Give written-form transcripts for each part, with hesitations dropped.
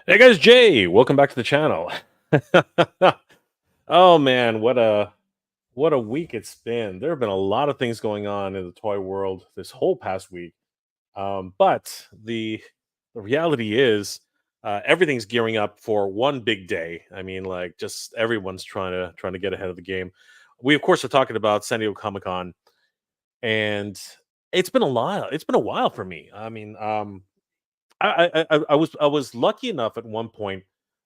Hey guys, Jay, welcome back to the channel. Oh man, what a week it's been. There have been a lot of things going on in the toy world this whole past week. But the reality is, everything's gearing up for one big day. I mean, like just everyone's trying to get ahead of the game. We of course are talking about San Diego Comic Con, and it's been a while. It's been a while for me. I mean, I was lucky enough at one point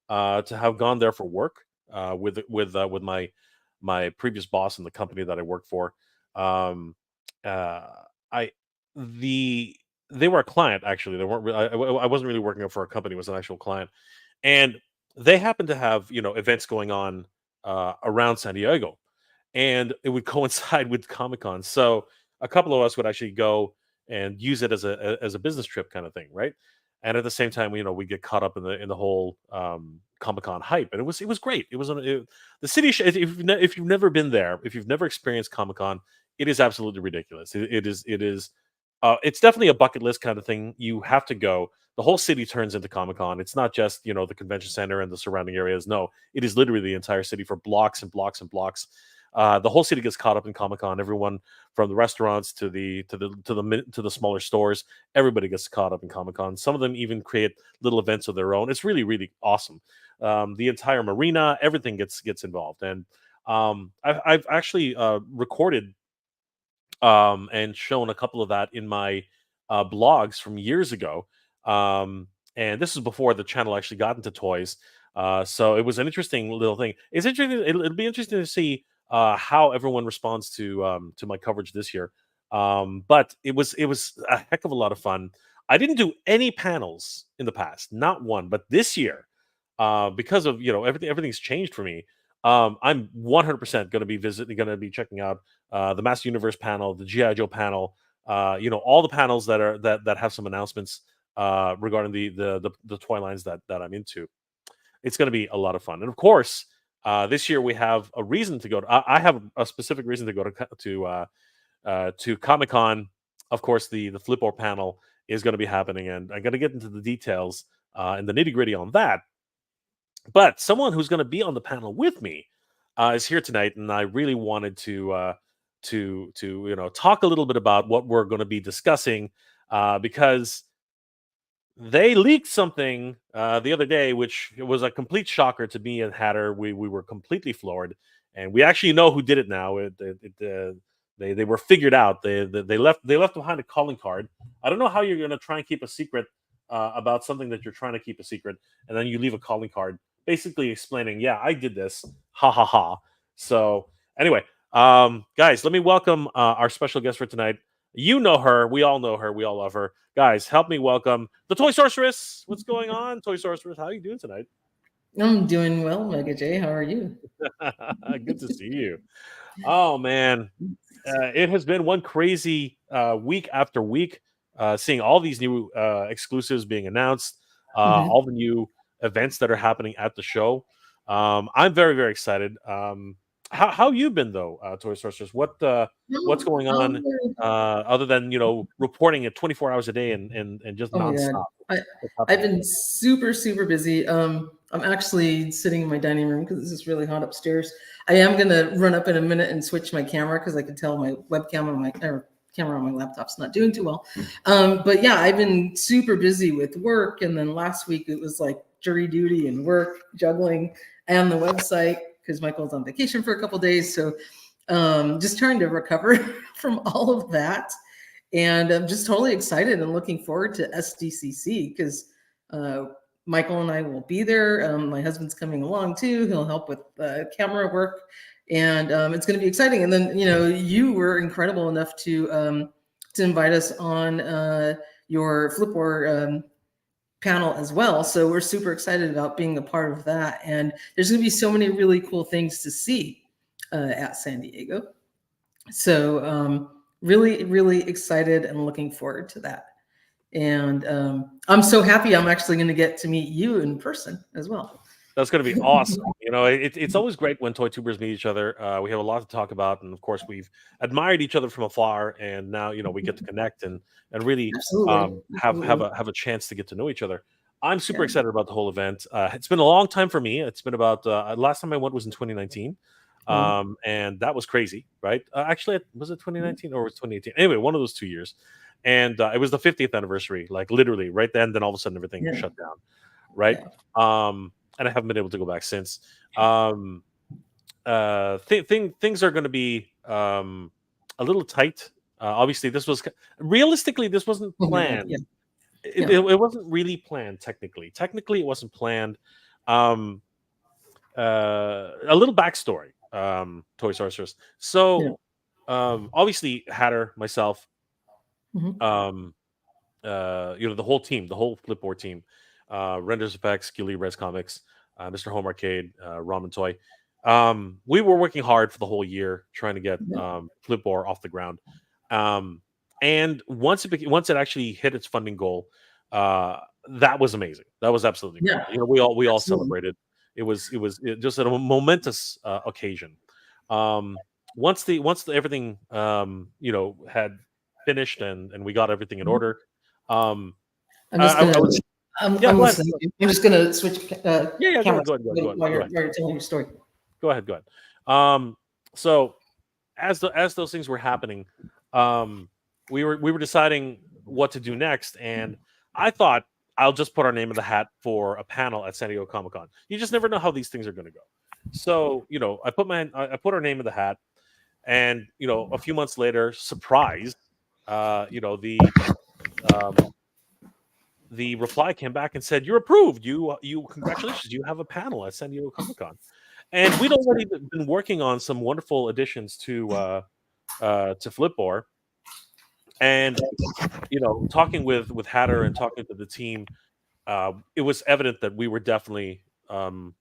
to have gone there for work with my previous boss in the company that I worked for. Um, uh, I the They were a client actually. They weren't. I wasn't really working for a company. It was an actual client, and they happened to have events going on around San Diego, and it would coincide with Comic Con. So a couple of us would actually go and use it as a business trip kind of thing, right? And at the same time, we get caught up in the whole Comic Con hype, and it was great. The city. If you've never been there, if you've never experienced Comic Con, it is absolutely ridiculous. It is. It's definitely a bucket list kind of thing. You have to go. The whole city turns into Comic Con. It's not just the convention center and the surrounding areas. No, it is literally the entire city for blocks and blocks and blocks. The whole city gets caught up in Comic Con. Everyone from the restaurants to the smaller stores, everybody gets caught up in Comic Con. Some of them even create little events of their own. It's really really awesome. The entire marina, everything gets involved, and I've actually recorded and shown a couple of that in my blogs from years ago. And this is before the channel actually got into toys. So it was an interesting little thing. It's interesting. It'll be interesting to see how everyone responds to my coverage this year. But it was a heck of a lot of fun. I didn't do any panels in the past, not one. But this year, because of everything's changed for me. I'm 100% going to be checking out the Master Universe panel, the GI Joe panel, all the panels that have some announcements regarding the toy lines that I'm into. It's going to be a lot of fun, and of course, this year we have a reason to go. I have a specific reason to go to Comic Con. Of course, the Flipboard panel is going to be happening, and I'm going to get into the details and the nitty gritty on that. But someone who's going to be on the panel with me is here tonight, and I really wanted to talk a little bit about what we're going to be discussing because they leaked something the other day, which was a complete shocker to me and Hatter. We were completely floored, and we actually know who did it now. They were figured out. They left behind a calling card. I don't know how you're going to try and keep a secret about something that you're trying to keep a secret, and then you leave a calling card, basically explaining, "Yeah, I did this." Ha ha ha. So anyway, guys, let me welcome our special guest for tonight. You know her. We all know her. We all love her. Guys, help me welcome the Toy Sorceress. What's going on, Toy Sorceress? How are you doing tonight? I'm doing well, Mega J. How are you? Good to see you. Oh man, it has been one crazy week after week, seeing all these new exclusives being announced, Mhm. all the new events that are happening at the show. I'm very very excited. How you been though, Toy Sorceress? What's No, going on other than reporting it 24 hours a day and just oh my God. nonstop? I, What's I've happening? been super, super busy. I'm actually sitting in my dining room because this is really hot upstairs. I am going to run up in a minute and switch my camera because I can tell my webcam on my camera on my laptop's not doing too well. But yeah, I've been super busy with work. And then last week it was like jury duty and work, juggling, and the website because Michael's on vacation for a couple days. So just trying to recover from all of that. And I'm just totally excited and looking forward to SDCC because uh, Michael and I will be there. My husband's coming along too. He'll help with camera work, and it's going to be exciting. And then you were incredible enough to invite us on your Flipboard panel as well. So we're super excited about being a part of that. And there's going to be so many really cool things to see at San Diego. So really, really excited and looking forward to that. And I'm so happy I'm actually going to get to meet you in person as well. That's going to be awesome. It's always great when toy tubers meet each other. We have a lot to talk about, and of course, we've admired each other from afar, and now we get to connect and really Absolutely. have Absolutely. a chance to get to know each other. I'm super Yeah. excited about the whole event. It's been a long time for me. It's been about last time I went was in 2019, and that was crazy, right? Actually, was it 2019 or was it 2018? Anyway, one of those 2 years, and it was the 50th anniversary, like literally right then. Then all of a sudden, everything Yeah. shut down, right? Yeah. And I haven't been able to go back since. Things are going to be a little tight. Obviously, realistically this wasn't Oh my God. planned. Yeah. It wasn't really planned technically. Technically, it wasn't planned. Um, a little backstory. Toy Sorceress. Yeah. So, obviously, Hatter, myself, Mhm. um, the whole team, the whole Flipboard team, Renders Effects, Gilly Res Comics, Mr. Home Arcade, Ramen Toy. We were working hard for the whole year trying to get Yeah. Flipboard off the ground. And once it actually hit its funding goal, that was amazing. That was absolutely great. Yeah. We all Absolutely. celebrated. It just a momentous occasion. Once everything had finished and we got everything in Mhm. order. Um, I'm just I gonna. was yeah. I'm Go ahead. listening. I'm just gonna switch Yeah. Go ahead. cameras Go ahead. Go ahead. Go ahead. while Go you're ahead. telling your story. Go ahead. Go ahead. So as those things were happening, um, we were deciding what to do next, and I thought I'll just put our name in the hat for a panel at San Diego Comic Con. You just never know how these things are going to go. So I put our name in the hat, and a few months later, surprise, uh, you know the um, the reply came back and said, "You're approved. You congratulations. You have a panel at San Diego Comic Con." And we'd already been working on some wonderful additions to Flipboard, and talking with Hatter and talking to the team, it was evident that we were definitely going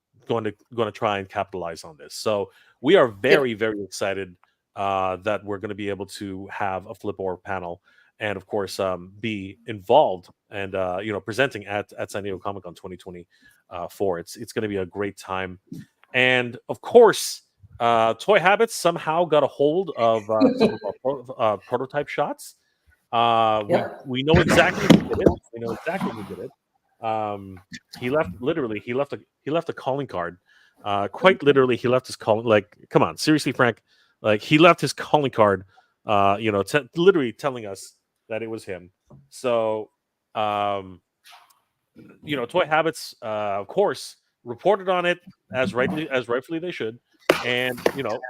to try and capitalize on this. So we are Yep. very, very excited that we're going to be able to have a Flipboard panel, and of course be involved and presenting at San Diego Comic Con 2024. It's going to be a great time, and of course. Toy Habits somehow got a hold of some of our prototype shots. Yep. We know exactly who did it. We know exactly who did it. He left a calling card. Quite literally, he left his calling. Like, come on, seriously, Frank. Like, he left his calling card. Literally telling us that it was him. So, um, Toy Habits, of course, reported on it as rightfully they should, and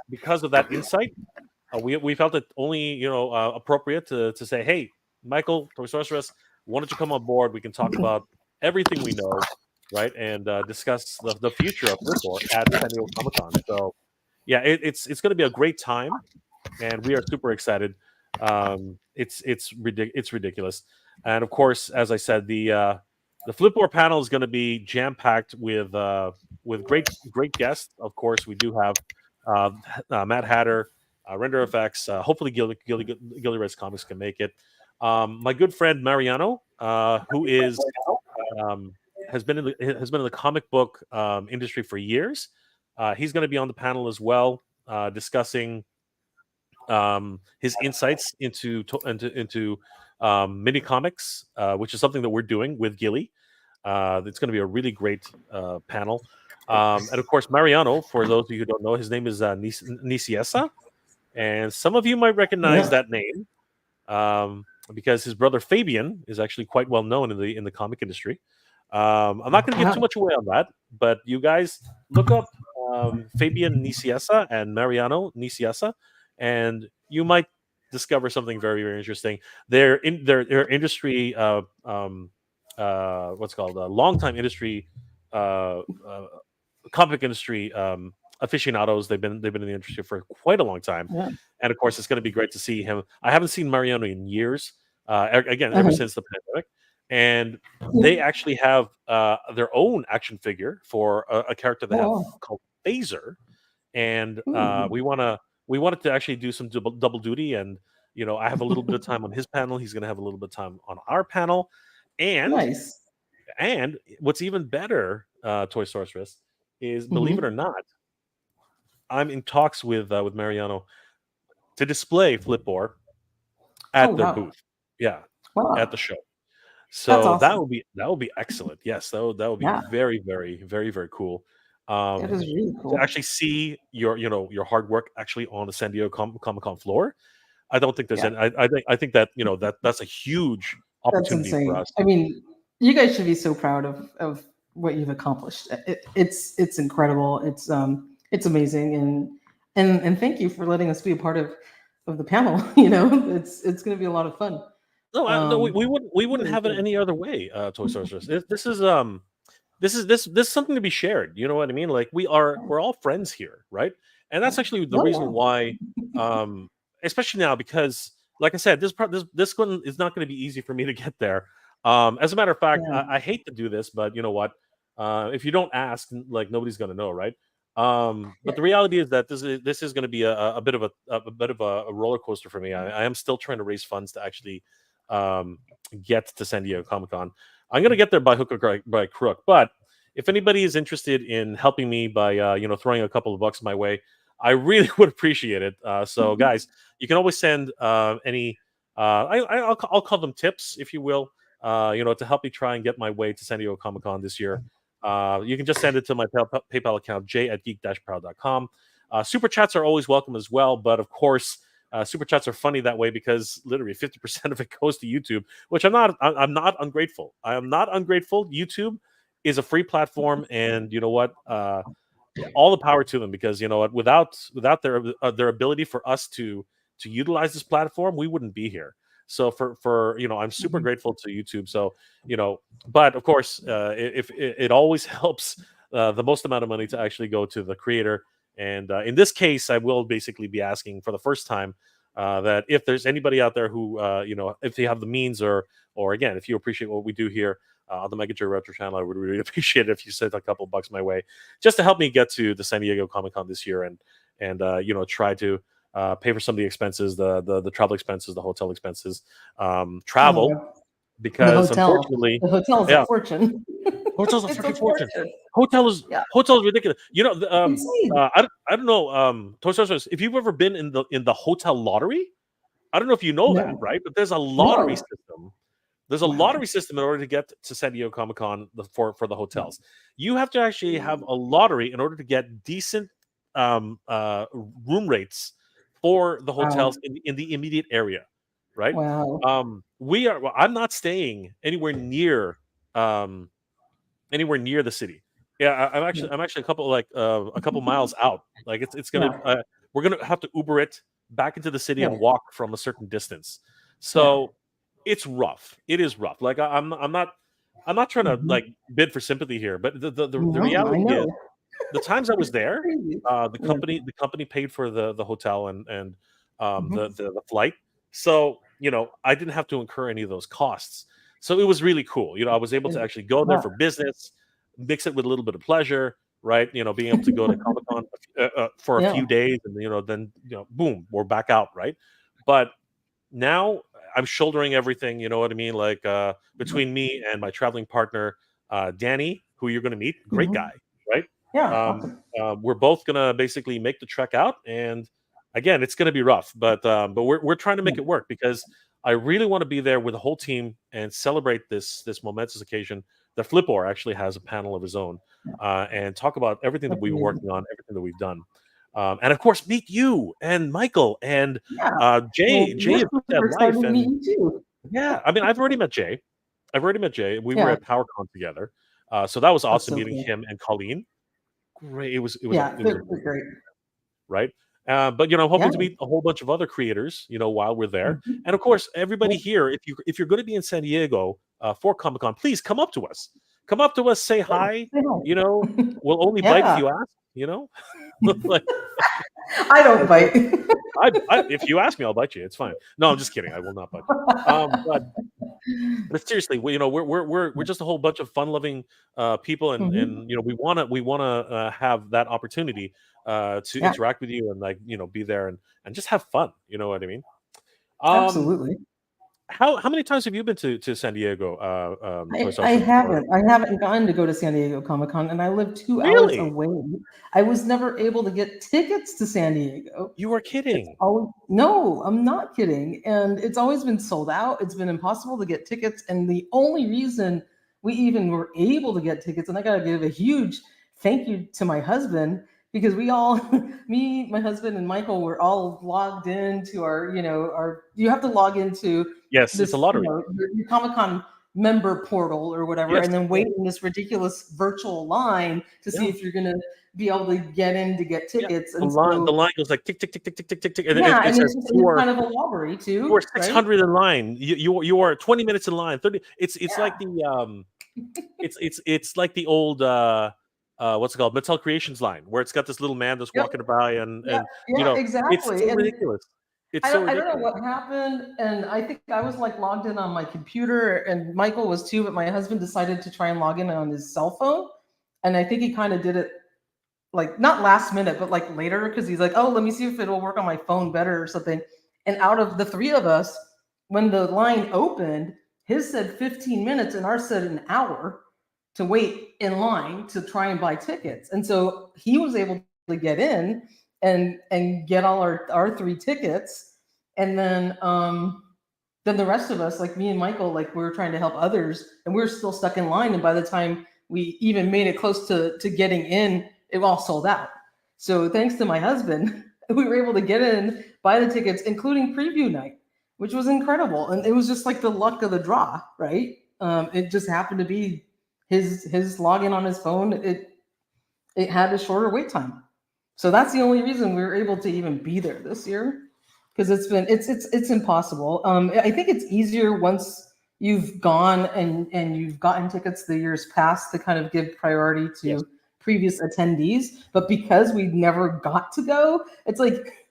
because of that insight, we felt it only appropriate to say, hey, Michael, Toy Sorceress, why don't you come on board? We can talk about everything we know, right, and discuss the future of Flipboard at San Diego Comic Con. So yeah, it's going to be a great time, and we are super excited. It's ridiculous, and of course, as I said, the Flipboard panel is going to be jam packed with great guests. Of course, we do have uh, Matt Hatter, Render Effects. Hopefully, Gilly Reds Comics can make it. My good friend Mariano, who is um, has been in the comic book industry for years. He's going to be on the panel as well, discussing his insights into mini comics, which is something that we're doing with Gilly. It's going to be a really great panel. And of course, Mariano, for those of you who don't know, his name is Niciesa. And some of you might recognize Yeah. that name because his brother Fabian is actually quite well known in the comic industry. I'm not going to give too much away on that, but you guys look up Fabian Niciesa and Mariano Niciesa, and you might discover something very, very interesting. They're in their industry, what's called a longtime industry, comic industry aficionados. They've been in the industry for quite a long time, Yeah. and of course, it's going to be great to see him. I haven't seen Mariano in years. Again, ever Uh-huh. since the pandemic, and they actually have their own action figure for a character they have Oh, called Phaser, and wow. we wanted to actually do some double duty. And I have a little bit of time on his panel. He's going to have a little bit of time on our panel, and Nice. what's even better, Toy Sorceress, is, believe it or Hmm. not, I'm in talks with Mariano to display Flipboard Oh, at their wow. booth. Yeah, at the Wow. show. That's So awesome. that would be excellent. Yes, that would be Yeah, very, very, very, very cool. it is Um, really to cool. actually see your hard work actually on the San Diego Comic Con floor. I don't think there's Yeah, any. I think that that's a huge that's opportunity for insane. us. I mean, you guys should be so proud of what you've accomplished. It's incredible. It's amazing, and thank you for letting us be a part of the panel. It's going to be a lot of fun. No, we wouldn't Really have it good. any other way. Toy Sorceress. This is something to be shared. You know what I mean? Like we're all friends here, right? And that's actually the reason Oh why, um, especially now because, like I said, this one is not going to be easy for me to get there. As a matter of fact, yeah, I hate to do this, but you know what? If you don't ask, like nobody's going to know, right? yeah, But the reality is that this is going to be a bit of a roller coaster for me. I am still trying to raise funds to actually um, get to San Diego Comic Con. I'm going to get there by hook or by crook. But if anybody is interested in helping me by throwing a couple of bucks my way, I really would appreciate it. So yeah. guys, you can always send any I'll call them tips, if you will, to help me try and get my way to San Diego Comic Con this year. You can just send it to my PayPal account, j@geek-proud.com. Super chats are always welcome as well, but of course, super chats are funny that way because literally 50% of it goes to YouTube, which I'm not ungrateful. I am not ungrateful. YouTube is a free platform, and you know what? All the power to them, because you know what? Without their ability for us to utilize this platform, we wouldn't be here. So I'm super Mhm. grateful to YouTube. So but of course, if it always helps the most amount of money to actually go to the creator. And in this case, I will basically be asking for the first time that if there's anybody out there who, if they have the means, or again, if you appreciate what we do here on the MegaJoy Retro channel, I would really appreciate it if you sent a couple bucks my way, just to help me get to the San Diego Comic Con this year, and try to pay for some of the expenses, the travel expenses, the hotel expenses, travel, Oh, the because hotel. unfortunately, The hotel is a yeah, fortune. hotels are It's a freaking fortune. fortune. Hotel is Yeah, hotel is ridiculous. insane. I don't know, Toy Story, if you've ever been in the hotel lottery. I don't know if you know that, No, right? But there's a lottery no. system. There's a Wow. lottery system in order to get to San Diego Comic Con for the hotels. You have to actually have a lottery in order to get decent um, uh, room rates for the hotels Wow. in the immediate area, right? Wow. Well, I'm not staying um, anywhere near the city. Yeah, Yeah. I'm actually a couple miles out. Like it's gonna Yeah. we're gonna have to Uber it back into the city Yeah. and walk from a certain distance. Yeah. So it's rough. It is rough. Like I'm not trying to Mhm. like bid for sympathy here, but the No, I reality is know. the times I was It's there, crazy. the Yeah. company paid for the hotel and Mhm. the flight. So I didn't have to incur any of those costs. So it was really cool. I was able to It- actually go there yeah. for business, mix it with a little bit of pleasure, right? Being able to go to Comic Con for a Yeah. few days, and then boom, we're back out, right? But now I'm shouldering everything. You know what I mean? Like between me and my traveling partner, Danny, who you're going to meet, great Mhm. guy, right? Yeah. Um, Awesome. we're both gonna basically make the trek out, and again, it's gonna be rough, but we're trying to Yeah. make it work because I really want to be there with the whole team and celebrate this momentous occasion. The Flipor actually has a panel of his own, and talk about everything that That's we've been amazing. working on, everything that we've done, and of course meet you and Michael and Yeah. Well, Jay we're at Big Dad super excited Life. to meet And you too. yeah, I mean, I've already met Jay. I've already met Jay. We were Yeah. at PowerCon together, so that was That's awesome so meeting cool. him and Colleen. Great. Yeah. It was a They're great. right? But I'm hoping Yeah. to meet a whole bunch of other creators, while we're there. Mhm. And of course, everybody Yeah. here, if you're going to be in San Diego for Comic Con, please come up to us. Come up to us, say Yeah. hi. Say You hi. know, we'll only bite if Yeah. you ask. Like I don't okay. bite. If you ask me, I'll bite you. It's fine. No, I'm just kidding. I will not bite you. But seriously, we're just a whole bunch of fun-loving people, and Mhm. we wanna have that opportunity to Yeah. interact with you and like be there and just have fun. You know what I mean? Um, Absolutely. How many times have you been to San Diego? Toy Story I Show before? haven't gotten to go to San Diego Comic-Con, and I live 2 hours Really? away. I was never able to get tickets to San Diego. You are It's kidding. always No, I'm not kidding. And it's always been sold out. It's been impossible to get tickets. And the only reason we even were able to get tickets, and I gotta give a huge thank you to my husband, because we all, me, my husband, and Michael were all logged into you have to log into Yes, it's a this, lottery. your Comic-Con member portal or whatever, Yes. and then wait in this ridiculous virtual line to see Yeah. if you're gonna be able to get in to get tickets. The And line goes like tick tick tick tick tick tick tick tick, and yeah, it and says it's you are kind of a lottery too, you are right? 600 in line. You are 20 minutes in line. 30. It's Yeah. like the it's like the old what's it called, Mattel Creations line, where it's got this little man that's Yep. walking by and Yeah, it's exactly. so And ridiculous. It's I so don't know ridiculous. what happened, and I think I was like logged in on my computer, and Michael was too, but my husband decided to try and log in on his cell phone, and I think he kind of did it like not last minute, but like later, because he's like, oh, let me see if it'll work on my phone better or something. And out of the three of us, when the line opened, his said 15 minutes and ours said an hour to wait in line to try and buy tickets. And so he was able to get in and get all our three tickets. And then the rest of us, like me and Michael, like we were trying to help others, and we were still stuck in line. And by the time we even made it close to getting in, it all sold out. So thanks to my husband, we were able to get in, buy the tickets, including preview night, which was incredible. And it was just like the luck of the draw, right? It just happened to be his login on his phone. It had a shorter wait time. So that's the only reason we were able to even be there this year, because it's impossible. I think it's easier once you've gone and you've gotten tickets the years past to kind of give priority to Yes. previous attendees. But because we never got to go, it's like,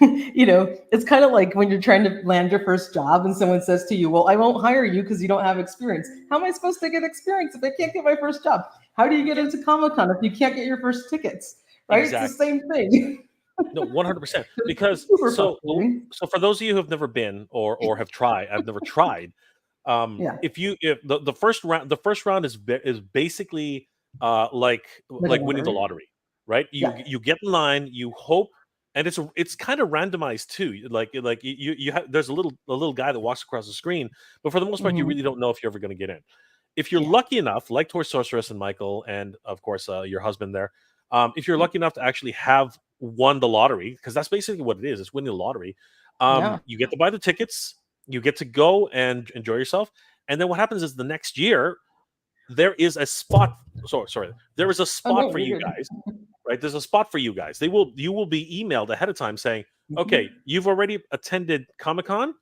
it's kind of like when you're trying to land your first job and someone says to you, well, I won't hire you because you don't have experience. How am I supposed to get experience if I can't get my first job? How do you get into Comic-Con if you can't get your first tickets? Right? Exactly. It's the same thing. No, 100%. Because Super so frustrating. for those of you who have never been or have tried, I've never tried. Yeah. If the first round is basically like winning the lottery, right? You get in line, you hope, and it's kind of randomized too. Like you have, there's a little guy that walks across the screen, but for the most part, you really don't know if you're ever going to get in. If you're lucky enough, like Toy Sorceress and Michael, and of course your husband there, if you're lucky enough to actually have won the lottery, because that's basically what it is, it's winning the lottery. You get to buy the tickets, you get to go and enjoy yourself, and then what happens is the next year there is a spot. Sorry, there is a spot for you guys, right? There's a spot for you guys. You will be emailed ahead of time saying, okay, you've already attended Comic-Con.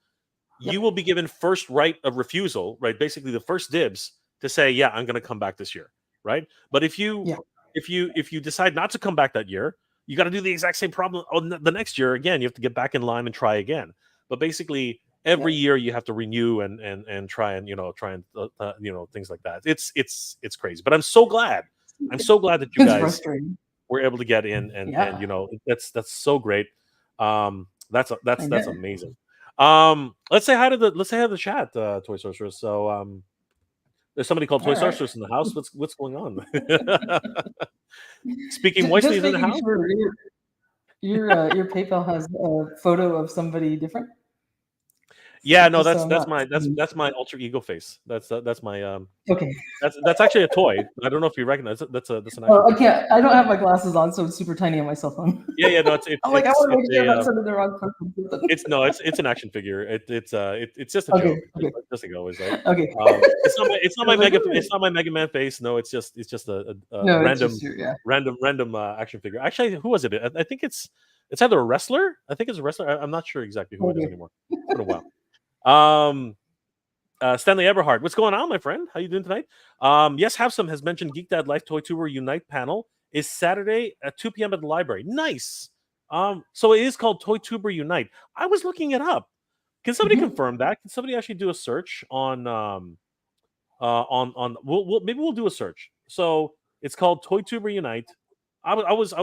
You will be given first right of refusal, right? Basically, the first dibs to say, yeah, I'm going to come back this year, right? But if you decide not to come back that year, you got to do the exact same problem the next year again. You have to get back in line and try again. But basically, every year you have to renew and try and things like that. It's crazy. But I'm so glad that you guys were able to get in, and that's so great. That's amazing. Let's say hi to the chat, Toy Sorceress. So there's somebody called Toy Sorceress in the house. What's going on? Speaking moistly is in the house. Sure your PayPal has a photo of somebody different. Yeah, no, that's my alter ego face. That's my okay. That's actually a toy. I don't know if you recognize it. That's an action figure. I don't have my glasses on, so it's super tiny on my cell phone. Yeah, no, it's I'm like, I want to make sure I'm not sending the wrong person. It's an action figure. It's just a joke. Okay. Just like always, right? Okay. It's not my Mega Man face. No, it's just a random action figure. Actually, who was it? I think it's either a wrestler. I think it's a wrestler. I'm not sure exactly who it is anymore. It's been a while. Stanley Eberhard, what's going on, my friend? How you doing tonight? Yes, Have has mentioned Geek Dad Life Toy Tuber Unite panel is Saturday at 2 p.m. at the library. Nice. So it is called Toy Tuber Unite. I was looking it up. Can somebody confirm that? Can somebody actually do a search on maybe we'll do a search. So it's called Toy Tuber Unite. I was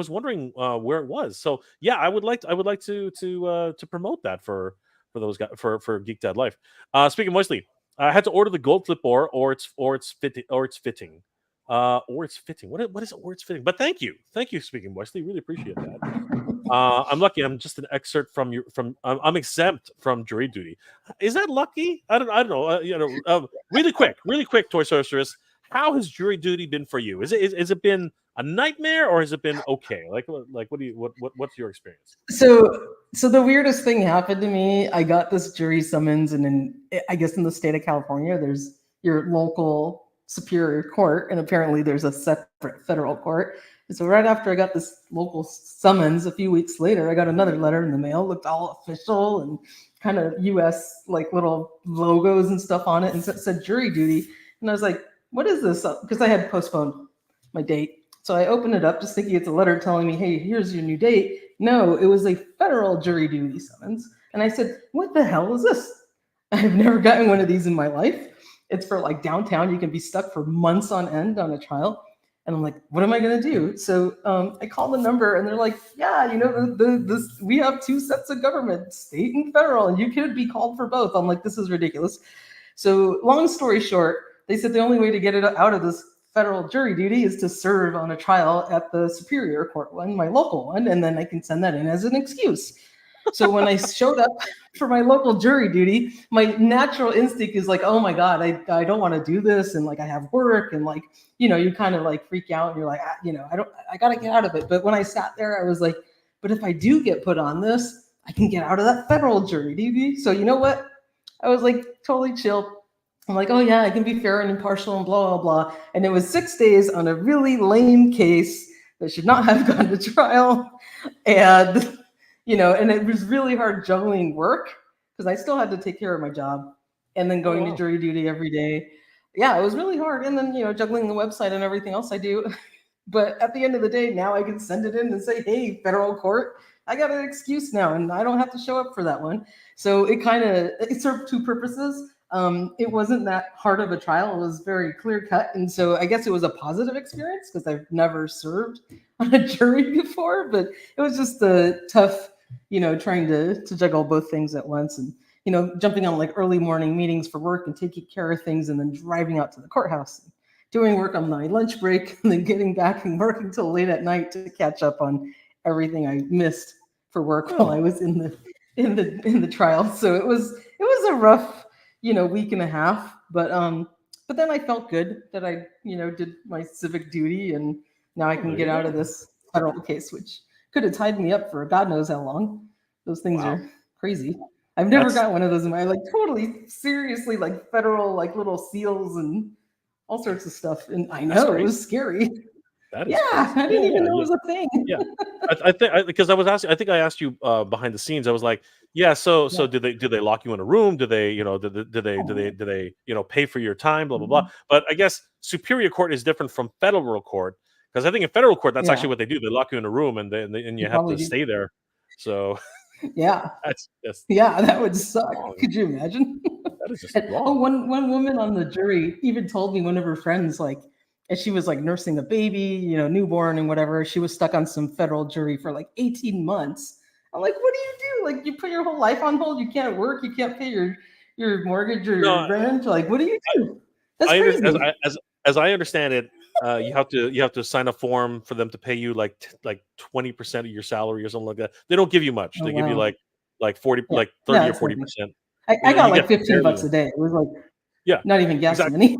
wondering where it was. So yeah, I would like to promote that for those guys for Geek Dad Life. Speaking moistly, I had to order the gold clipboard, or it's fitting, or it's fitting. Or it's fitting. What is it? Or it's fitting. But thank you, Speaking moistly, really appreciate that. I'm lucky. I'm just an excerpt from your from. I'm exempt from jury duty. Is that lucky? I don't know. Really quick, Toy Sorceress. How has jury duty been for you? Has it been a nightmare, or has it been okay? Like what's your experience? So the weirdest thing happened to me. I got this jury summons, and then I guess in the state of California, there's your local superior court, and apparently there's a separate federal court. And so right after I got this local summons, a few weeks later, I got another letter in the mail, looked all official and kind of U.S. like little logos and stuff on it, and it said jury duty. And I was like, what is this? Because I had postponed my date. So I opened it up just thinking it's a letter telling me, hey, here's your new date. No, it was a federal jury duty summons. And I said, what the hell is this? I've never gotten one of these in my life. It's for like downtown. You can be stuck for months on end on a trial. And I'm like, what am I going to do? So I call the number, and they're like, yeah, we have two sets of government, state and federal, and you could be called for both. I'm like, this is ridiculous. So long story short, they said the only way to get it out of this federal jury duty is to serve on a trial at the superior court one, my local one, and then I can send that in as an excuse. So when I showed up for my local jury duty, my natural instinct is like, oh my God, I don't want to do this. And like, I have work, and like, you kind of like freak out, and you're like, I got to get out of it. But when I sat there, I was like, but if I do get put on this, I can get out of that federal jury duty. So you know what? I was like totally chill. I'm like, oh yeah, I can be fair and impartial and blah, blah, blah. And it was 6 days on a really lame case that should not have gone to trial. And and it was really hard juggling work because I still had to take care of my job and then going to jury duty every day. Yeah, it was really hard. And then, juggling the website and everything else I do. But at the end of the day, now I can send it in and say, hey, federal court, I got an excuse now, and I don't have to show up for that one. So it served two purposes. It wasn't that hard of a trial. It was very clear cut. And so I guess it was a positive experience because I've never served on a jury before, but it was just a tough, trying to juggle both things at once, and, jumping on like early morning meetings for work and taking care of things, and then driving out to the courthouse, and doing work on my lunch break, and then getting back and working till late at night to catch up on everything I missed for work while I was in the trial. So it was a rough, week and a half, but then I felt good that I, did my civic duty, and now I can get out of this federal case, which could have tied me up for God knows how long. Those things are crazy. I've never got one of those in my, totally seriously, federal, little seals and all sorts of stuff. And I know it was scary. That is crazy. I didn't even know it was a thing. Yeah, I think because I was asking. I think I asked you behind the scenes. I was like, yeah. So did they lock you in a room? Did they pay for your time? Blah blah blah. But I guess superior court is different from federal court, because I think in federal court that's actually what they do. They lock you in a room, and you have to stay there. So yeah, that would suck. Could you imagine? That is just wrong. One woman on the jury even told me one of her friends, as she was nursing a baby, newborn and whatever, she was stuck on some federal jury for 18 months. I'm like, what do you do? You put your whole life on hold. You can't work. You can't pay your mortgage or your rent. What do you do? That's crazy. As I understand it, you have to sign a form for them to pay you 20% of your salary or something like that. They don't give you much. They give you 40, 30 or 40%. I got $15 a day. It was not even gas money.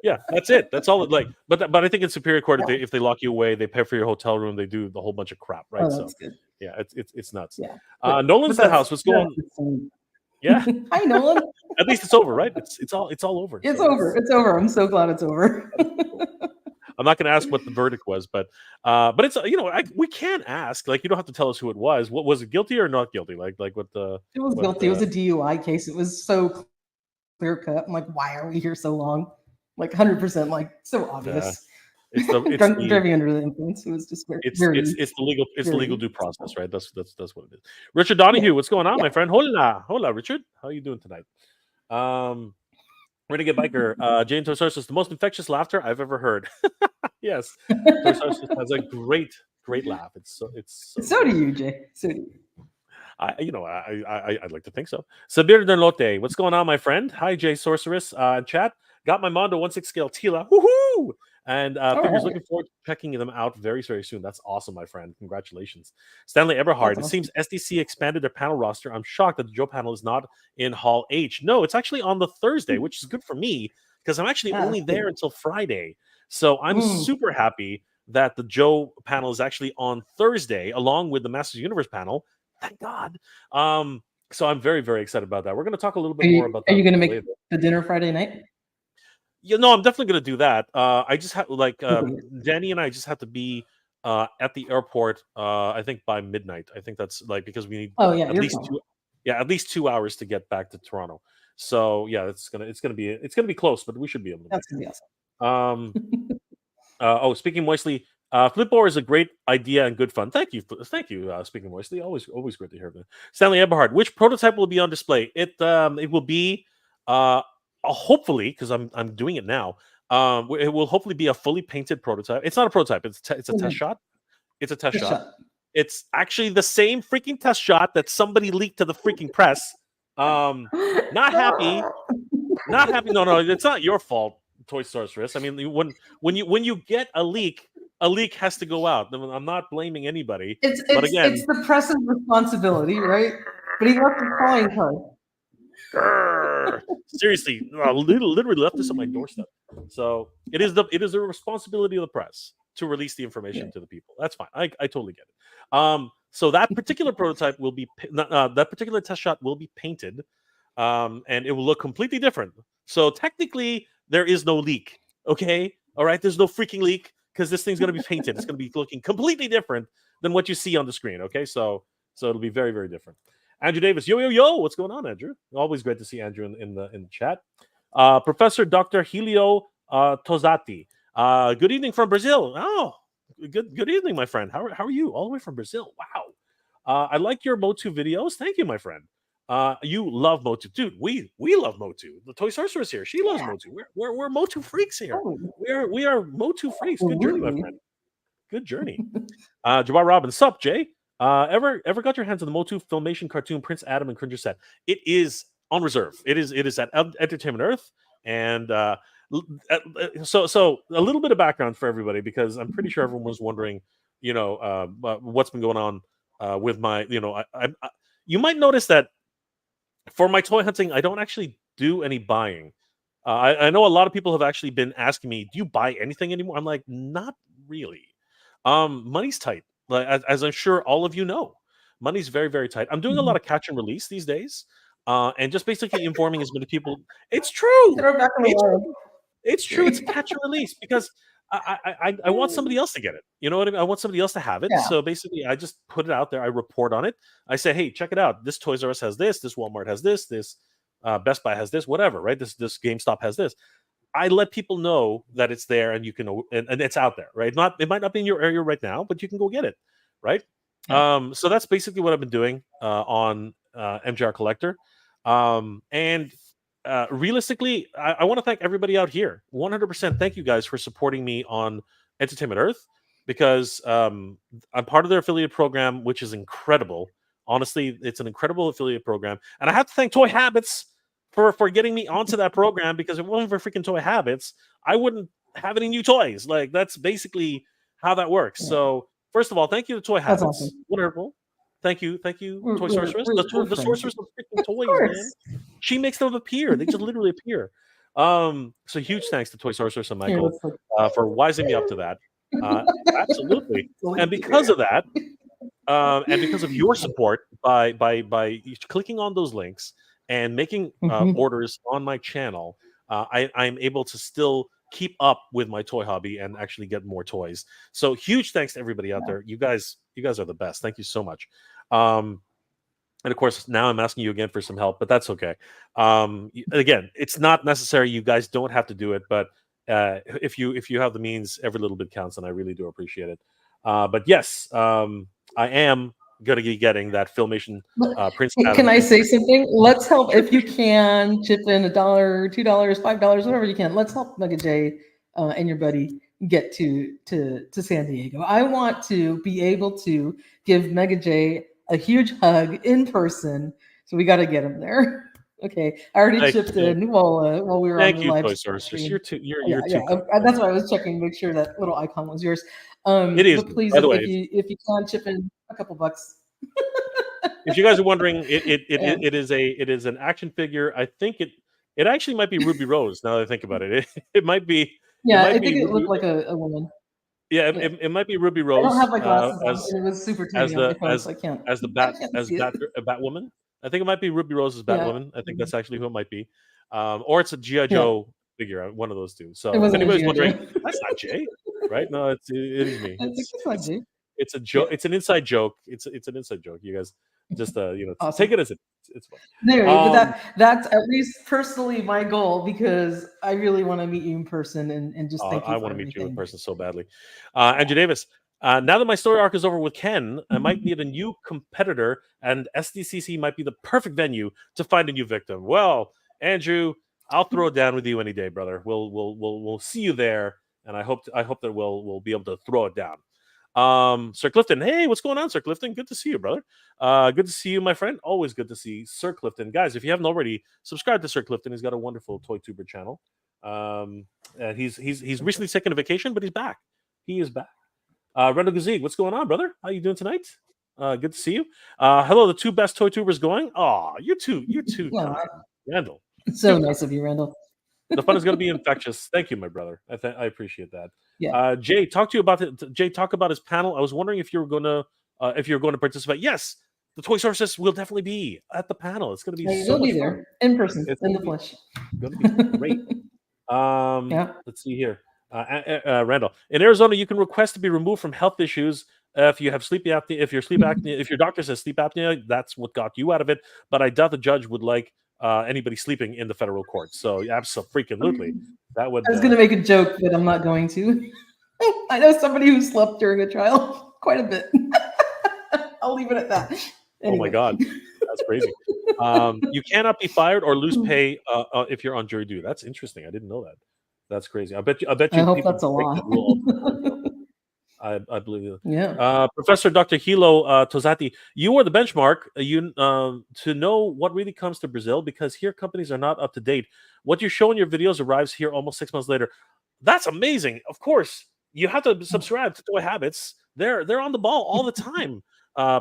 Yeah, that's it. That's all. But I think in superior court, if they lock you away, they pay for your hotel room. They do the whole bunch of crap, right? Oh, that's good. Yeah, it's nuts. Yeah. Nolan's in the house. What's going on? Yeah. Hi, Nolan. At least it's over, right? It's all over. It's over. It's over. I'm so glad it's over. I'm not going to ask what the verdict was, but it's we can ask. You don't have to tell us who it was. What was it, guilty or not guilty? What the? It was guilty. It was a DUI case. It was so clear cut. I'm like, why are we here so long? 100%, so obvious. It's driving under the influence. It was just it's the legal due process, right? That's what it is. Richard Donahue, what's going on, my friend? Hola, Richard. How are you doing tonight? Renegade Biker, Jane Tosarsas, the most infectious laughter I've ever heard. Yes, Tosarsas has a great laugh. So do you, Jay. So do you. I'd like to think so. Sabir Derlote, what's going on, my friend? Hi, Jay Sorceress. Chat. Got my Mondo 1/6 scale Tila. Woohoo! And figures, looking forward to checking them out very, very soon. That's awesome, my friend. Congratulations. Stanley Eberhard. It seems SDC expanded their panel roster. I'm shocked that the Joe panel is not in Hall H. No, it's actually on the Thursday, which is good for me because I'm actually only there until Friday. So I'm super happy that the Joe panel is actually on Thursday along with the Masters Universe panel. Thank God. So I'm very, very excited about that. We're going to talk a little bit more about that. Are you going to make the dinner Friday night? Yeah, no, I'm definitely going to do that. I just have Danny and I just have to be at the airport. I think by midnight. I think that's because we need at least 2 hours to get back to Toronto. So yeah, it's gonna be close, but we should be able to. That's gonna be awesome. Speaking moistly, Flipboard is a great idea and good fun. Thank you. Speaking moistly, always great to hear that. Stanley Eberhard, which prototype will be on display? It will be hopefully, because I'm doing it now. It will hopefully be a fully painted prototype. It's not a prototype. It's a test shot. It's a test shot. It's actually the same freaking test shot that somebody leaked to the freaking press. Not happy. No, it's not your fault, Toy Sorceress. I mean, when you get a leak has to go out. I'm not blaming anybody. But again, it's the press's responsibility, right? But he left a calling card. Seriously, literally left this on my doorstep. So it is the responsibility of the press to release the information to the people. That's fine. I totally get it. So that particular prototype will be that particular test shot will be painted, and it will look completely different. So technically, there is no leak. Okay, all right. There's no freaking leak because this thing's going to be painted. It's going to be looking completely different than what you see on the screen. Okay, so it'll be very, very different. Andrew Davis, yo, what's going on, Andrew? Always great to see Andrew in the chat. Professor Dr. Helio Tozati, good evening from Brazil. Oh, good evening, my friend. How are you? All the way from Brazil. Wow. I like your Motu videos. Thank you, my friend. You love Motu, dude. We love Motu. The Toy Sorceress here. She loves Motu. We're Motu freaks here. We are Motu freaks. Good journey, my friend. Good journey. Jabbar Robin, sup, Jay? Ever got your hands on the Motu Filmation cartoon Prince Adam and Cringer set? It is on reserve. It is at Entertainment Earth, and so a little bit of background for everybody because I'm pretty sure everyone was wondering, what's been going on with my, you might notice that for my toy hunting, I don't actually do any buying. I know a lot of people have actually been asking me, do you buy anything anymore? I'm like, not really. Money's tight. As I'm sure all of you know, money's very, very tight. I'm doing a lot of catch and release these days, and just basically informing as many people. It's true. It's true. It's a catch and release because I want somebody else to get it. You know what I mean? I want somebody else to have it. Yeah. So basically, I just put it out there. I report on it. I say, hey, check it out. This Toys R Us has this. This Walmart has this. This Best Buy has this. Whatever, right? This GameStop has this. I let people know that it's there and you can and it's out there, right? It might not be in your area right now, but you can go get it, right? Yeah. So that's basically what I've been doing on MJR Collector. And realistically, I want to thank everybody out here. 100% thank you guys for supporting me on Entertainment Earth because I'm part of their affiliate program, which is incredible. Honestly, it's an incredible affiliate program. And I have to thank Toy Habits for getting me onto that program because if it wasn't for freaking Toy Habits, I wouldn't have any new toys. Like, that's basically how that works. Yeah. So, first of all, thank you to Toy Habits. Awesome. Wonderful. Thank you, Toy Sorceress. The Sorceress of freaking toys, man. She makes them appear. They just literally appear. So huge thanks to Toy Sorceress and Michael for wising me up to that. Absolutely. And because of that, and because of your support by clicking on those links and making orders on my channel, I'm able to still keep up with my toy hobby and actually get more toys. So huge thanks to everybody out there. You guys are the best. Thank you so much. And of course, now I'm asking you again for some help, but that's okay. Again, it's not necessary. You guys don't have to do it, but if you have the means, every little bit counts, and I really do appreciate it. But yes, I am going to be getting that Filmation Prince. Can I say something? Let's help if you can chip in $1, $2, $5, whatever you can. Let's help Mega J and your buddy get to San Diego. I want to be able to give Mega J a huge hug in person. So we got to get him there. Okay, I already chipped in while we were on Thank the you, live Toy Source. stream. You're too kind. That's why I was checking to make sure that little icon was yours. It is. But please, By the way, if you can chip in a couple bucks. If you guys are wondering, it Yeah. is an action figure. I think it actually might be Ruby Rose. Now that I think about it, it might be. Yeah, I think it Ruby. looked like a woman. Yeah, Yeah. it might be Ruby I don't Rose have my glasses on, as and it was super as tiny on my the phone, so I can't see it. Batwoman. I think it might be Ruby Rose as Yeah. Batwoman. I think that's actually who it might be, or it's a GI Yeah. Joe figure, one of those two. It So if wasn't a anybody's G.I. wondering, Joe. that's not Jay, right? No, it is me. I think it's not Jay. It's a joke. Yeah. It's an inside joke. It's an inside joke. You guys just Awesome. take it as it's fun. Anyway, but that's at least personally my goal, because I really want to meet you in person and just thank you. I want to meet you in person so badly. Andrew Davis. Now that my story arc is over with Ken, I might need a new competitor, and SDCC might be the perfect venue to find a new victim. Well, Andrew, I'll throw it down with you any day, brother. We'll see you there, and I hope that we'll be able to throw it down. Sir Clifton, hey, what's going on, Sir Clifton? Good to see you, brother. Good to see you, my friend. Always good to see Sir Clifton. Guys, if you haven't already, subscribe to Sir Clifton. He's got a wonderful Toy Tuber channel. He's recently taken a vacation, but he's back. He is back. Randall Gazig, what's going on, brother? How you doing tonight? Good to see you. Hello, the two best Toy Tubers going. Oh, you're too kind, Randall. So nice of you, Randall. The fun is going to be infectious. Thank you, my brother. I appreciate that. Yeah. Jay, talk about his panel. I was wondering if you were going to participate. Yes, the Toy Sources will definitely be at the panel. It's going to be so much there fun. in person, in the flesh. Going to be great. Yeah. Let's see here. Randall, in Arizona, you can request to be removed from health issues if you have sleep apnea. If your doctor says sleep apnea, that's what got you out of it. But I doubt the judge would like anybody sleeping in the federal court. So absolutely, that would. I was going to make a joke, but I'm not going to. I know somebody who slept during a trial quite a bit. I'll leave it at that. Oh Anyway. my God, that's crazy. You cannot be fired or lose pay if you're on jury duty. That's interesting. I didn't know that. That's crazy. I bet you. I hope that's a law. I believe you. Yeah. Professor Dr. Hilo Tozati, you are the benchmark. To know what really comes to Brazil, because here companies are not up to date. What you show in your videos arrives here almost 6 months later. That's amazing. Of course, you have to subscribe to Toy Habits. They're on the ball all the time.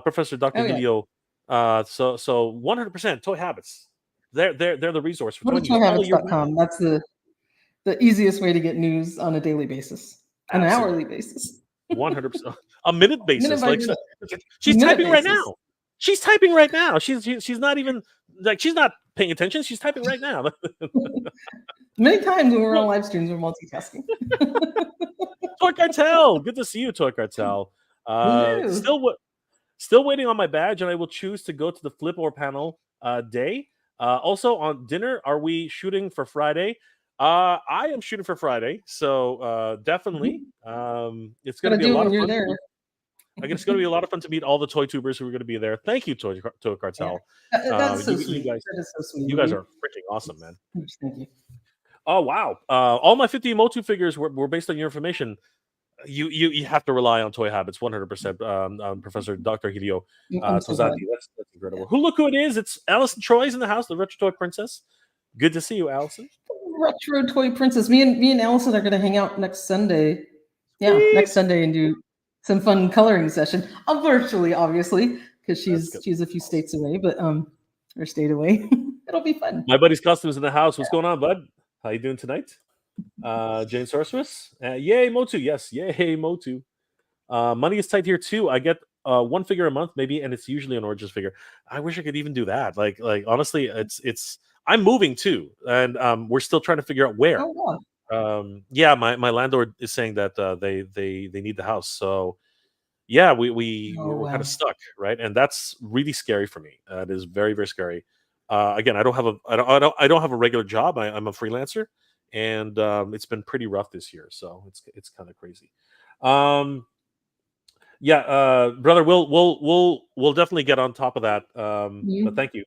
Professor Dr. Hilo. So 100% Toy Habits. They're the resource for ToyHabits.com. That's the easiest way to get news on a daily basis, an hourly basis. 100%, a minute basis. She's typing right now. She's typing right now. She's not even she's not paying attention. She's typing right now. Many times when we're on live streams, we're multitasking. Toy Cartel, good to see you, Toy Cartel. Still waiting on my badge, and I will choose to go to the Flip Or panel day. Also on dinner, are we shooting for Friday? I am shooting for Friday, so definitely. It's going to be a lot of fun. I guess it's going to be a lot of fun to meet all the Toy Tubers who are going to be there. Thank you, Toy Cartel. Yeah. That's so sweet. That is so sweet. You guys are freaking awesome, man. Thank you. Oh wow! All my 50 Motu figures were based on your information. You have to rely on Toy Habits 100%. Professor Dr. Hideo Tozati. That's incredible. Look who it is! It's Allison Troy's in the house, the Retro Toy Princess. Good to see you, Allison. Retro Toy Princess. Me and Allison are going to hang out next Sunday. Yeah, next Sunday and do some fun coloring session. Virtually, obviously, because she's a few states away, but or state away. It'll be fun. My buddy's Customs in the house. What's going on, bud? How you doing tonight? Jane Sorceress. Yay, Motu. Yes, yay, Motu. Money is tight here too. I get one figure a month, maybe, and it's usually an Origins figure. I wish I could even do that. Like honestly, it's. I'm moving too, and we're still trying to figure out where. Oh, wow. Yeah, my landlord is saying that they need the house. So yeah, we're kind of stuck, right? And that's really scary for me. It is very, very scary. Again, I don't have a regular job. I'm a freelancer, and it's been pretty rough this year. So it's kind of crazy. Yeah, brother, we'll definitely get on top of that. But thank you.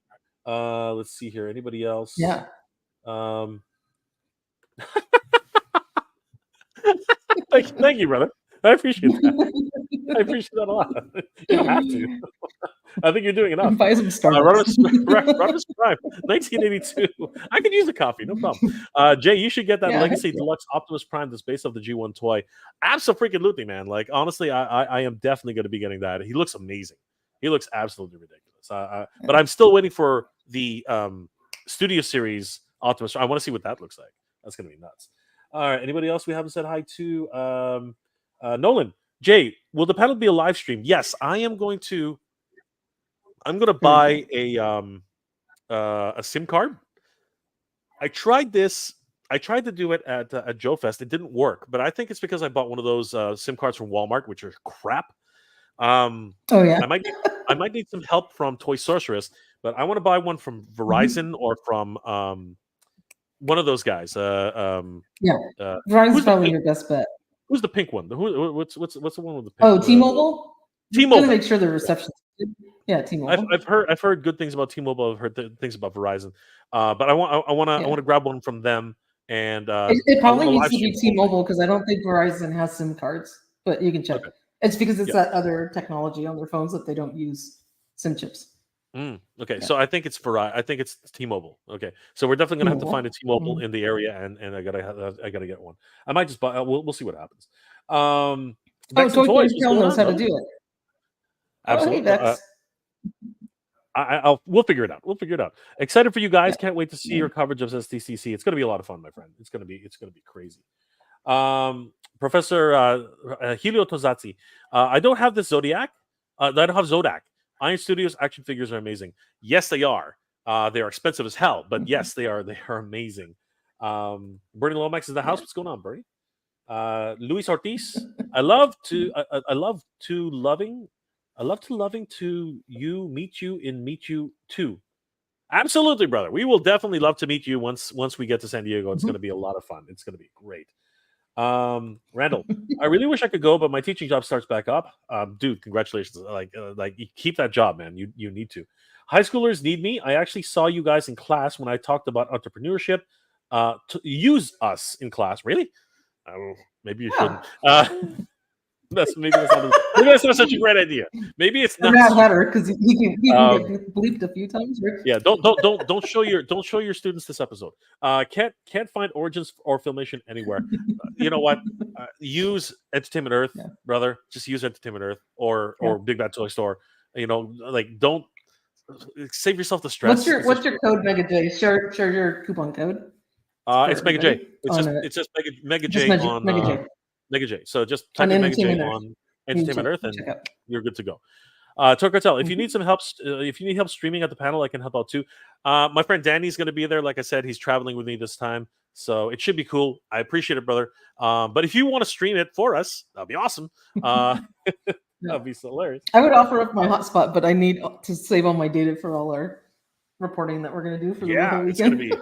Let's see here. Anybody else? Yeah. Thank you, brother. I appreciate that. I appreciate that a lot. You don't have to. I think you're doing enough. Buy some Starbucks. Rodimus Prime, 1982. I could use a coffee, no problem. Jay, you should get that Yeah, Legacy heck yeah. Deluxe Optimus Prime that's based off the G1 toy. Absolutely, man. Like, honestly, I am definitely going to be getting that. He looks amazing. He looks absolutely ridiculous. But I'm still waiting for the Studio Series Optimus. I want to see what that looks like. That's going to be nuts. All right. Anybody else we haven't said hi to? Nolan. Jay, will the panel be a live stream? Yes, I am going to. I'm going to buy a SIM card. I tried this. I tried to do it at Joe Fest. It didn't work, but I think it's because I bought one of those SIM cards from Walmart, which are crap. Oh yeah. I might need some help from Toy Sorceress, but I want to buy one from Verizon or from one of those guys. Yeah, Verizon's probably your best bet. Who's the pink one? What's the one with the pink? Oh, T-Mobile. T-Mobile. I'm gonna make sure the reception's good. Yeah, T-Mobile. I've heard good things about T-Mobile. I've heard things about Verizon. But I want to grab one from them. And it probably needs to be T-Mobile because I don't think Verizon has SIM cards. But you can check. Okay. It's because it's that other technology on their phones that they don't use SIM chips. Okay, so I think it's I think it's T-Mobile. Okay, so we're definitely gonna have to find a T-Mobile in the area, and I gotta get one. I might just buy. We'll see what happens. Toy knows how to do it. Absolutely. We'll figure it out. We'll figure it out. Excited for you guys. Can't wait to see your coverage of SDCC. It's gonna be a lot of fun, my friend. It's gonna be crazy. Professor Helio Tozatsi. I don't have this Zodiac. I don't have Zodak. Iron Studios action figures are amazing. Yes, they are. They are expensive as hell, but yes, they are. They are amazing. Bernie Lomax is in the house. What's going on, Bernie? Luis Ortiz. I love to loving to you meet you too. Absolutely, brother. We will definitely love to meet you once we get to San Diego. It's going to be a lot of fun. It's going to be great. Randall, I really wish I could go, but my teaching job starts back up. Dude, congratulations! Like you keep that job, man. You need to. High schoolers need me. I actually saw you guys in class when I talked about entrepreneurship. To use us in class, really? Maybe you shouldn't. Maybe that's not such a great idea. Maybe it's not. Better because he can get bleeped a few times. Right? Yeah, don't show your students this episode. Can't find Origins or Filmation anywhere. You know what? Use Entertainment Earth, brother. Just use Entertainment Earth or Big Bad Toy Store. You know, like don't save yourself the stress. What's your code, Mega J? Share your coupon code. It's Mega J. It's just Mega J on Mega J. So just type in Mega J on Entertainment Earth, and you're good to go. Toy Cartel, if you need some help, if you need help streaming at the panel, I can help out too. My friend Danny's going to be there. Like I said, he's traveling with me this time, so it should be cool. I appreciate it, brother. But if you want to stream it for us, that'd be awesome. That'd be so hilarious. I would offer up my hotspot, but I need to save all my data for all our reporting that we're going to do for the whole weekend. It's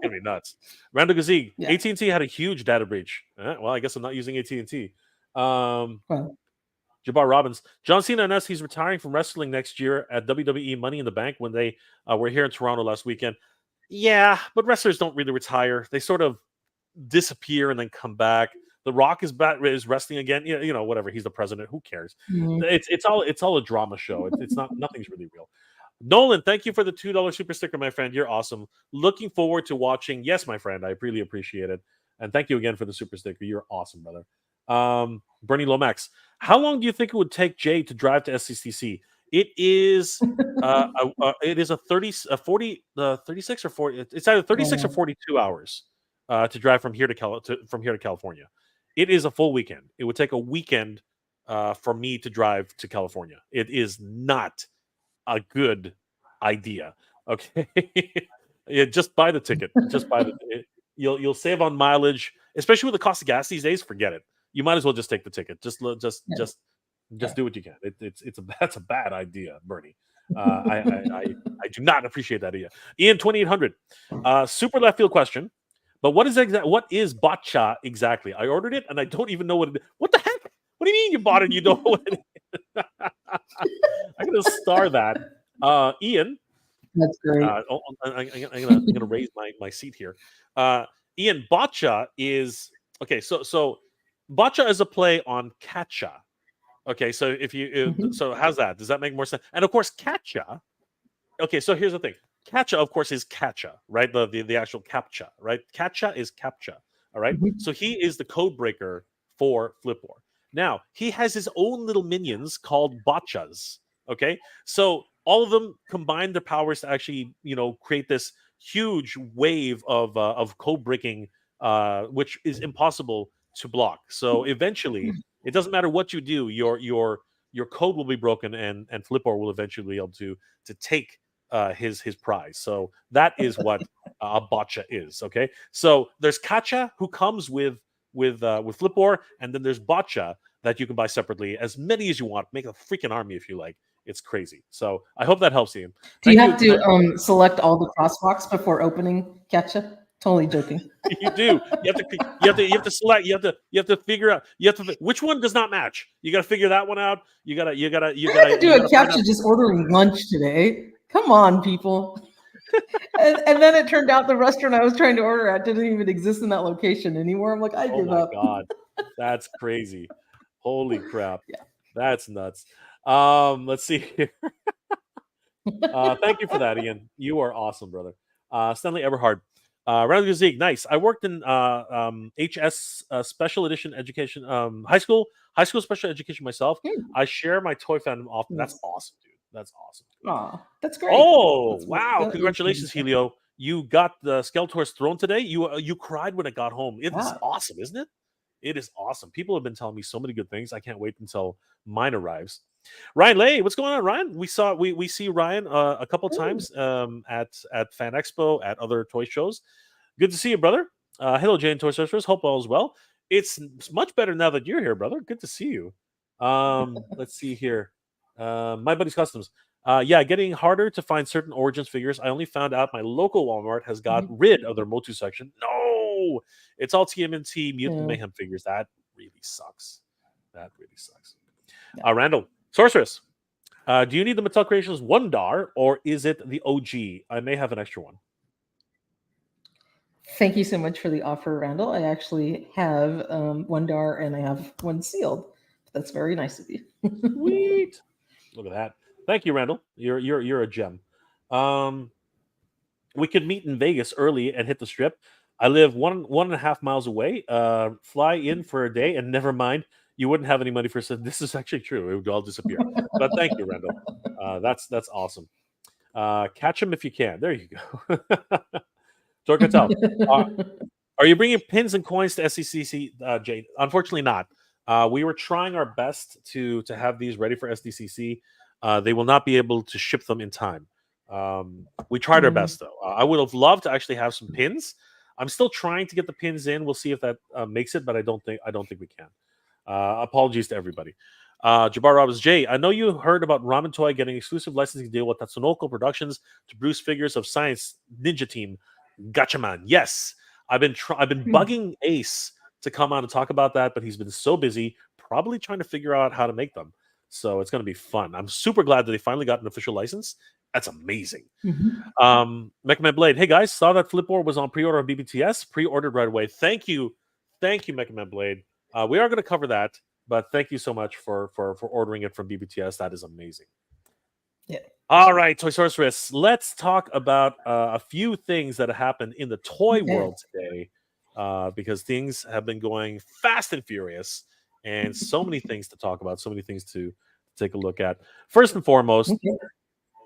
gonna be nuts. Randall Gazig, AT&T had a huge data breach. Well, I guess I'm not using AT&T. Jabbar Robbins, John Cena announced he's retiring from wrestling next year at WWE Money in the Bank when they were here in Toronto last weekend. Yeah, but wrestlers don't really retire. They sort of disappear and then come back. The Rock is wrestling again. You know, whatever. He's the president. Who cares? It's all a drama show. It's not. Nothing's really real. Nolan, thank you for the $2 super sticker, my friend. You're awesome. Looking forward to watching. Yes, my friend. I really appreciate it. And thank you again for the super sticker. You're awesome, brother. Bernie Lomax, how long do you think it would take Jay to drive to SDCC? It is a 36 or 40. It's either 36 or 42 hours to drive from here to California. It is a full weekend. It would take a weekend for me to drive to California. It is not a good idea. Okay. Just buy the ticket. Just buy the you'll save on mileage, especially with the cost of gas these days. Forget it. You might as well just take the ticket. Just do what you can. That's a bad idea, Bernie. I do not appreciate that idea. Ian 2800, super left field question. But what is botcha exactly? I ordered it and I don't even know what it is. What the heck? What do you mean you bought it and you don't know what it is? I'm gonna star that. Ian. That's great. I'm gonna raise my seat here. Ian, botcha is okay. So botcha is a play on catcha. Okay, so if you so how's that? Does that make more sense? And of course, Katcha. Okay, so here's the thing. Katcha, of course, is Katcha, right? The actual captcha, right? Katcha is captcha. All right. Mhm. So he is the code breaker for Flipboard. Now he has his own little minions called botchas. Okay, so all of them combine their powers to actually, create this huge wave of code breaking, which is impossible to block. So eventually, it doesn't matter what you do, your code will be broken, and Flipboard will eventually be able to take his prize. So that is what a botcha is. Okay, so there's Kacha, who comes with Flipboard, and then there's botcha that you can buy separately, as many as you want. Make a freaking army if you like. It's crazy. So I hope that helps, Ian. Do you Thank have to select all the crosswalks before opening Catcha? Totally joking. You do. You have to select. You have to figure out. Which one does not match. You got to figure that one out. You gotta do a captcha just ordering lunch today. Come on, people. and then it turned out the restaurant I was trying to order at didn't even exist in that location anymore. I'm like, I give up. Oh my god, that's crazy! Holy crap, Yeah. that's nuts. Let's see here. Thank you for that, Ian. You are awesome, brother. Stanley Eberhard. Round Zeke, nice. I worked in HS special edition education, high school special education myself. I share my toy fandom often. That's awesome, dude. That's awesome. Aw, that's great. Oh, That's wow! Congratulations, Helio. You got the Skeletor's throne today. You cried when it got home. It is awesome, isn't it? It is awesome. People have been telling me so many good things. I can't wait until mine arrives. Ryan Lay, what's going on, Ryan? We see Ryan a couple times at Fan Expo, at other toy shows. Good to see you, brother. Hello, Jane Toy Sorcerers. Hope all is well. It's much better now that you're here, brother. Good to see you. Let's see here. My buddy's customs. Yeah, getting harder to find certain Origins figures. I only found out my local Walmart has got rid of their Motu section. No, it's all TMNT Mutant Mayhem figures. That really sucks. That really sucks. Randall, Sorceress. Do you need the Mattel Creations 1 DAR, or is it the OG? I may have an extra one. Thank you so much for the offer, Randall. I actually have 1 DAR and I have one sealed. That's very nice of you. Sweet. Look at that. Thank you, Randall. You're a gem. We could meet in Vegas early and hit the strip. I live 1.5 miles away. Fly in for a day, and never mind, you wouldn't have any money for it. This is actually true. It would all disappear. But thank you, Randall. That's awesome. Catch them if you can. There you go. Torcatel. Are you bringing pins and coins to SDCC, Jade? Unfortunately, not. We were trying our best to have these ready for SDCC. They will not be able to ship them in time. We tried our best, though. I would have loved to actually have some pins. I'm still trying to get the pins in. We'll see if that makes it, but I don't think we can. Apologies to everybody. Jabbar Robbins, Jay, I know you heard about Ramen Toy getting exclusive licensing deal with Tatsunoko Productions to produce figures of Science Ninja Team. Gotcha, man. Yes, I've been bugging Ace to come on and talk about that, but he's been so busy, probably trying to figure out how to make them. So it's going to be fun. I'm super glad that they finally got an official license. That's amazing. Mechaman Blade, hey guys, saw that Flipboard was on pre-order on BBTS. Pre-ordered right away. Thank you, Mechaman Blade. We are going to cover that, but thank you so much for ordering it from BBTS. That is amazing. Yeah. All right, Toy Sorceress. Let's talk about a few things that have happened in the toy world today, because things have been going fast and furious, and so many things to talk about, so many things to take a look at. First and foremost,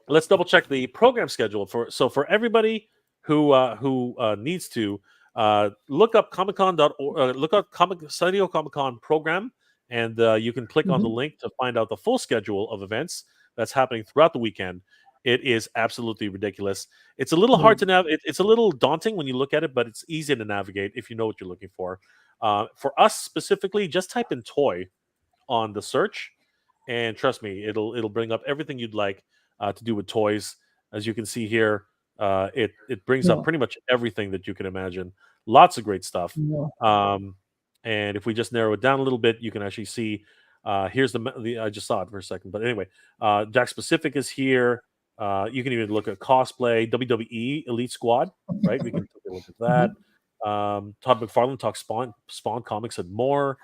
let's double check the program schedule for everybody who needs to look up comiccon.org, look up San Diego Comic-Con program, and you can click on the link to find out the full schedule of events that's happening throughout the weekend. It is absolutely ridiculous. It's a little hard to navigate. It's a little daunting when you look at it, but it's easy to navigate if you know what you're looking for. For us specifically, just type in toy on the search, and trust me, it'll bring up everything you'd like to do with toys. As you can see here, it brings up pretty much everything that you can imagine. Lots of great stuff. And if we just narrow it down a little bit, you can actually see. Here's the I just saw it for a second, but anyway, Jack Specific is here. You can even look at cosplay, WWE Elite Squad, right? We can take a look at that. Todd McFarlane talks Spawn comics and more.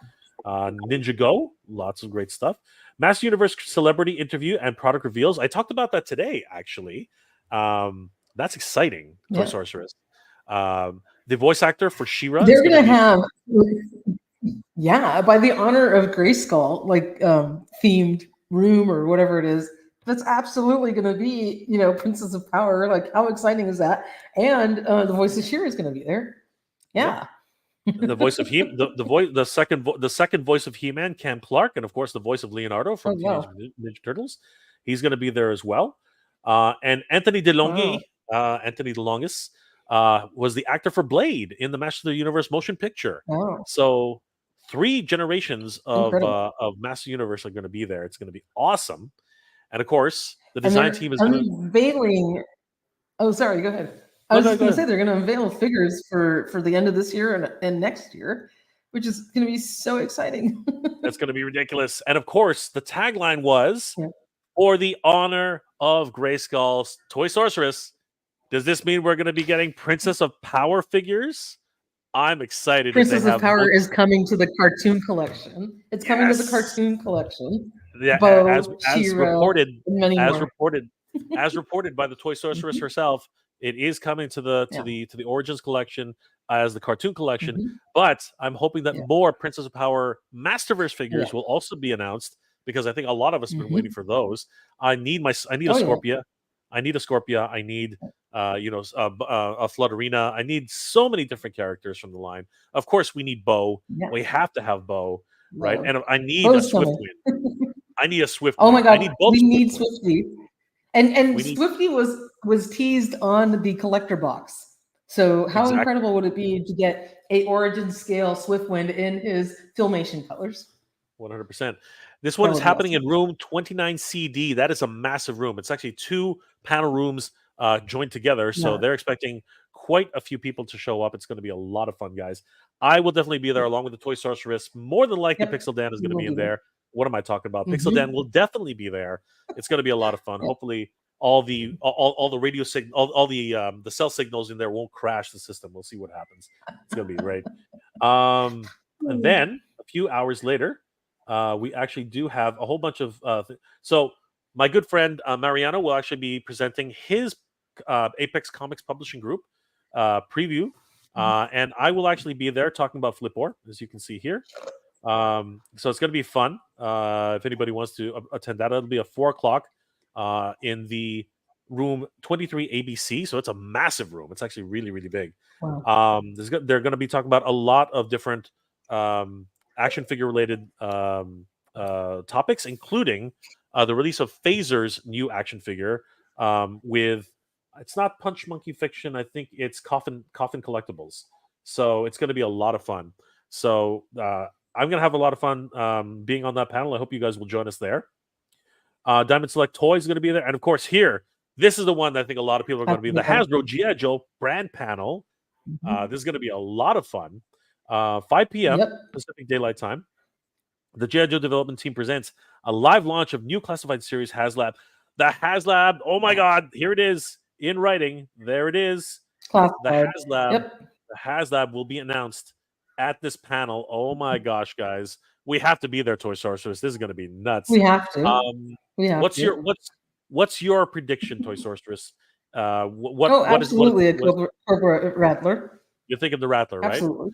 Ninja Go, lots of great stuff. Master Universe celebrity interview and product reveals. I talked about that today, actually. That's exciting, Toy Yeah. Sorceress. The voice actor for She-Ra is They're going to gonna be have, yeah, by the honor of Grayskull, like themed room or whatever it is. That's absolutely gonna be, Princess of Power. Like, how exciting is that? And the voice of She-Ra is gonna be there. Yeah. the voice of the second voice of He-Man, Cam Clark, and of course the voice of Leonardo from Oh Teenage wow. Ninja Turtles. He's going to be there as well. And Anthony Wow. DeLongis, was the actor for Blade in the Master of the Universe motion picture. Wow. So 3 generations Incredible. of Master Universe are going to be there. It's going to be awesome. And of course, the And design they're team is going to. unveiling. Oh, sorry. Go ahead. I No, was just go going to say ahead. they're going to unveil figures for the end of this year and next year, which is going to be so exciting. That's going to be ridiculous. And of course, the tagline was, Yeah. "For the honor of Grayskull's Toy Sorceress." Does this mean we're going to be getting Princess of Power figures? I'm excited if they Princess of have. Power is coming to the cartoon collection. It's coming to the Yes. cartoon collection. Yeah, Bo, as She-Ra, reported, and many as more. reported, as reported by the Toy Sorceress Mhm. herself, it is coming to the Yeah. Origins collection as the cartoon collection. Mhm. But I'm hoping that Yeah. more Princess of Power Masterverse Yeah. figures will also be announced, because I think a lot of us have been waiting Mhm. for those. I need a Oh yeah. Scorpia. I need a Scorpia. I need a Flutterina. I need so many different characters from the line. Of course, we need Bo. Yeah. We have to have Bo, right? No. And I need a Bo's coming. Swiftwind. I need a Oh my Swiftwind. I God, need both we need Swiftwinds. Swifty. And We need Swifty was teased on the collector box. So how exactly incredible would it be to get a origin scale Swiftwind in his Filmation colors? 100%. This one That is would be happening awesome. in room 29 CD. That is a massive room. It's actually 2 panel rooms joined together. So Yeah. they're expecting quite a few people to show up. It's going to be a lot of fun, guys. I will definitely be there along with the Toy Sorceress. More than likely, Yep. Pixel Dan is We going to will be in be there. there. What am I talking about? Pixel Mhm. Dan will definitely be there. It's going to be a lot of fun. Yep. Hopefully, all the radio signal, all the cell signals in there won't crash the system. We'll see what happens. It's going to be great. And then a few hours later, we actually do have a whole bunch of. So my good friend Mariano will actually be presenting his Apex Comics Publishing Group preview, and I will actually be there talking about Flipboard, as you can see here. So it's going to be fun. If anybody wants to attend that, it'll be at 4 o'clock in the room 23 ABC. So it's a massive room. It's actually really, really big. Wow. They're going to be talking about a lot of different action figure related topics, including the release of Phaser's new action figure with, it's not Punch Monkey Fiction. I think it's Coffin Collectibles. So it's going to be a lot of fun. So I'm going to have a lot of fun being on that panel. I hope you guys will join us there. Diamond Select Toys is going to be there. And of course, here, this is the one that I think a lot of people are going to be. The Yeah. Hasbro G.I. Joe brand panel. Mhm. This is going to be a lot of fun. 5 p.m. Yep. Pacific Daylight Time. The G.I. Joe development team presents a live launch of new classified series HasLab. The HasLab, oh my God, here it is in writing. There it is. The Classified. HasLab, Yep. the HasLab will be announced at this panel. Oh my gosh, guys, we have to be there, Toy Sorcerers. This is going to be nuts. We have to. We have What's to. what's your prediction, Toy Sorceress? Oh, absolutely, a Cobra Rattler. You're thinking the Rattler, right? Absolutely.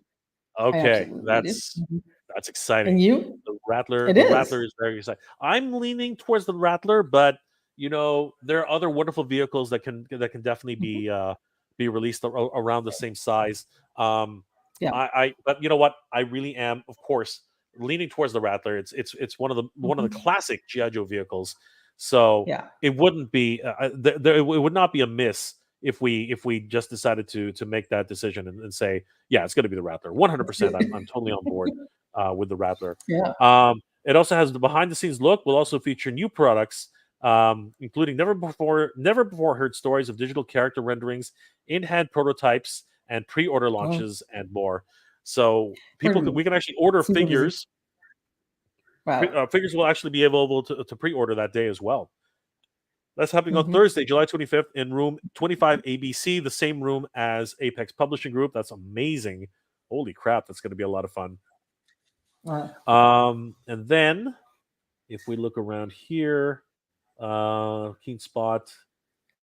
I Okay, absolutely do. that's Mhm. exciting. And you? The Rattler, It is. is very exciting. I'm leaning towards the Rattler, but there are other wonderful vehicles that can definitely Mhm. be released around the same size. Yeah. But you know what? I really am, of course, leaning towards the Rattler. It's one of the Mhm. classic GI Joe vehicles. So Yeah. it wouldn't be it would not be a miss if we just decided to make that decision and say, yeah, it's going to be the Rattler. 100%. I'm totally on board with the Rattler. Yeah. It also has the behind the scenes look. Will also feature new products, including never before heard stories of digital character renderings, in hand prototypes, and pre-order Oh, launches and more. So pretty. we can actually order Super busy. figures. Wow. Figures will actually be available to pre-order that day as well. That's happening on Mhm. Thursday, July 25th in room 25 ABC, the same room as Apex Publishing Group. That's amazing. Holy crap, that's going to be a lot of fun. Wow. And then if we look around here, Keen Spot,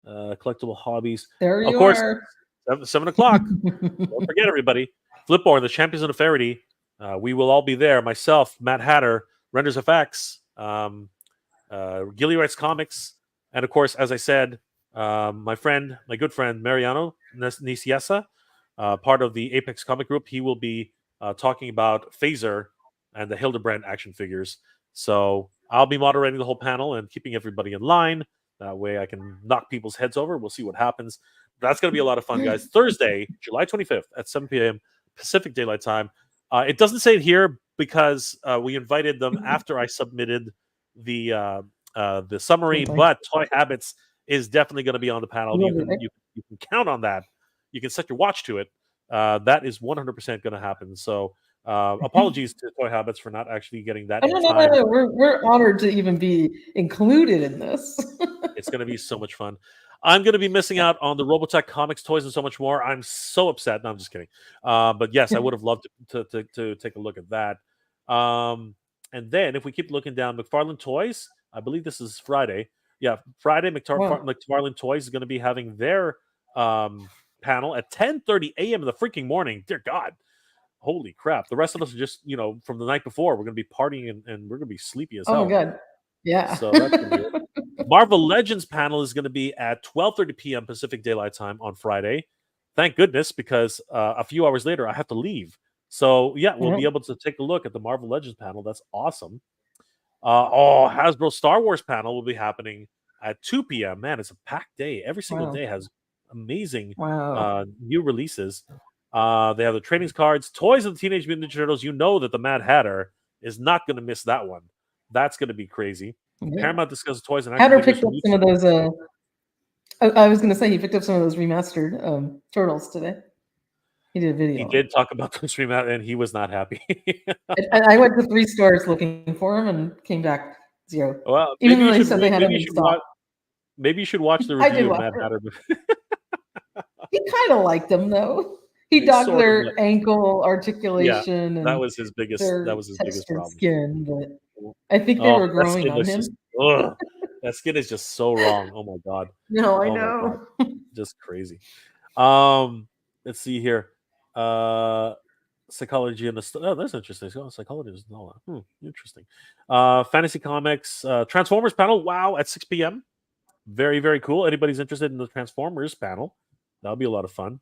collectible hobbies. There Of you course, are. 7 o'clock. Don't forget, everybody. Flipboard, the champions of the Faraday. We will all be there. Myself, Matt Hatter, Renders FX, Gilly Writes Comics, and of course, as I said, my good friend Mariano Niciesa, part of the Apex Comic Group. He will be talking about Phaser and the Hildebrand action figures. So I'll be moderating the whole panel and keeping everybody in line. That way I can knock people's heads over. We'll see what happens. That's going to be a lot of fun, guys. Thursday, July 25th at 7 p.m. Pacific Daylight Time. It doesn't say it here because we invited them after I submitted the summary, but Toy Habits is definitely going to be on the panel. You can count on that. You can set your watch to it. That is 100% going to happen. So apologies to Toy Habits for not actually getting that in time. No. We're honored to even be included in this. It's going to be so much fun. I'm going to be missing out on the Robotech comics, toys, and so much more. I'm so upset. No, I'm just kidding. But yes, I would have loved to take a look at that. And then if we keep looking down, McFarlane Toys, I believe this is Friday. Yeah, Friday, McFarlane Toys is going to be having their panel at 10:30 a.m. in the freaking morning. Dear God. Holy crap. The rest of us are just, from the night before, we're going to be partying and we're going to be sleepy as hell. Oh, my God. Yeah. So that's going to be it. Marvel Legends panel is going to be at 12:30 p.m. Pacific Daylight Time on Friday. Thank goodness, because a few hours later, I have to leave. So, yeah, we'll be able to take a look at the Marvel Legends panel. That's awesome. Hasbro Star Wars panel will be happening at 2 p.m. Man, it's a packed day. Every single day has amazing new releases. They have the trading cards, toys of the Teenage Mutant Ninja Turtles. You know that the Mad Hatter is not going to miss that one. That's going to be crazy. Paramount discusses toys and Hatter picked up some of those. I was going to say he picked up some of those remastered Turtles today. He did a video. He did talk about those remastered, and he was not happy. I went to 3 stores looking for him and came back 0. Well, even though they said they had them in stock. Maybe you should watch the review of Mad Hatter. He kind of liked them though. He dogged their ankle articulation. And that was his biggest. That was his biggest problem. Skin, but I think they were growing on him. That skin is just so wrong. Oh my God. No, I know. Just crazy. Let's see here. Psychology and that's interesting. Psychology is interesting. Fantasy Comics, Transformers panel. Wow, at 6 p.m. Very, very cool. Anybody's interested in the Transformers panel? That'll be a lot of fun.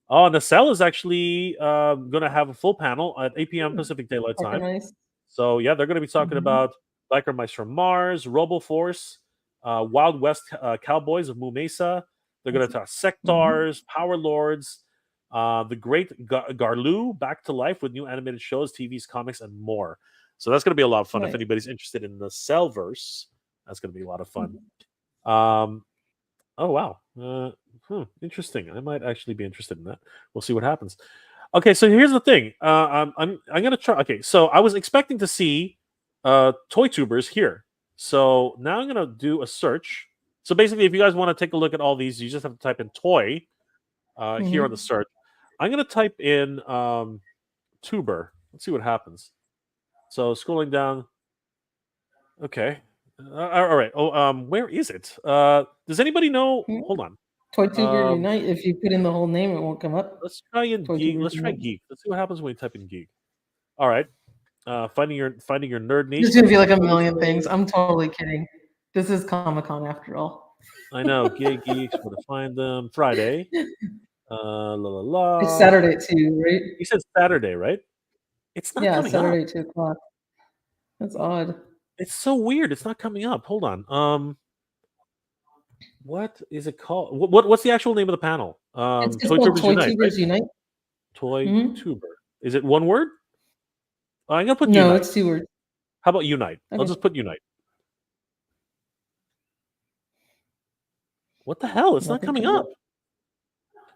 Oh, Nacelle is actually going to have a full panel at 8 p.m. Pacific Daylight Time. Nice. So, yeah, they're going to be talking about Biker Mice from Mars, Robo Force, Wild West Cowboys of Moo Mesa. They're going to talk Sectars, Power Lords, the Great Garloo, back to life with new animated shows, TVs, comics, and more. So that's going to be a lot of fun. If anybody's interested in the Cellverse, that's going to be a lot of fun. Oh, wow. Interesting. I might actually be interested in that. We'll see what happens. Okay, so here's the thing. I'm going to try. Okay, so I was expecting to see Toy Tubers here. So now I'm going to do a search. So basically, if you guys want to take a look at all these, you just have to type in toy here on the search. I'm going to type in tuber. Let's see what happens. So scrolling down. Okay. All right. Oh, where is it? Does anybody know? Hold on. Toy Tuber Unite. If you put in the whole name, it won't come up. Let's try geek. Let's try geek. Let's see what happens when we type in geek. All right. Finding your nerd niche. There's gonna be like a million things. I'm totally kidding. This is Comic-Con after all. I know. Gay geeks. Where to find them? Friday. It's Saturday too, right? You said Saturday, right? It's not coming Saturday up. 2 o'clock. That's odd. It's so weird. It's not coming up. Hold on. What is it called? What's the actual name of the panel? It's Toy Tubers Unite. Toy Tuber. Is it one word? I'm gonna put no. Unite. It's 2 words. How about Unite? Okay. I'll just put Unite. What the hell? It's not coming up.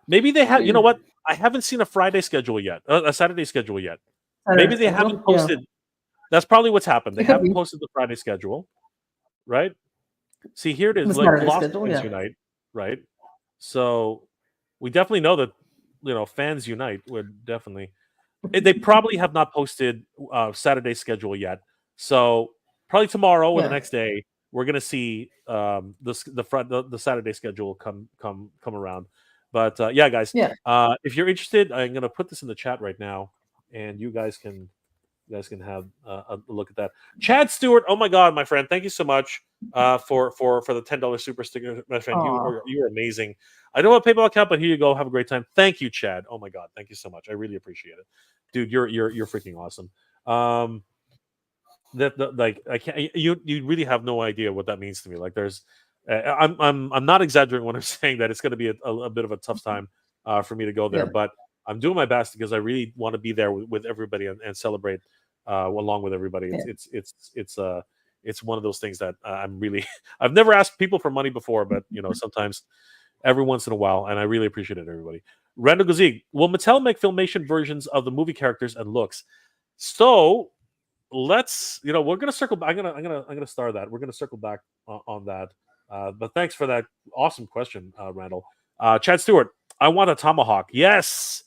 Maybe they have. You know what? I haven't seen a Friday schedule yet. A Saturday schedule yet. Maybe they haven't posted. That's probably what's happened. They haven't posted the Friday schedule, right? See, here it is, like Lost Boys Unite, right? So we definitely know that Fans Unite would definitely. They probably have not posted Saturday schedule yet. So probably tomorrow or the Yeah. next day, we're gonna see the Saturday schedule come around. But yeah, guys, Yeah. if you're interested, I'm gonna put this in the chat right now, and you guys can have a look at that. Chad Stewart, oh my God, my friend, thank you so much for the $10 super sticker, my friend. You are amazing. I don't have a PayPal account, but here you go. Have a great time. Thank you, Chad. Oh my God, thank you so much. I really appreciate it, dude. You're freaking awesome. Like I can't. You really have no idea what that means to me. Like there's, I'm not exaggerating when I'm saying that it's going to be a bit of a tough time for me to go there, Yeah. but I'm doing my best because I really want to be there with everybody and celebrate along with everybody. It's one of those things that I'm really. I've never asked people for money before, but sometimes, every once in a while, and I really appreciate it, everybody. Randall Gazig, will Mattel make filmation versions of the movie characters and looks? So let's, we're gonna circle back. I'm gonna star that. We're gonna circle back on that. But thanks for that awesome question, Randall. Chad Stewart, I want a tomahawk. Yes,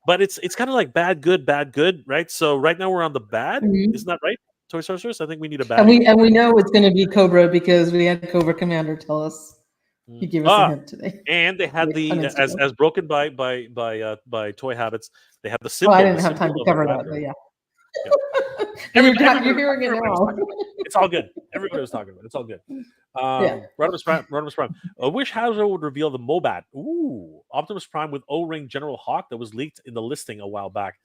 but it's kind of like bad, good, right? So right now we're on the bad. Mhm. Isn't that right, Toy Sorceress? I think we need a bad. And we know it's going to be Cobra because we had Cobra Commander tell us. He gave us a hint today. And they had as broken by Toy Habits. They had the symbol. I didn't have time to cover that, but yeah. And you're hearing it now. It's all good. Everybody was talking about it. It's all good. Rodimus Prime. I wish Hasbro would reveal the Mobat. Ooh, Optimus Prime with O-ring General Hawk that was leaked in the listing a while back.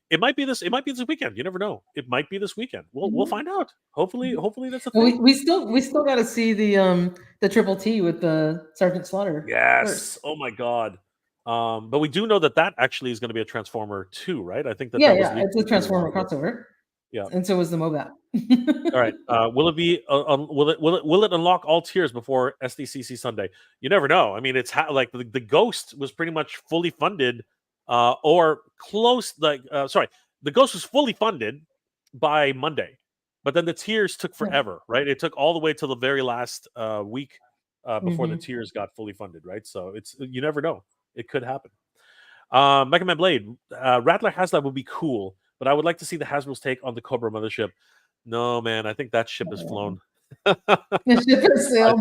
It might be this weekend. You never know. It might be this weekend. We'll find out. Hopefully that's a thing. We still got to see the Triple T with the Sergeant Slaughter. Yes. First. Oh my God. But we do know that actually is going to be a Transformer 2, right? I think that it's a Transformer crossover. Yeah, and so was the Mobat. All right. Will it be? Will it unlock all tiers before SDCC Sunday? You never know. I mean, it's like the Ghost was pretty much fully funded, or close. The Ghost was fully funded by Monday, but then the tiers took forever, right? It took all the way till the very last week before the tiers got fully funded, right? So you never know. It could happen. Mega Man Blade, Rattler HasLab would be cool, but I would like to see the Hasbro's take on the Cobra mothership. No, man, I think that ship has flown. The ship has sailed.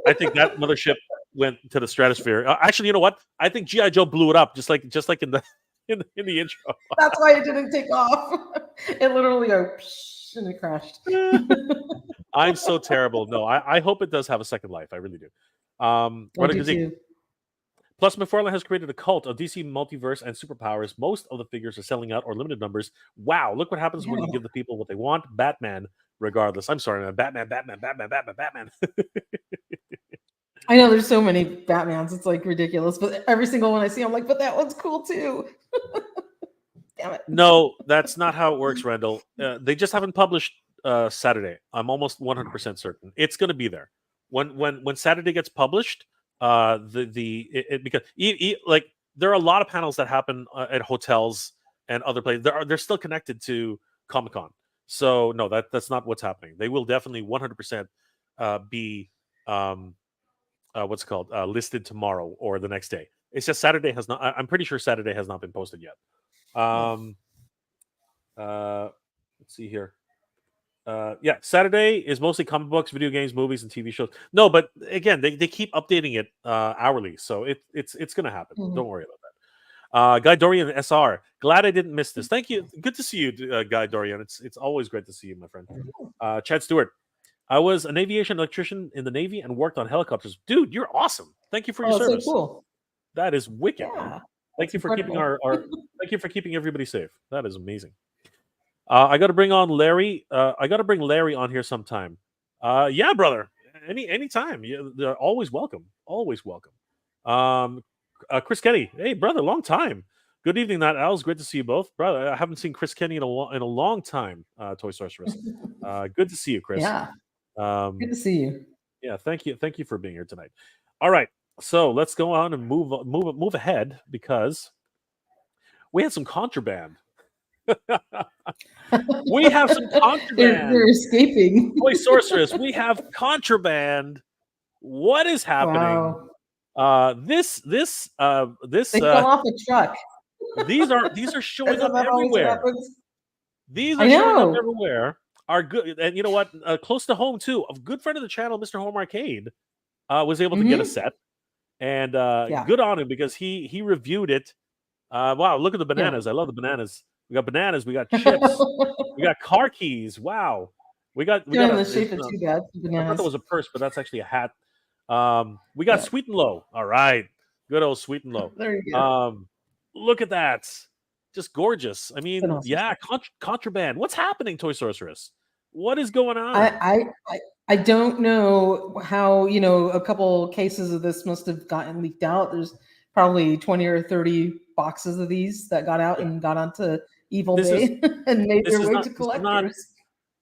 I think that mothership went to the stratosphere. Actually, you know what? I think G.I. Joe blew it up, just like in the in the intro. That's why it didn't take off. It literally goes and it crashed. I'm so terrible. No, I hope it does have a second life. I really do. I do too. Plus, McFarlane has created a cult of DC multiverse and superpowers. Most of the figures are selling out or limited numbers. Wow, look what happens when you give the people what they want. Batman, regardless. I'm sorry, man. Batman. I know there's so many Batmans. It's like ridiculous. But every single one I see, I'm like, but that one's cool too. Damn it. No, that's not how it works, Randall. They just haven't published Saturday. I'm almost 100% certain. It's going to be there. When Saturday gets published, because like there are a lot of panels that happen at hotels and other places. They're still connected to Comic-Con. So no, that's not what's happening. They will definitely 100% be what's it called listed tomorrow or the next day. It's just Saturday has not. I'm pretty sure Saturday has not been posted yet. Let's see here. Saturday is mostly comic books, video games, movies, and TV shows. No, but again, they keep updating it hourly, so it's going to happen. Don't worry about that. Guy Dorian SR, glad I didn't miss this. Thank you. Good to see you, Guy Dorian. It's always great to see you, my friend. Chad Stewart, I was an aviation electrician in the Navy and worked on helicopters. Dude, you're awesome. Thank you for your service. So cool. That is wicked. Yeah, thank you for keeping thank you for keeping everybody safe. That is amazing. I got to bring on Larry. I got to bring Larry on here sometime. Yeah, brother. Anytime. They're always welcome. Always welcome. Chris Kenny. Hey, brother. Long time. Good evening, Nat Owls. Great to see you both, brother. I haven't seen Chris Kenny in a long time. Toy Sorceress. Good to see you, Chris. Yeah. Good to see you. Yeah. Thank you. Thank you for being here tonight. All right. So let's go on and move ahead because we had some contraband. We have some contraband. They're escaping. Toy Sorceress, we have contraband. What is happening? Wow. This they fell off a truck. These are showing up everywhere. These are showing up everywhere. our good, and you know what? Close to home too. A good friend of the channel, Mr. Home Arcade, was able to get a set, and Yeah. good on him because he reviewed it. Wow, look at the Yeah. bananas! I love the bananas. We got bananas. We got chips. We got car keys. Wow. We got They're in a. the shape of two bad I thought that bananas. was a purse, but that's actually a hat. We got Yeah. Sweet and Low. All right, good old Sweet and Low. There you go. Look at that, just gorgeous. I It's an mean, awesome yeah, set. contraband. What's happening, Toy Sorceress? What is going on? I don't know how, a couple cases of this must have gotten leaked out. There's probably 20 or 30 boxes of these that got out Yeah. and got onto Evil This is Bay and made this their is way not to this is not collectors.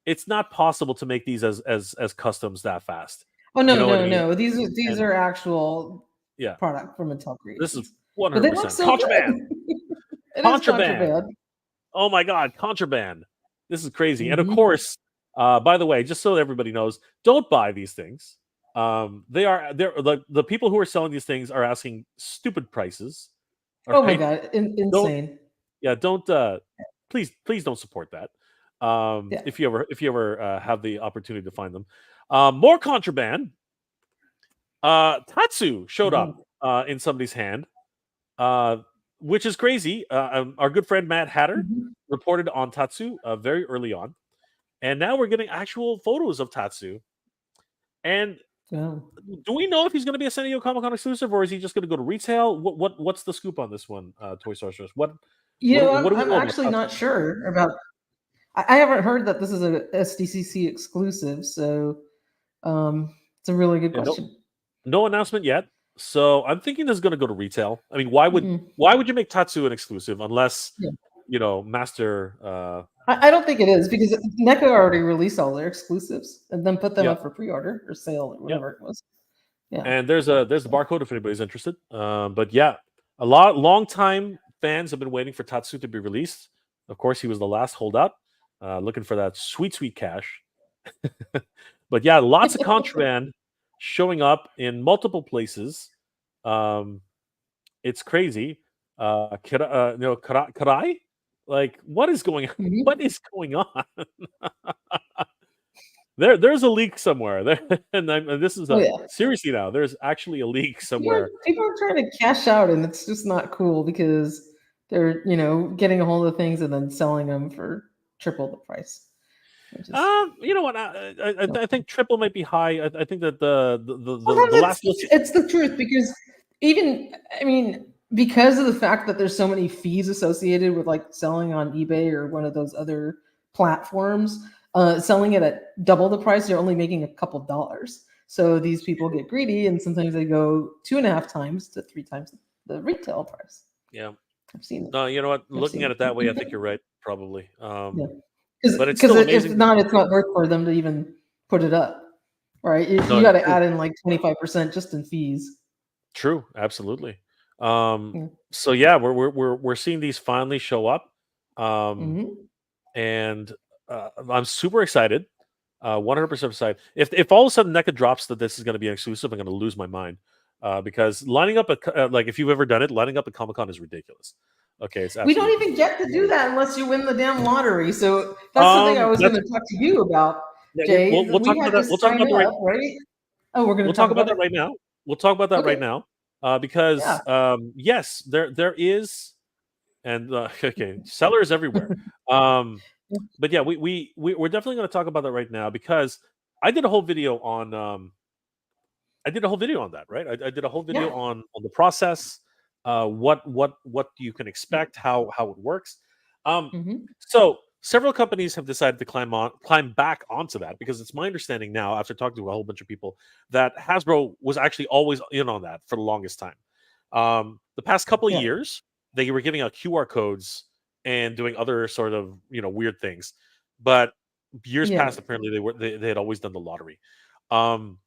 it's not possible to make these as customs that fast. Oh You no, know what I no, mean? no. These And are actual yeah, product from Mattel this is Creations. But they look 100% so contraband. good. It is Contraband. contraband. Oh my God, contraband. This is crazy. And of Mhm. course, by the way, just so everybody knows, don't buy these things. They're the people who are selling these things are asking stupid prices. All Oh my right. God, Don't insane. don't please don't support that. Yeah. If you ever have the opportunity to find them. More contraband. Tatsu showed up in somebody's hand. Which is crazy. Our good friend Matt Hatter Mhm. reported on Tatsu very early on, and now we're getting actual photos of Tatsu. And Yeah. do we know if he's going to be a San Diego Comic Con exclusive, or is he just going to go to retail? What's the scoop on this one, Toy Sorcerers? What do we I'm know about actually Tatsu? not sure about. I haven't heard that this is a SDCC exclusive, so it's a really good And question. no announcement yet. So I'm thinking this is going to go to retail. I mean, Mm-mm. why would you make Tatsu an exclusive unless Yeah. Master? I don't think it is because NECA already released all their exclusives and then put them Yeah, up for pre-order or sale or yeah. whatever it was. Yeah. And there's the barcode if anybody's interested. But yeah, long time fans have been waiting for Tatsu to be released. Of course, he was the last holdout, looking for that sweet cash. But yeah, lots of contraband showing up in multiple places. It's crazy. Karai? Like, what is going on? Mhm. What is going on? There's a leak somewhere. And this is Oh a yeah. seriously now. There's actually a leak somewhere. People are trying to cash out, and it's just not cool because they're getting a hold of things and then selling them for triple the price. Which is You know what? I think triple might be high. I think that sometimes the last list. it's the truth because because of the fact that there's so many fees associated with like selling on eBay or one of those other platforms, selling it at double the price, you're only making a couple dollars. So these people get greedy and sometimes they go 2.5 times to 3 times the retail price. Yeah. I've seen it. No, you know what? I've Looking seen at it. it that way, I think you're right. Probably. Yeah. But it's Because still if amazing. not, it's not worth for them to even put it up. Right? No, You got to true. add in like 25% just in fees. True. Absolutely. Yeah. So yeah, we're seeing these finally show up. Mhm. And I'm super excited. 100% excited. If all of a sudden NECA drops that this is going to be an exclusive, I'm going to lose my mind. Because lining up like if you've ever done it, lining up a Comic Con is ridiculous. Okay, it's We don't absolutely even get to do that unless you win the damn lottery. So that's something I was going that's to talk to you about, yeah. Jay. We'll talk We about had to that. We'll talk sign about that right. up, right? Oh, we're going We'll to talk talk about about that it? right now. We'll talk about that right Okay. now. Because Yeah. yes, there is, and okay, sellers everywhere. But yeah, we're definitely going to talk about that right now because I did a whole video on I did a whole video on that, right? I did a whole video Yeah. on the process, what you can expect, how it works. Mhm. So several companies have decided to climb back onto that because it's my understanding now, after talking to a whole bunch of people, that Hasbro was actually always in on that for the longest time. The past couple of Yeah. years, they were giving out QR codes and doing other sort of weird things, but years Yeah. past, apparently they had always done the lottery. Um,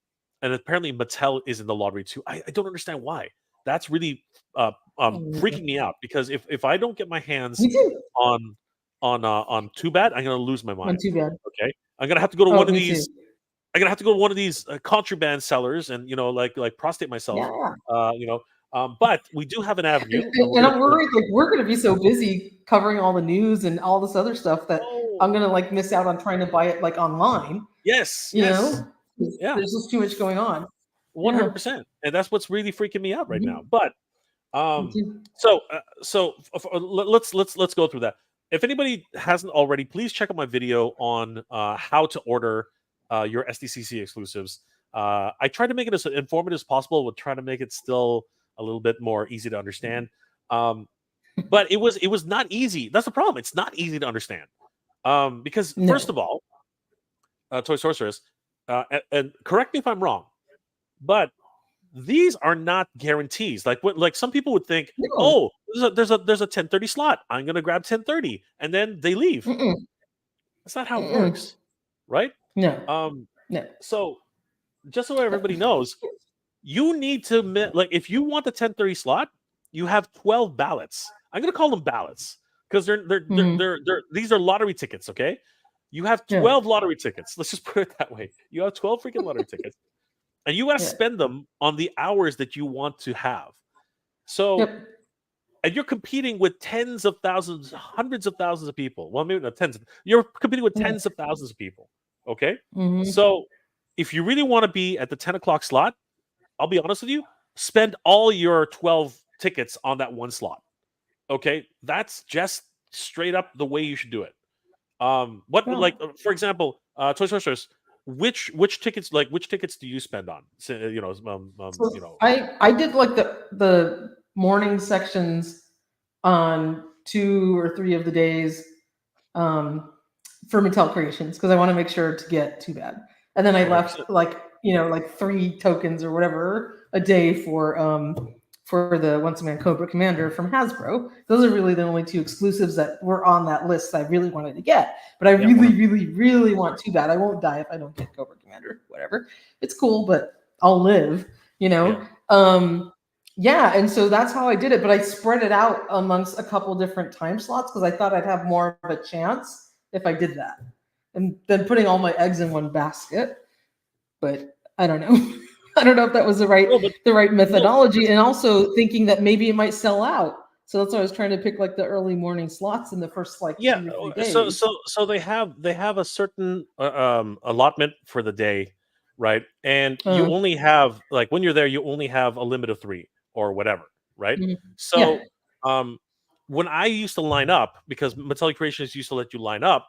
and apparently Mattel is in the lottery too. I don't understand why. That's really freaking me out because if I don't get my hands Me too. on on Too Bad, I'm gonna lose my Not mind. too bad. Okay, I'm gonna have to go to Oh, one of me too. these. I'm gonna have to go to one of these contraband sellers and like prostate myself. Yeah. But we do have an avenue. And I'm worried, like we're going to be so busy covering all the news and all this other stuff that I'm gonna like miss out on trying to buy it like online. Yes, You yes, know, yeah, there's just too much going on. Yeah. 100%, and that's what's really freaking me out right Mhm. now. But Me um, too. let's go through that. If anybody hasn't already, please check out my video on how to order your SDCC exclusives. I try to make it as informative as possible. We'll try to make it still a little bit more easy to understand. But it was not easy. That's the problem. It's not easy to understand. Because first No. of all, Toy Sorceress, and correct me if I'm wrong, but these are not guarantees. Like what, like some people would think, No. oh, there's a 10:30 slot. I'm gonna grab 10:30, and then they leave. Mm-mm. That's not how it Mm-mm. works, right? No. Um, No. so just so everybody knows, you need to like if you want the 10:30 slot, you have 12 ballots. I'm gonna call them ballots because Mhm. they're these are lottery tickets. Okay, you have Yeah. 12 lottery tickets. Let's just put it that way. You have 12 freaking lottery tickets, and you got to Yeah. spend them on the hours that you want to have. So, Yep. and you're competing with tens of thousands, hundreds of thousands of people. Well, maybe not tens. You're competing with Yeah. tens of thousands of people. Okay, Mhm. so if you really want to be at the 10 o'clock slot, I'll be honest with you, spend all your 12 tickets on that one slot. Okay, that's just straight up the way you should do it. What Yeah. like for example, Toy Sorcerers, which tickets which tickets do you spend on? So, So you know, I did like the morning sections on 2 or 3 of the days um, for Mattel Creations because I want to make sure to get Too Bad, and then I 100%. left like like 3 tokens or whatever a day for the Once a Man Cobra Commander from Hasbro. Those are really the only 2 exclusives that were on that list I really wanted to get. But I Yeah, really, 100%. really, really want Too Bad. I won't die if I don't get Cobra Commander. Whatever. It's cool, but I'll live. You Yeah. know. Yeah, and so that's how I did it. But I spread it out amongst a couple different time slots because I thought I'd have more of a chance if I did that, and then putting all my eggs in one basket. But I don't know. I don't know if that was No, but the right no, methodology, and also thinking that maybe it might sell out. So that's why I was trying to pick like the early morning slots in the first like yeah. 2 or 3 days. So they have a certain allotment for the day, right? And you Uh, only have like when you're there, you only have a limit of 3 or whatever, right? mhm. Yeah. So um, when I used to line up because Mattel Creations used to let you line up.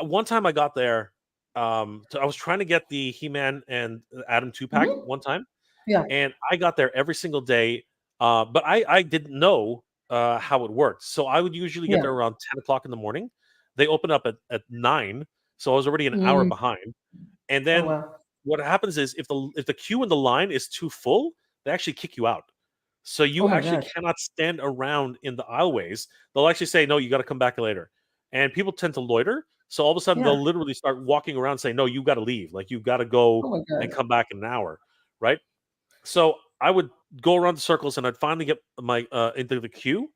One time I got there, I was trying to get the He-Man and Adam 2-pack Mhm. one time, Yeah. and I got there every single day. But I didn't know how it worked. So I would usually get Yeah. there around 10 o'clock in the morning. They open up at 9, so I was already an hour Mm. behind. And Oh then wow. what happens is if the queue in the line is too full, they actually kick you out. So Oh you my actually gosh. cannot stand around in the aisleways. They'll actually say, "No, you got to come back later." And people tend to loiter. So all of a sudden Yeah. they'll literally start walking around saying, "No, you got to leave. Like you got to go Oh my and god. come back in an hour." Right? So I would go around the circles and I'd finally get my into the queue,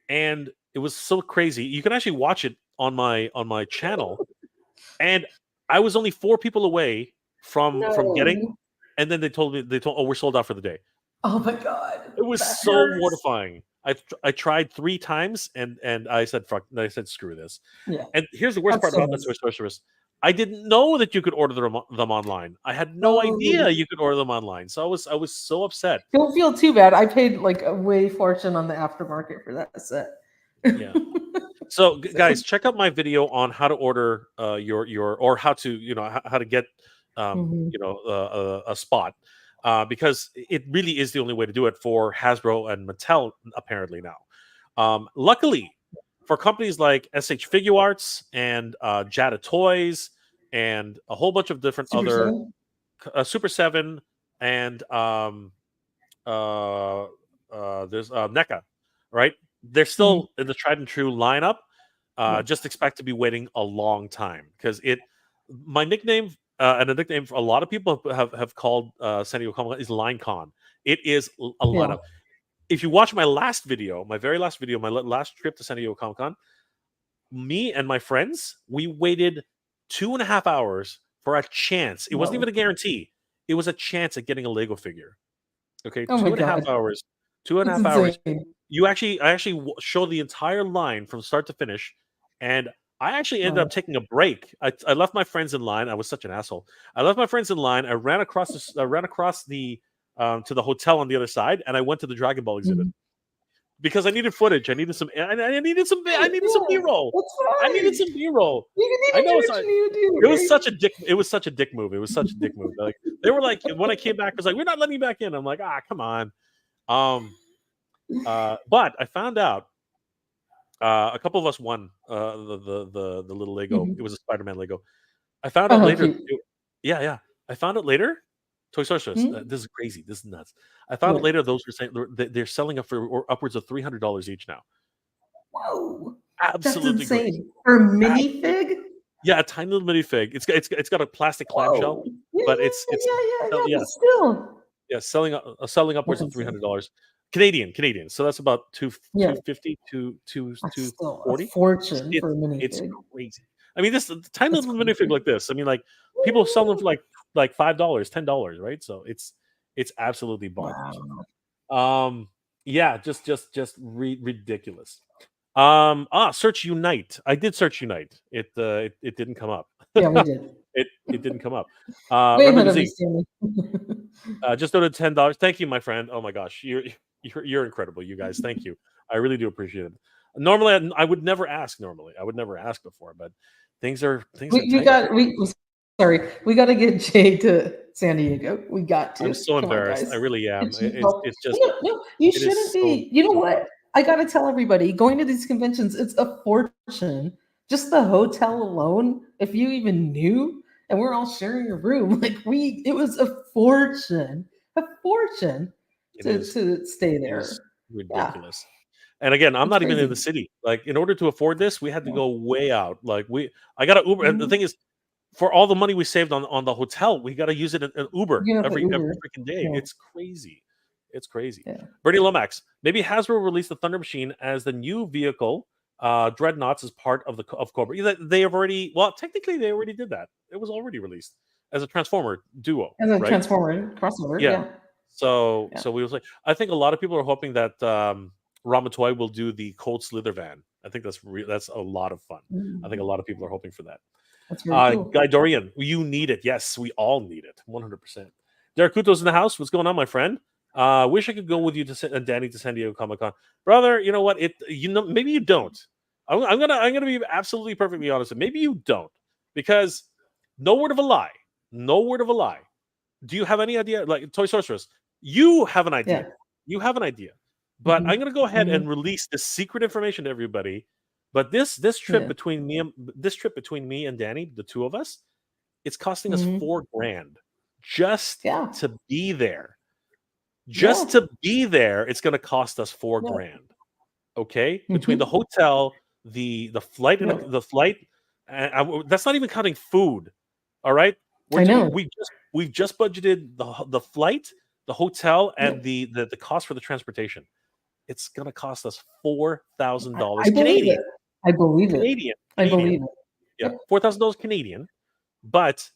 and it was so crazy. You can actually watch it on my channel, and I was only 4 people away from getting, No. and then they told, oh, we're sold out for the day. Oh my god. It was That so hurts. mortifying. I tried 3 times, and I said fuck. I said screw this. Yeah. And here's the worst That's part so about that nice. Toy Sorceress. I didn't know that you could order them online. I had no idea Oh. you could order them online. So I was so upset. Don't feel too bad. I paid like a way fortune on the aftermarket for that set. Yeah. So So, guys, check out my video on how to order your or how to how to get mhm. a spot because it really is the only way to do it for Hasbro and Mattel apparently now. Luckily for companies like SH Figure Arts and Jada Toys and a whole bunch of different Super other 7. Super 7 and uh, there's NECA, right? They're Mhm. still in the tried and true lineup. Yeah. Just expect to be waiting a long time because my nickname and a nickname for a lot of people have called San Diego Comic Con is LineCon. It is a Yeah. lineup. If you watch my last video, my very last video, my last trip to San Diego Comic Con, me and my friends, we waited 2.5 hours for a chance. It wasn't even No. a guarantee. It was a chance at getting a Lego figure. Okay, Oh my two and a half god. hours. Two and a That's half hours. insane. I actually show the entire line from start to finish, and I actually ended up taking a break. I left my friends in line. I was such an asshole. I left my friends in line. I ran across the to the hotel on the other side, and I went to the Dragon Ball exhibit because I needed footage. I needed some B-roll. That's I needed fine. some B-roll. You I need to know do what you need to do. it was such a dick. It was such a dick move. It was such a dick move. Like they were like when I came back, it was like we're not letting you back in. I'm like come on. But I found out a couple of us won the little Lego. It was a Spider-Man Lego. I found out later. Yeah. I found out later. Toy Story. This is crazy. This is nuts. I found out later those were saying they're selling up for upwards of $300 each now. Whoa, absolutely that's insane. crazy. For a minifig. Yeah, a tiny little minifig. It's got a plastic clamshell, but it's but still. Yeah, selling upwards of $300 Canadian. So that's about 250 to 240. A fortune for a minifig. It's crazy. I mean, this tiny little minifig like this. I mean, like people sell them for like $5, $10, right? So it's absolutely bonkers. Wow. Yeah, just ridiculous. Search Unite. I did search Unite. It didn't come up. Yeah, we did. It didn't come up. Wait a minute, just donated $10. Thank you, my friend. Oh my gosh, you're incredible, you guys. Thank you. I really do appreciate it. Normally, I would never ask. I would never ask before, but things are. We got to get Jay to San Diego. We got to. I'm so embarrassed. I really am. It's just no. You shouldn't be. You know what? I got to tell everybody, going to these conventions, it's a fortune. Just the hotel alone, if you even knew, and we're all sharing a room, it was a fortune to stay there. It's ridiculous. Yeah. And again, I'm not even in the city. Like, in order to afford this, we had to go way out. Like, I got an Uber. And the thing is, for all the money we saved on the hotel, we got to use it in Uber every freaking day. Yeah. It's crazy. It's crazy. Yeah. Bernie Lomax, maybe Hasbro released the Thunder Machine as the new vehicle. Dreadnoughts as part of Cobra. They have already. Well, technically, they already did that. It was already released as a Transformer duo. As a Transformer crossover. Yeah. So we was like, I think a lot of people are hoping that Ramatoy will do the Cold Slither van. I think that's a lot of fun. I think a lot of people are hoping for that. That's very cool. Guy Dorian, you need it. Yes, we all need it. 100%. Derek Kuto's in the house. What's going on, my friend? Wish I could go with you to Danny to San Diego Comic-Con, brother. You know what? Maybe you don't. I'm gonna be absolutely perfectly honest. Maybe you don't, because no word of a lie. Do you have any idea? Like Toy Sorceress, you have an idea. Yeah. You have an idea, but I'm gonna go ahead and release the secret information to everybody. But this trip between me and Danny, the two of us, it's costing us $4,000 just to be there. Just to be there, it's going to cost us $4,000. Okay, between the hotel, the flight, and the flight, that's not even counting food. All right, we've just budgeted the flight, the hotel, and the cost for the transportation. It's going to cost us $4,000 Canadian. I believe it. Canadian. I believe it. Yeah, $4,000 Canadian, but.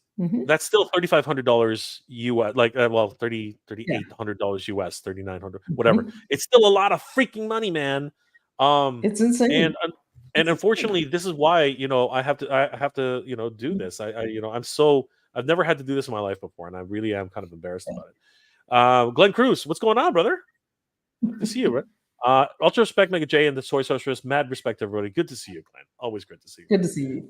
That's still $3,500 US, $3,800 US, $3,900, whatever. It's still a lot of freaking money, man. It's insane. And unfortunately, this is why I have to do this. I've never had to do this in my life before, and I really am kind of embarrassed about it. Glenn Cruz, what's going on, brother? Good to see you, right? Ultra respect, Mega J, and the Soy Sorceress. Mad respect, everybody. Good to see you, Glenn. Always good to see you. Good to see you.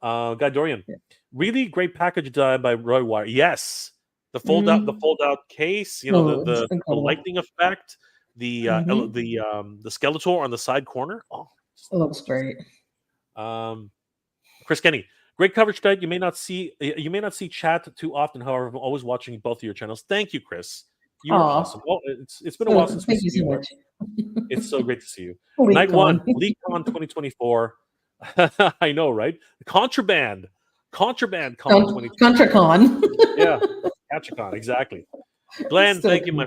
Guy Dorian, really great package done by Roy Wire. Yes, the fold out case. The lightning effect. The Skeletor on the side corner. Oh, it looks great. Chris Kenny, great coverage tonight. You may not see chat too often. However, I'm always watching both of your channels. Thank you, Chris. You are awesome. Well, it's been a while since we see you. Much. It's so great to see you. Night one, LeakCon 2024. I know, right? Contraband Con 2020. ContraCon. Yeah, ContraCon, exactly. Glenn, thank you, my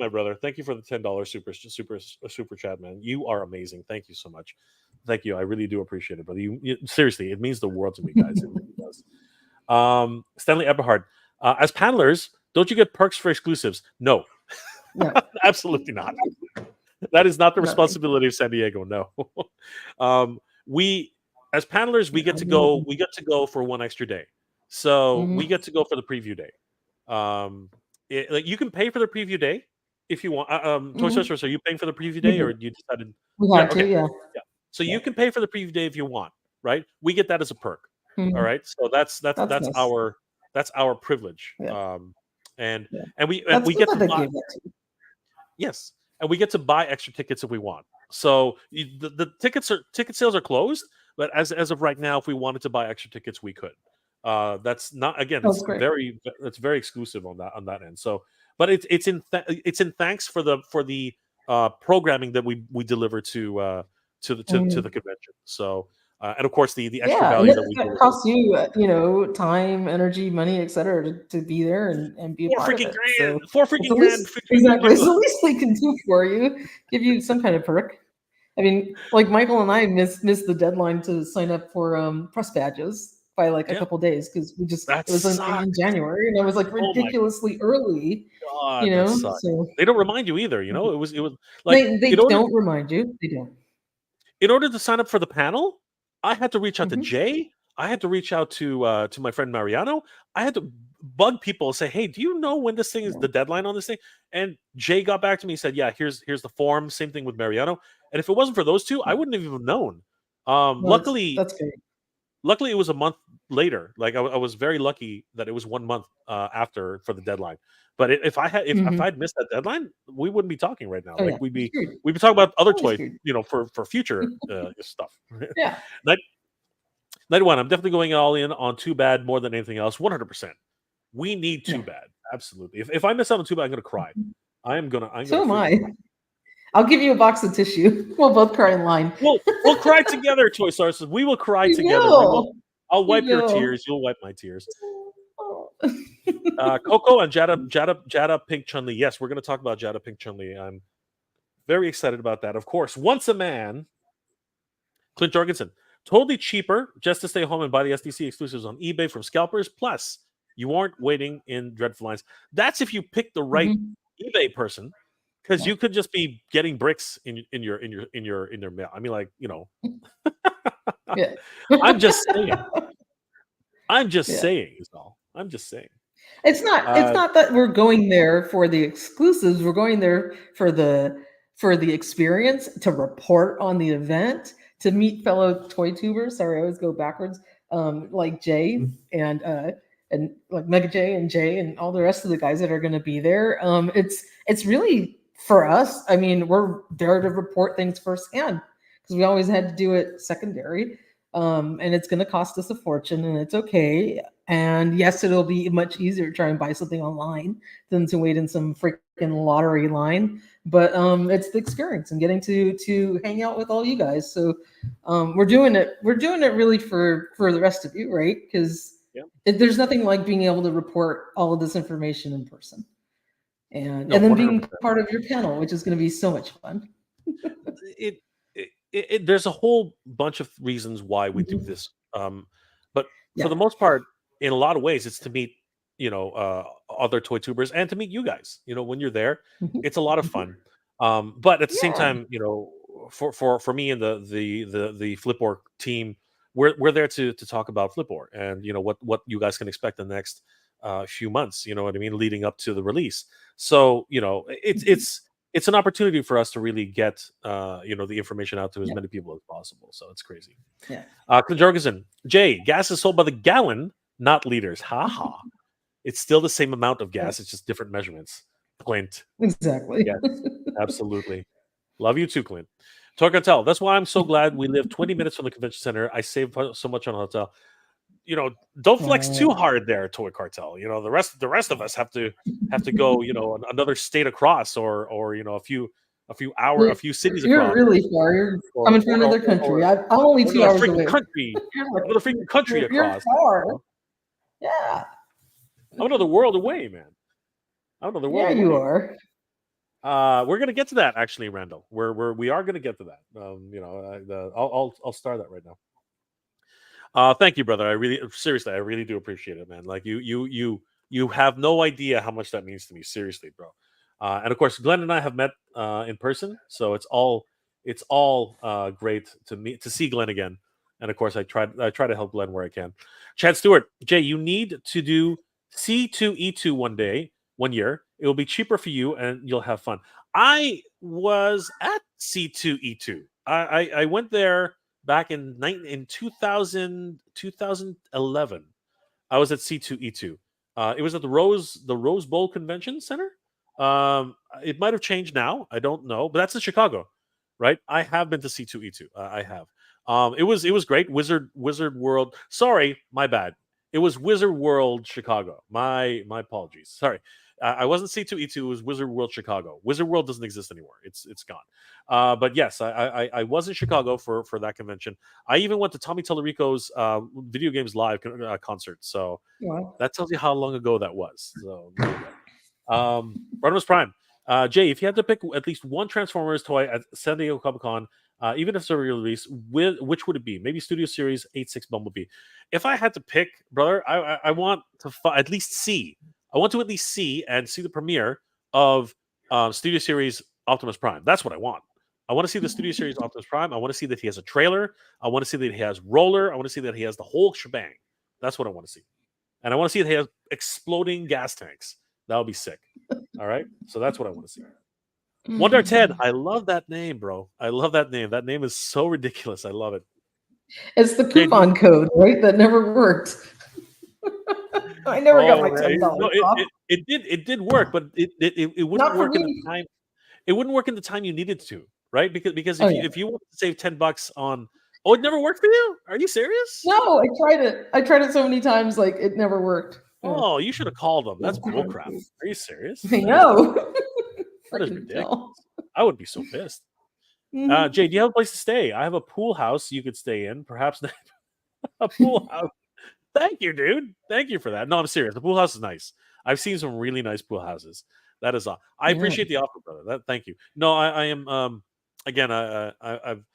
brother. Thank you for the $10 super chat, man. You are amazing. Thank you so much. Thank you. I really do appreciate it, brother. You seriously, it means the world to me, guys. It really does. Stanley Eberhard, as panelers, don't you get perks for exclusives? No. Absolutely not. That is not the responsibility of San Diego. No. as panelers, we Yeah, get to go. We get to go for one extra day, so we Mhm. get to go for the preview day. Like you can pay for the preview day if you want. Toy Mhm. Story, are you paying for the preview We day, or did. you decided? We Yeah, had to, okay, yeah. yeah. So Yeah. you can pay for the preview day if you want, right? We get that as a perk. All Mhm. right, so that's that's That's that's nice. our that's our privilege. Yeah, And yeah. we That's good get that to they buy. gave that to you. Yes, and we get to buy extra tickets if we want. So the ticket sales are closed, but as of right now, if we wanted to buy extra tickets, we could. That's not again. That's great. It's very exclusive on that end. So, but it's in thanks for the programming that we deliver to the Mhm. convention. So, and of course the extra Yeah, and value that we it deliver. costs you, time, energy, money, etc., to be there and be a Four part of freaking it. grand, So four it's the freaking grand least featuring exactly. It's you. the least they can do for you. Give you some kind of perk. I mean, like Michael and I missed the deadline to sign up for press badges by like a Yeah, couple days because that it was in sucks. January and it was like Oh my ridiculously early, God, that sucks. So They don't remind you either. It was like they don't remind you. They don't. in order to sign up for the panel, I had to reach out to Hmm. Jay. I had to reach out to my friend Mariano. I had to bug people and say, "Hey, do you know when this thing is Yeah. the deadline on this thing?" And Jay got back to me and said, "Yeah, here's the form." Same thing with Mariano. And if it wasn't for those two, I Yeah. wouldn't have even known. No, that's great. Luckily, it was a month later. Like I was very lucky that it was 1 month after for the deadline. But if Hmm. I'd missed that deadline, we wouldn't be talking right now. Oh Like yeah, you're screwed. we'd be talking about other Totally toy, screwed. for future stuff. Yeah. Night 91. I'm definitely going all in on Too Bad more than anything else. 100%. We need Too Yeah. Bad. Absolutely. If I miss out on Too Bad, I'm gonna cry. I'm gonna So am freaking I. cry. I'll give you a box of tissue. We'll both cry in line. We'll cry together, Toy Stars. We will cry We together. We will. will. I'll We wipe your will. tears. You'll wipe my tears. Oh. Coco and Jada Pink Chun Li. Yes, we're going to talk about Jada Pink Chun Li. I'm very excited about that. Of course, once a man, Clint Jorgensen, totally cheaper just to stay home and buy the SDC exclusives on eBay from scalpers. Plus, you aren't waiting in dreadful lines. That's if you pick the right Mhm. eBay person, because Yeah. you could just be getting bricks in their mail. I mean, like Yeah. I'm just saying. I'm just Yeah. saying is all. I'm just saying. It's Uh, not that we're going there for the exclusives. We're going there for the experience, to report on the event, to meet fellow toy tubers. Sorry, I always go backwards. Like Jay and like Mega J and Jay and all the rest of the guys that are going to be there. It's really for us. I mean, we're there to report things firsthand because we always had to do it secondary. And it's going to cost us a fortune, and it's okay. And yes, it'll be much easier to try and buy something online than to wait in some freaking lottery line. But it's the experience and getting to hang out with all you guys. So we're doing it. We're doing it really for the rest of you, right? Because yeah. there's nothing like being able to report all of this information in person, and No, then 100%. being part of your panel, which is going to be so much fun. It, there's a whole bunch of reasons why we do Mhm. this. But for Yeah. the most part, in a lot of ways, it's to meet, other toy tubers and to meet you guys. When you're there, Mhm. it's a lot of Mhm. fun. But at the same Yeah. time, for me and the Flipboard team, we're there to talk about Flipboard and what you guys can expect in the next few months. You know what I mean, leading up to the release. So Mhm. it's an opportunity for us to really get the information out to as Yeah. many people as possible. So it's crazy. Yeah. Clint Jorgensen, Jay, gas is sold by the gallon, not liters. Ha ha. It's still the same amount of Yeah. gas. It's just different measurements. Clint, Exactly. yes, absolutely. Love you too, Clint. Toy Cartel. That's why I'm so glad we live 20 minutes from the convention center. I saved so much on a hotel. Don't flex too hard there, Toy Cartel. The rest of us have to go, another state across, or a few cities You're across, really far. You're or coming from or or, another country. or, I'm only or 2 another hours freaking away. country, You're like another freaking country you're across. far. Yeah. I'm another world away, man. I'm another Yeah, world you away. are. We're gonna get to that actually, Randall. We are gonna get to that. I'll start that right now. Thank you, brother. I really, seriously, I really do appreciate it, man. Like you have no idea how much that means to me. Seriously, bro. And of course, Glenn and I have met in person, so it's all great to see Glenn again. And of course, I try to help Glenn where I can. Chad Stewart, Jay, you need to do C2E2 one year. It will be cheaper for you, and you'll have fun. I was at C2E2. I went there back in 2011. I was at C2E2. It was at the Rose Bowl Convention Center. It might have changed now. I don't know, but that's in Chicago, right? I have been to C2E2. I have. It was great. Wizard World. Sorry, my bad. It was Wizard World Chicago. My apologies. Sorry. I wasn't C2E2. It was Wizard World Chicago. Wizard World doesn't exist anymore. It's gone. But yes, I was in Chicago for that convention. I even went to Tommy Tallarico's Video Games Live concert. So that tells you how long ago that was. So there you go. Rodimus Prime. Jay, if you had to pick at least one Transformers toy at San Diego Comic-Con, even if it's a release, which would it be? Maybe Studio Series 86 Bumblebee. If I had to pick, brother, I want to at least see. I want to at least see the premiere of Studio Series Optimus Prime. That's what I want. I want to see the Studio Series Optimus Prime. I want to see that he has a trailer. I want to see that he has roller. I want to see that he has the whole shebang. That's what I want to see. And I want to see that he has exploding gas tanks. That would be sick. All right? So that's what I want to see. Wonder 10. I love that name, bro. I love that name. That name is so ridiculous. I love it. It's the coupon code, right? That never worked. I never got my $10 off. It did work, but it wouldn't work in the time. It wouldn't work in the time you needed to, right? Because if you want to save $10 on, it never worked for you? Are you serious? No, I tried it. I tried it so many times, like it never worked. Oh, you should have called them. That's bullcrap. Are you serious? I know. That is ridiculous. I would be so pissed. Jay, do you have a place to stay? I have a pool house you could stay in. Perhaps a pool house. Thank you, dude. Thank you for that. No, I'm serious. The pool house is nice. I've seen some really nice pool houses. That is all. I appreciate the offer, brother. Thank you. No, I am. Again, I'm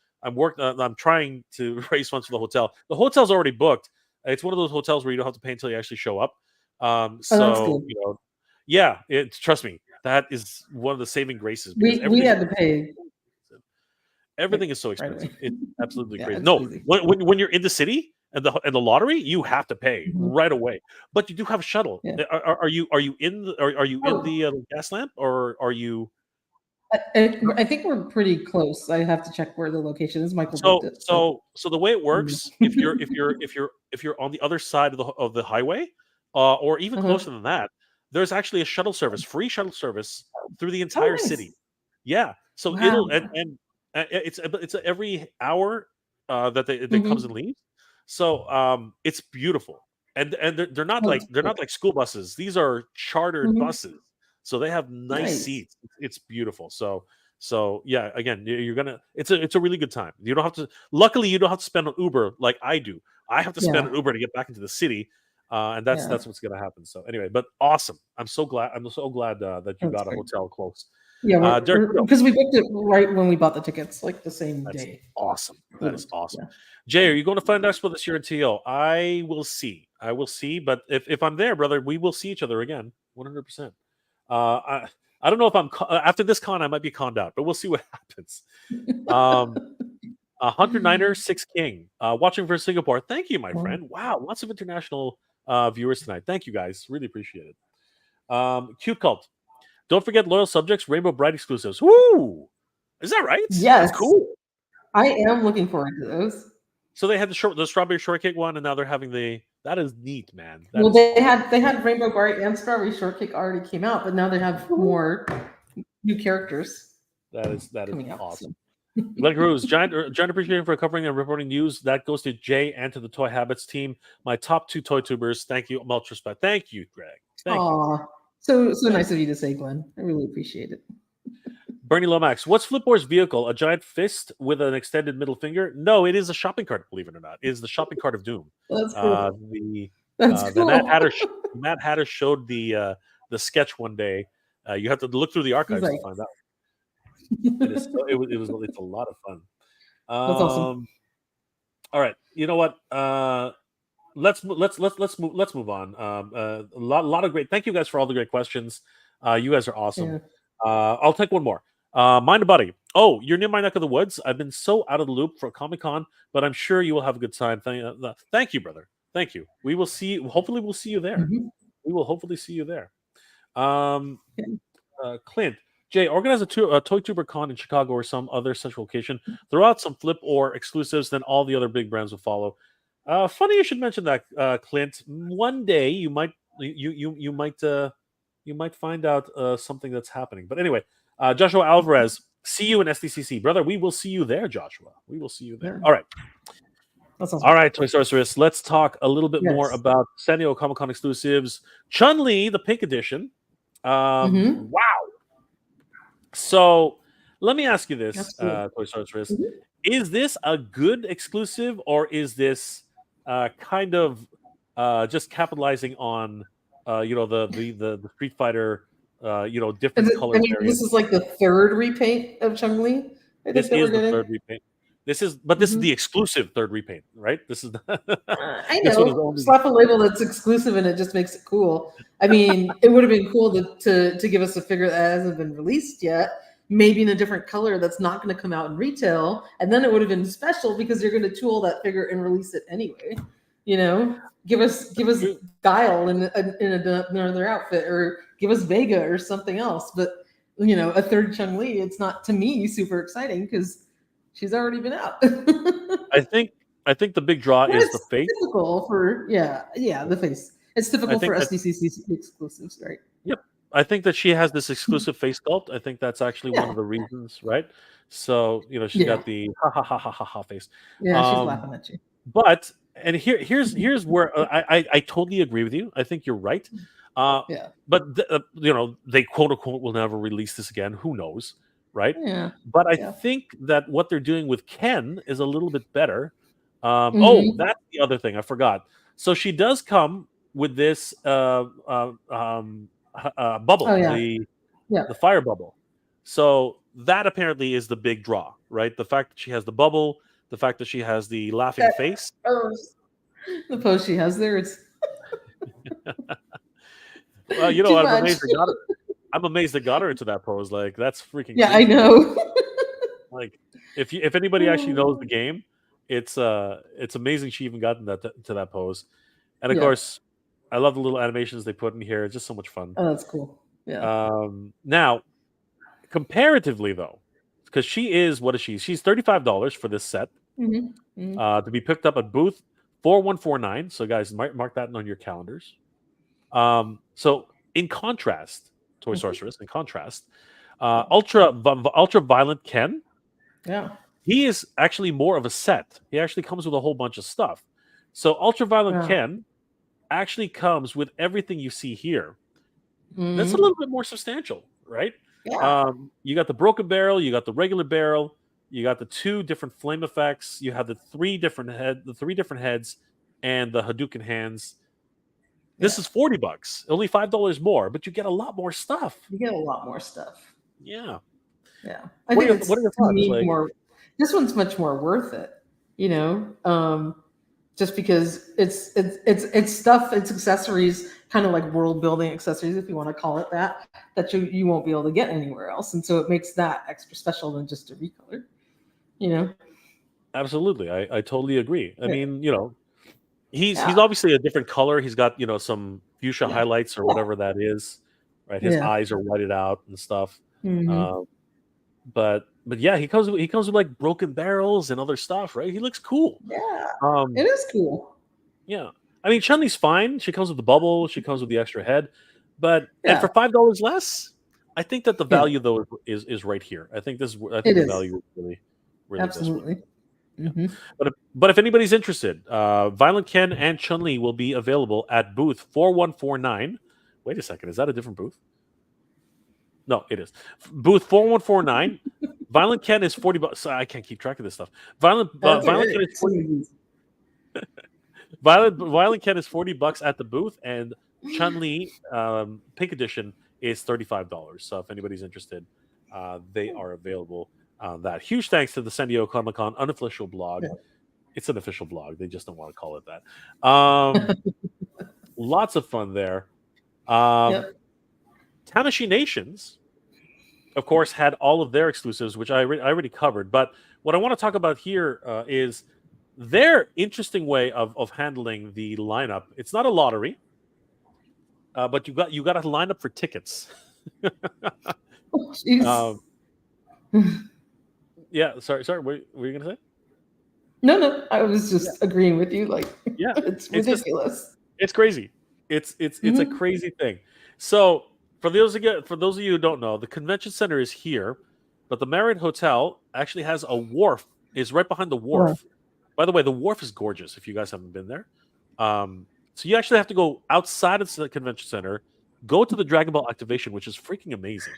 trying to raise funds for the hotel. The hotel's already booked. It's one of those hotels where you don't have to pay until you actually show up. Trust me, that is one of the saving graces. We had to pay. Everything is so expensive. It's absolutely crazy. No, when you're in the city and the lottery, you have to pay right away. But you do have a shuttle. Yeah. Are you in the gas lamp, or are you? I think we're pretty close. I have to check where the location is. Michael booked it. So the way it works, if you're on the other side of the highway, or even closer than that, there's actually a shuttle service, free shuttle service through the entire city. Yeah. So it'll and it's every hour that comes and leaves. So it's beautiful, and they're not like school buses. These are chartered buses, so they have nice seats. It's beautiful. So yeah, again, you're gonna. It's a really good time. You don't have to. Luckily, you don't have to spend on Uber like I do. I have to spend on Uber to get back into the city, and that's what's gonna happen. So anyway, but awesome. I'm so glad that you got a hotel close. Yeah, because we booked it right when we bought the tickets, like the same day. Awesome. That is awesome. Yeah. Jay, are you going to Fun Expo this year in TO? I will see. But if I'm there, brother, we will see each other again, 100%. I don't know if I'm after this con, I might be conned out, but we'll see what happens. Hunter Niner 6 King, watching for Singapore. Thank you, my friend. Wow, lots of international viewers tonight. Thank you, guys. Really appreciate it. Cute Cult. Don't forget Loyal Subjects, Rainbow Bright exclusives. Woo! Is that right? Yes. That's cool. I am looking forward to those. So they had the strawberry shortcake one, and now they're having that is neat, man. They had Rainbow Bright and strawberry shortcake already came out, but now they have more new characters. That is awesome. Glenn Cruz, giant appreciation for covering and reporting news. That goes to Jay and to the Toy Habits team. My top 2 toy tubers. Thank you. Much respect. Thank you, Greg. Thank you. So nice of you to say, Glenn. I really appreciate it. Bernie Lomax, what's Flipboard's vehicle? A giant fist with an extended middle finger? No, it is a shopping cart, believe it or not. It is the shopping cart of doom. That's cool. Cool. Matt Hatter showed the sketch one day. You have to look through the archives to find out. It's a lot of fun. That's awesome. All right. You know what? Let's move on. A lot of great. Thank you guys for all the great questions. You guys are awesome. Yeah. I'll take one more. Mind a buddy. Oh, you're near my neck of the woods. I've been so out of the loop for Comic-Con, but I'm sure you will have a good time. Thank you, brother. Thank you. We will see. Hopefully, we'll see you there. Mhm. We will hopefully see you there. Um, Yeah. Clint, Jay, organize a Toy Tuber Con in Chicago or some other such location. Throw out some flip or exclusives, then all the other big brands will follow. Funny you should mention that, Clint. One day you might you might find out something that's happening. But anyway, Joshua Alvarez, see you in SDCC, brother. We will see you there, Joshua. We will see you there. Yeah. All right. That sounds All right, Toy Sorceress. Let's talk a little bit more Yes. about San Diego Comic Con exclusives. Chun-Li, the Pink Edition. Mhm. Wow. So let me ask you this, Absolutely. Toy Sorceress. Mhm. Is this a good exclusive, or is this kind of just capitalizing on the Street Fighter different color I mean, this variants? is like the third repaint of Chun-Li, I This think, that we're is the getting. third repaint. This is the Mhm. exclusive third repaint, right? This is I this one is know. only. Slap a label that's exclusive and it just makes it cool. I mean, it would have been cool to give us a figure that hasn't been released yet, maybe in a different color that's not going to come out in retail, and then it would have been special because you're going to tool that figure and release it anyway. You know, give us Guile in another outfit, or give us Vega or something else. But a third Chung Li, it's not, to me, super exciting because she's already been out. I think the big draw But is the it's face. typical for the face. It's I typical for think that SDCC exclusives, right? Yep. I think that she has this exclusive face sculpt. I think that's actually one Yeah, of the reasons, right? So, she's yeah, got the ha ha ha ha ha ha face. yeah. She's Um, laughing at you. but and here's where I totally agree with you. I think you're right. Uh, Yeah, but they quote unquote will never release this again. Who knows, right? yeah, But I yeah. think that what they're doing with Ken is a little bit better. Hmm. That's the other thing I forgot. So she does come with this Oh bubble, yeah, yeah, the fire bubble. So that apparently is the big draw, right? The fact that she has the bubble, the fact that she has the laughing that face. pose, the pose she has there, it's Well, too I'm much. amazed they got her. I'm amazed they got her into that pose. Like that's freaking Yeah, I crazy. know. Like if anybody actually knows the game, it's amazing she even got in to that pose. And of Yeah, course, I love the little animations they put in here. It's just so much fun. oh, that's cool. Yeah. Now, comparatively though, because she is what is she? She's $35 for this set Hmm. to be picked up at booth 4149. So guys, mark that on your calendars. So in contrast, Toy Hmm. Sorceress, in contrast, Ultra Violent Ken, Yeah. he is actually more of a set. He actually comes with a whole bunch of stuff. So Ultra Violent Yeah. Ken actually comes with everything you see here. That's a Hmm. little bit more substantial, right? Yeah. You got the broken barrel, you got the regular barrel, you got the two different flame effects, you have the three different heads, and the Hadouken hands. This Yeah. is $40, only $5 more, but you get a lot more stuff. You get a lot more stuff. Yeah. Yeah. I think What are it's, your to thoughts? me, Like, more, this one's much more worth it, you know? Just because it's stuff, it's accessories, kind of like world building accessories, if you want to call it that, that you won't be able to get anywhere else. And so it makes that extra special than just a recolor, you know? absolutely, I totally agree. I Yeah. mean, he's Yeah. obviously a different color. He's got some fuchsia Yeah. highlights or Yeah. whatever that is, right? His Yeah. eyes are whited out and stuff. Hmm. Um, but yeah, he comes with like broken barrels and other stuff, right? He looks cool. Yeah. It Um, is cool. yeah, I mean Chun-Li's fine. She comes with the bubble. She comes with the extra head, and for Yeah. $5 less, I think that the Yeah. value though is right here. I think It the is. value is really this one. Absolutely. Yeah. Hmm. But if anybody's interested, Violent Ken and Chun-Li will be available at booth 4149. Wait a second, is that a different booth? No, it is. Booth 4149. Violent Ken is $40. I can't keep track of this stuff. That's Violent okay. Ken is 40, Violent Ken is $40 at the booth, and Chun-Li Pink Edition is $35. So if anybody's interested, they are available on that. Huge thanks to the San Diego Comic Con unofficial blog. Yeah. It's an official blog. They just don't want to call it that. Lots of fun there. Um, Yep. Tamashii Nations of course, had all of their exclusives, which I already covered. But what I want to talk about here is their interesting way of handling the lineup. It's not a lottery, but you got to line up for tickets. Oh, jeez. Yeah, sorry. What were you gonna say? No, I was just agreeing with you. Like, Yeah, it's ridiculous. it's crazy. It's a crazy thing. So for those of you who don't know, the convention center is here, but the Marriott Hotel actually has a wharf. Is right behind the wharf. By the way, the wharf is gorgeous. If you guys haven't been there, so you actually have to go outside of the convention center, go to the Dragon Ball activation, which is freaking amazing.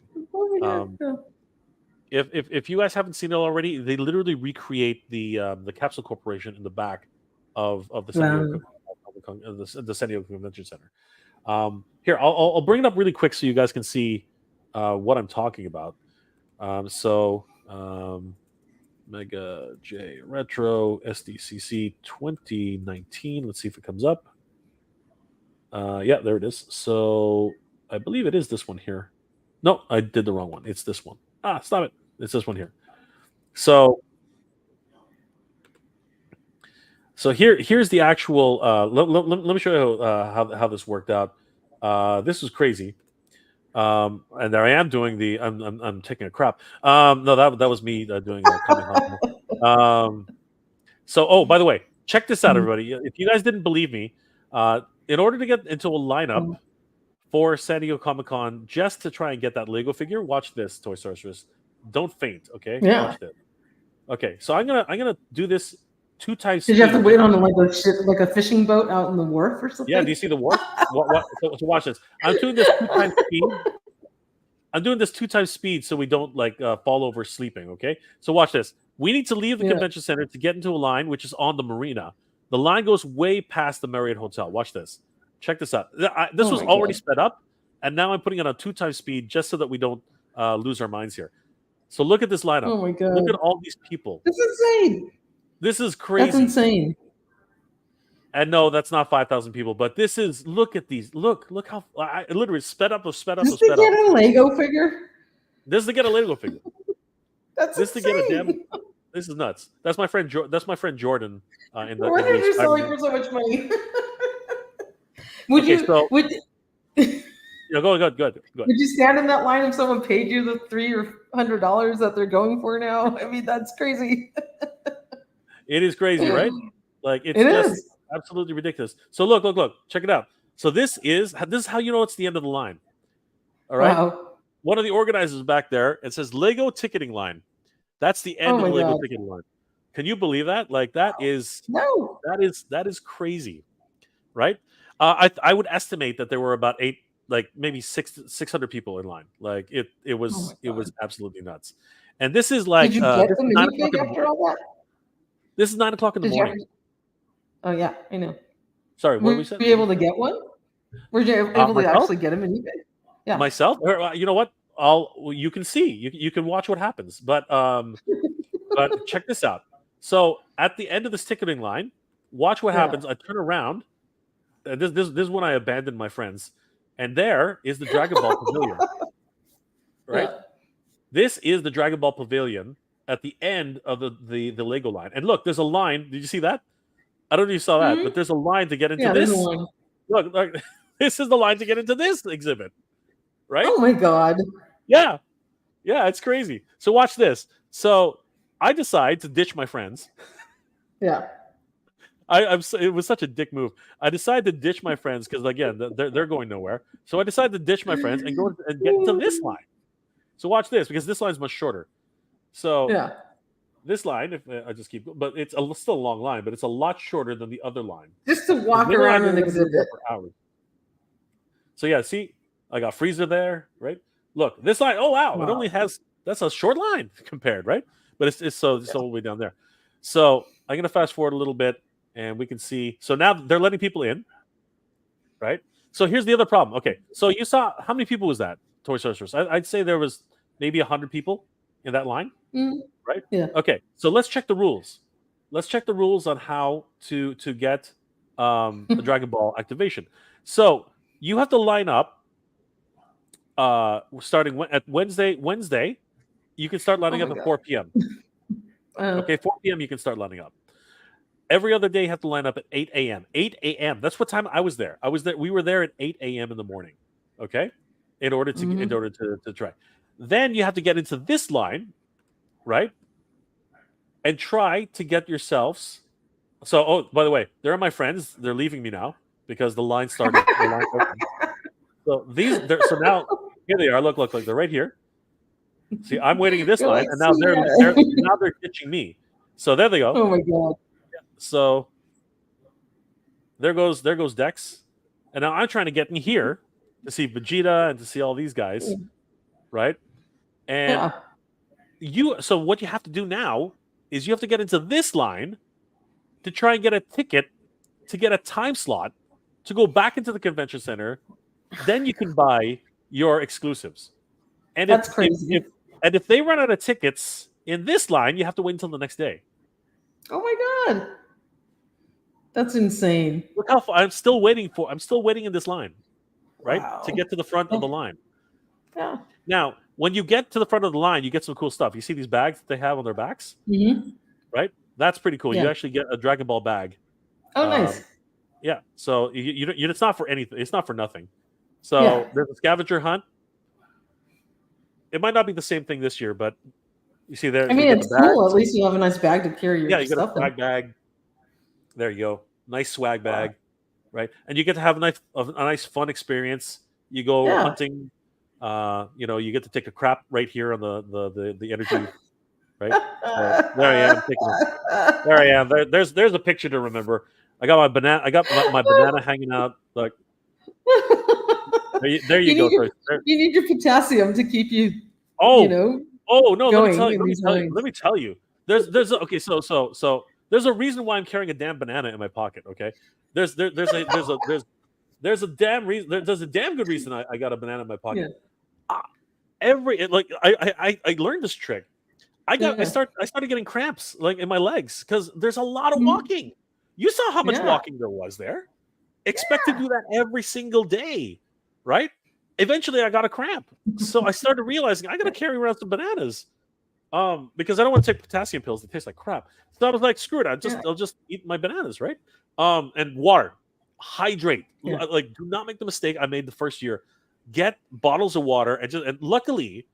If you guys haven't seen it already, they literally recreate the Capsule Corporation in the back of the San Diego, the San Diego Convention Center. Here, I'll bring it up really quick so you guys can see what I'm talking about. Mega J Retro SDCC 2019. Let's see if it comes up. Yeah, there it is. So I believe it is this one here. No, I did the wrong one. It's this one. Stop it. It's this one here. So here's the actual. Let me show you how this worked out. This was crazy. And there I am doing the. I'm taking a crap. No, that was me doing a So by the way, check this out, everybody. If you guys didn't believe me, in order to get into a lineup for San Diego Comic-Con, just to try and get that Lego figure, watch this, Toy Sorceress. Don't faint, okay? Yeah. Watch this. Okay, so I'm gonna do this 2 times. Did you have to wait on like a fishing boat out in the wharf or something? Yeah, do you see the wharf? So watch this. I'm doing this 2 times speed. I'm doing this 2 times speed so we don't fall over sleeping. Okay, so watch this. We need to leave the convention center to get into a line which is on the marina. The line goes way past the Marriott Hotel. Watch this. Check this out. This was already sped up, and now I'm putting it on 2 times speed just so that we don't lose our minds here. So look at this lineup. Oh my god! Look at all these people. This is insane. This is crazy. That's insane. And no, that's not 5,000 people, but this is. Look at these. Look how I literally sped up. This to get a Lego figure. This is to get a Lego figure. That's this insane. To get a damn. This is nuts. That's my friend. That's my friend Jordan. Why did you selling for so much money? Would you? Yeah, go ahead. Would you stand in that line if someone paid you the $300 that they're going for now? I mean, that's crazy. It is crazy, right? Like it's just absolutely ridiculous. So look, check it out. So this is how you know it's the end of the line. All right. Wow. One of the organizers back there, it says Lego ticketing line. That's the end of the Lego ticketing line. Can you believe that? Like that is crazy, right? I would estimate that there were about maybe 600 people in line. Like it was absolutely nuts. And this is like did you get the minifig after all that? This is 9 o'clock in the morning. Oh yeah, I know. Sorry, what were we saying? Were you able to get one? Were you able to actually get a minifig? Yeah. Myself? You know what? You can see. You can watch what happens. But check this out. So at the end of this ticketing line, watch what happens. I turn around. This is when I abandoned my friends. And there is the Dragon Ball Pavilion. Right? Yeah. This is the Dragon Ball Pavilion at the end of the Lego line. And look, there's a line. Did you see that? I don't know if you saw that, but there's a line to get into this. Look, this is the line to get into this exhibit. Right? Oh my god. Yeah. Yeah, it's crazy. So watch this. So I decide to ditch my friends. Yeah. It was such a dick move. I decided to ditch my friends because again, they're going nowhere. So I decided to ditch my friends and go and get into this line. So watch this because this line is much shorter. So this line, if I just keep, but it's still a long line, but it's a lot shorter than the other line. Just to walk around and exhibit for hours. So yeah, see, I got Freezer there, right? Look, this line. Oh wow, it only has that's a short line compared, right? But it's all the way down there. So I'm gonna fast forward a little bit, and we can see. So now they're letting people in, right? So here's the other problem. Okay, so you saw how many people was that? Toy Sorceress. I'd say there was maybe 100 people in that line, right? Yeah. Okay, so let's check the rules. Let's check the rules on how to get the Dragon Ball activation. So you have to line up starting at Wednesday, you can start lining Oh up my at God. 4 p.m. Okay, 4 p.m. you can start lining up. Every other day, you have to line up at 8 a.m. 8 a.m. That's what time I was there. I was there. We were there at 8 a.m. in the morning. Okay, in order to try. Then you have to get into this line, right? And try to get yourselves. So, oh, by the way, there are my friends. They're leaving me now because the line started. The line opened. So so now here they are. Look, they're right here. See, I'm waiting in this Go line, like, and now see they're ditching me. So there they go. Oh my God. So there goes Dex, and now I'm trying to get in here to see Vegeta and to see all these guys, right? And so what you have to do now is you have to get into this line to try and get a ticket to get a time slot to go back into the convention center. Then you can buy your exclusives. And That's crazy. if they run out of tickets in this line, you have to wait until the next day. Oh my God. That's insane. Look how far I'm still waiting in this line, right? Wow. To get to the front of the line. Yeah. Now, when you get to the front of the line, you get some cool stuff. You see these bags that they have on their backs, right? That's pretty cool. Yeah. You actually get a Dragon Ball bag. Oh, nice. Yeah. So it's not for anything. It's not for nothing. So there's a scavenger hunt. It might not be the same thing this year, but you see there. I mean, it's cool. At least you have a nice bag to carry your you get stuff a swag bag. There you go. Nice swag bag, right? And you get to have a nice fun experience. You go hunting. You get to take a crap right here on the energy, right? So there I am taking it. There I am. There's a picture to remember. I got my banana. I got my banana hanging out. Like there you go. You need your potassium to keep you. Oh no! Going Let me tell you. Okay. So there's a reason why I'm carrying a damn banana in my pocket. Okay. There's a damn reason. There's a damn good reason I got a banana in my pocket. I learned this trick. I started getting cramps like in my legs because there's a lot of walking. You saw how much walking there was there. Expect to do that every single day, right? Eventually, I got a cramp, so I started realizing I got to carry around some bananas, because I don't want to take potassium pills that taste like crap. So I was like, screw it, I'll just eat my bananas, right? And water, hydrate. Like, do not make the mistake I made the first year. Get bottles of water, and luckily,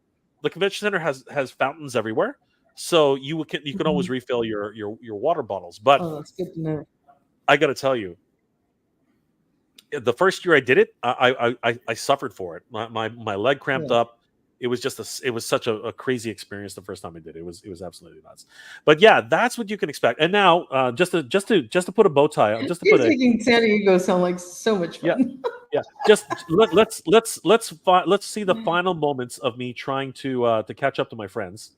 the convention center has fountains everywhere, so you can always refill your water bottles. But that's good to know. I got to tell you, the first year I did it, I suffered for it. My leg cramped up. It was such a crazy experience the first time I did it. It was absolutely nuts. But yeah, that's what you can expect. And now, just to put a bow tie, making San Diego sound like so much fun. Yeah. Just let's see the final moments of me trying to catch up to my friends.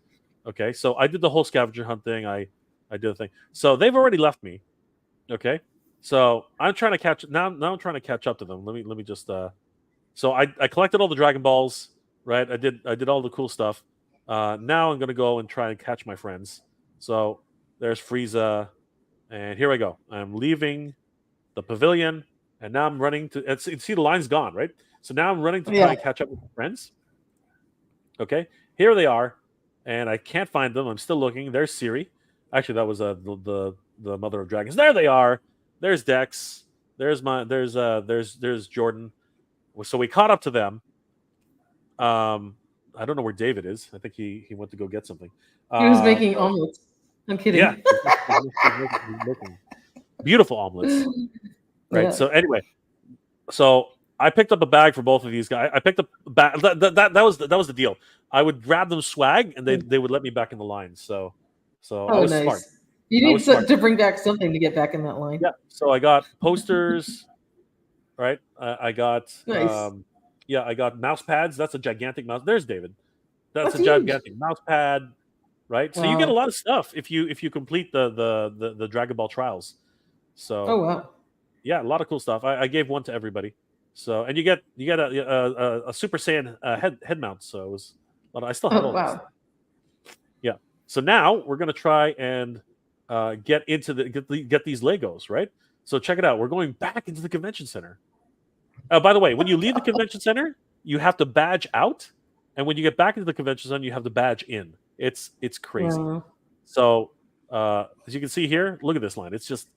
Okay, so I did the whole scavenger hunt thing. I did the thing. So they've already left me. Okay. So I'm trying to catch now. I'm trying to catch up to them. Let me just. So I collected all the Dragon Balls, right? I did all the cool stuff. Now I'm gonna go and try and catch my friends. So there's Frieza, and here I go. I'm leaving the pavilion, and now I'm running to. And see the line's gone, right? So now I'm running to try and catch up with my friends. Okay, here they are, and I can't find them. I'm still looking. There's Siri. Actually, that was the mother of dragons. There they are. There's Dex. There's Jordan. So we caught up to them. I don't know where David is. I think he went to go get something. He was making omelets. I'm kidding. Yeah, he's making beautiful omelets. Right. Yeah. So anyway, so I picked up a bag for both of these guys. I picked up a bag. That was the deal. I would grab them swag, and they would let me back in the line. So I was smart. You need to bring back something to get back in that line. Yeah. So I got posters, right? I got I got mouse pads. That's a gigantic mouse. There's David. That's a gigantic mouse pad, right? So you get a lot of stuff if you complete the Dragon Ball trials. So yeah, a lot of cool stuff. I gave one to everybody. So and you get a Super Saiyan head mount. So it was I still have all this. Yeah. So now we're gonna try and get these Legos, right? So check it out. We're going back into the convention center. By the way, when you leave the convention center, you have to badge out, and when you get back into the convention zone, you have to badge in. It's crazy. Wow. So as you can see here, look at this line. It's just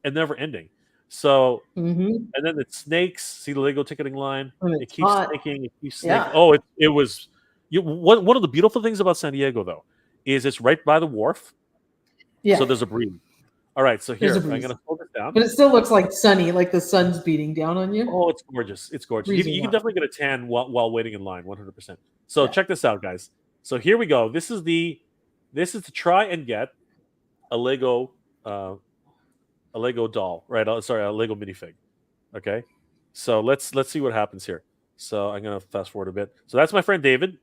never ending. So Mm-hmm. and then it snakes. See the Lego ticketing line? And It it's keeps hot. snaking. It keeps snaking. Yeah. Oh, it was. One of the beautiful things about San Diego though is it's right by the wharf, Yeah. so there's a breeze. All right, so There's here a I'm breeze. gonna hold it down. But it still looks like sunny, like the sun's beating down on you. Oh, it's gorgeous. It's gorgeous. You Freezing can hot. definitely get a tan while waiting in line, 100%. So Yeah. check this out, guys. So here we go. This is to try and get a Lego doll, right? Sorry, a Lego minifig. Okay. So let's see what happens here. So I'm gonna fast forward a bit. So that's my friend David.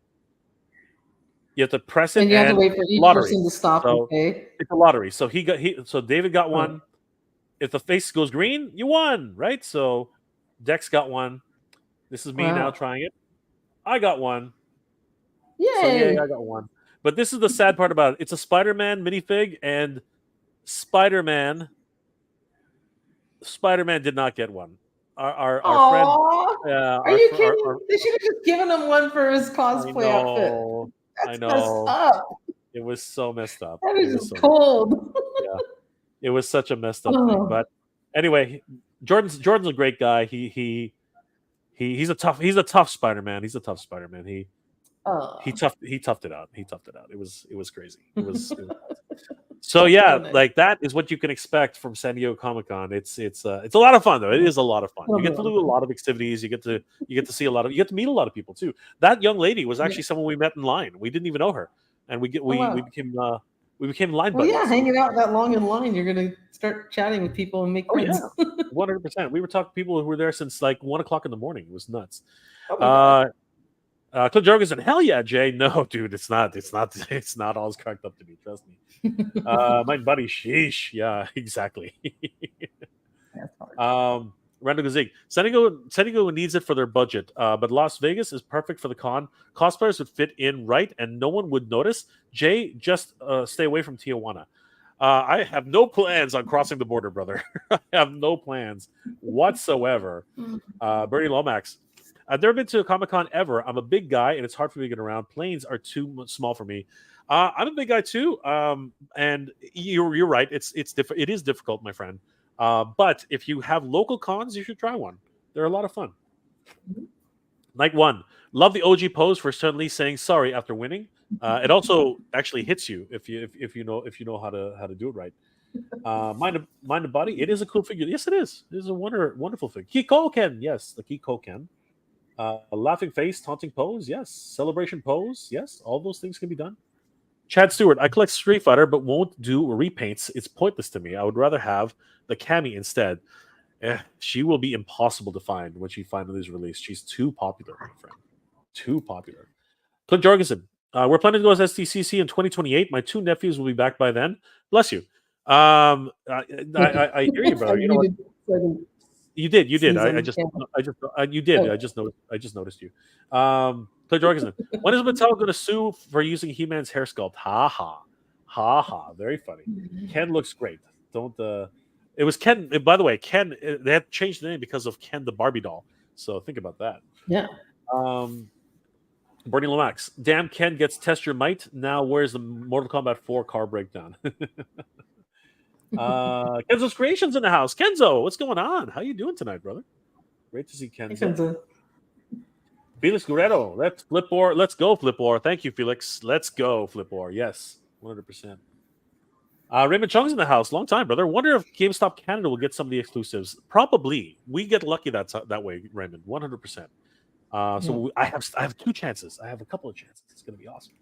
You have to press it And you have to wait for each lottery. person to stop So and pay. it's a lottery. So so David got Oh. one. If the face goes green, you won, right? So Dex got one. This is me now Wow. trying it. I got one. Yay! So yay, I got one. But this is the sad part about it. It's a Spider-Man minifig, and Spider-Man did not get one. Our friend. Aw, are you kidding? They should have just given him one for his cosplay outfit. I That's know. messed up. It was so messed up. That It is was just so cold. yeah. It was such a messed up thing. Oh. But anyway, Jordan's a great guy. He's a tough Spider-Man. He's a tough Spider-Man. He toughed it out. He toughed it out. It was crazy. It was so yeah, nice. like that is what you can expect from San Diego Comic-Con. It's a lot of fun though. It is a lot of fun. You get to do a lot of activities. You get to see you get to meet a lot of people too. That young lady was actually someone we met in line. We didn't even know her, and we became line buddies. Yeah, hanging out that long in line, you're gonna start chatting with people and make friends. 100%. We were talking to people who were there since like 1 o'clock in the morning. It was nuts. Clint Jorgensen, hell yeah, Jay. No, dude, it's not all as cracked up to be. Trust me. My buddy, sheesh. Yeah, exactly. Randall Gazig. San Diego needs it for their budget, but Las Vegas is perfect for the con. Cosplayers would fit in right, and no one would notice. Jay, just stay away from Tijuana. I have no plans on crossing the border, brother. I have no plans whatsoever. Bernie Lomax. I've never been to a Comic-Con ever. I'm a big guy, and it's hard for me to get around. Planes are too small for me. I'm a big guy too, and you're right. It is difficult, my friend. But if you have local cons, you should try one. They're a lot of fun. Night one. Love the OG pose for suddenly saying sorry after winning. It also actually hits you if you know how to do it right. Mind the body. It is a cool figure. Yes, it is. It is a wonderful figure. Kikoken. Yes, the Kikoken. A laughing face, taunting pose. Yes. Celebration pose. Yes. All those things can be done. Chad Stewart. I collect Street Fighter, but won't do repaints. It's pointless to me. I would rather have the Cammy instead. She will be impossible to find when she finally is released. She's too popular, my friend. Too popular. Clint Jorgensen. We're planning to go to SDCC in 2028. My two nephews will be back by then. Bless you. I hear you, brother. You know what? You did. You did. I just noticed you. Clint Jorgensen. When is Mattel going to sue for using He-Man's hair sculpt? Ha ha. Ha ha. Very funny. Ken looks great. Don't it was Ken, by the way, Ken, they had changed the name because of Ken the Barbie doll. So think about that. Yeah. Bernie Lomax. Damn, Ken gets test your might. Now where's the Mortal Kombat 4 car breakdown? Kenzo's Creations in the house. Kenzo, what's going on? How you doing tonight, brother? Great to see Kenzo. Felix Guerrero. Let's Flipboard. Let's go, Flipboard. Thank you, Felix. Let's go, Flipboard. Yes, 100%. Raymond Chung's in the house. Long time, brother. Wonder if GameStop Canada will get some of the exclusives. Probably. We get lucky that way, Raymond. 100%. So I have two chances. I have a couple of chances. It's going to be awesome.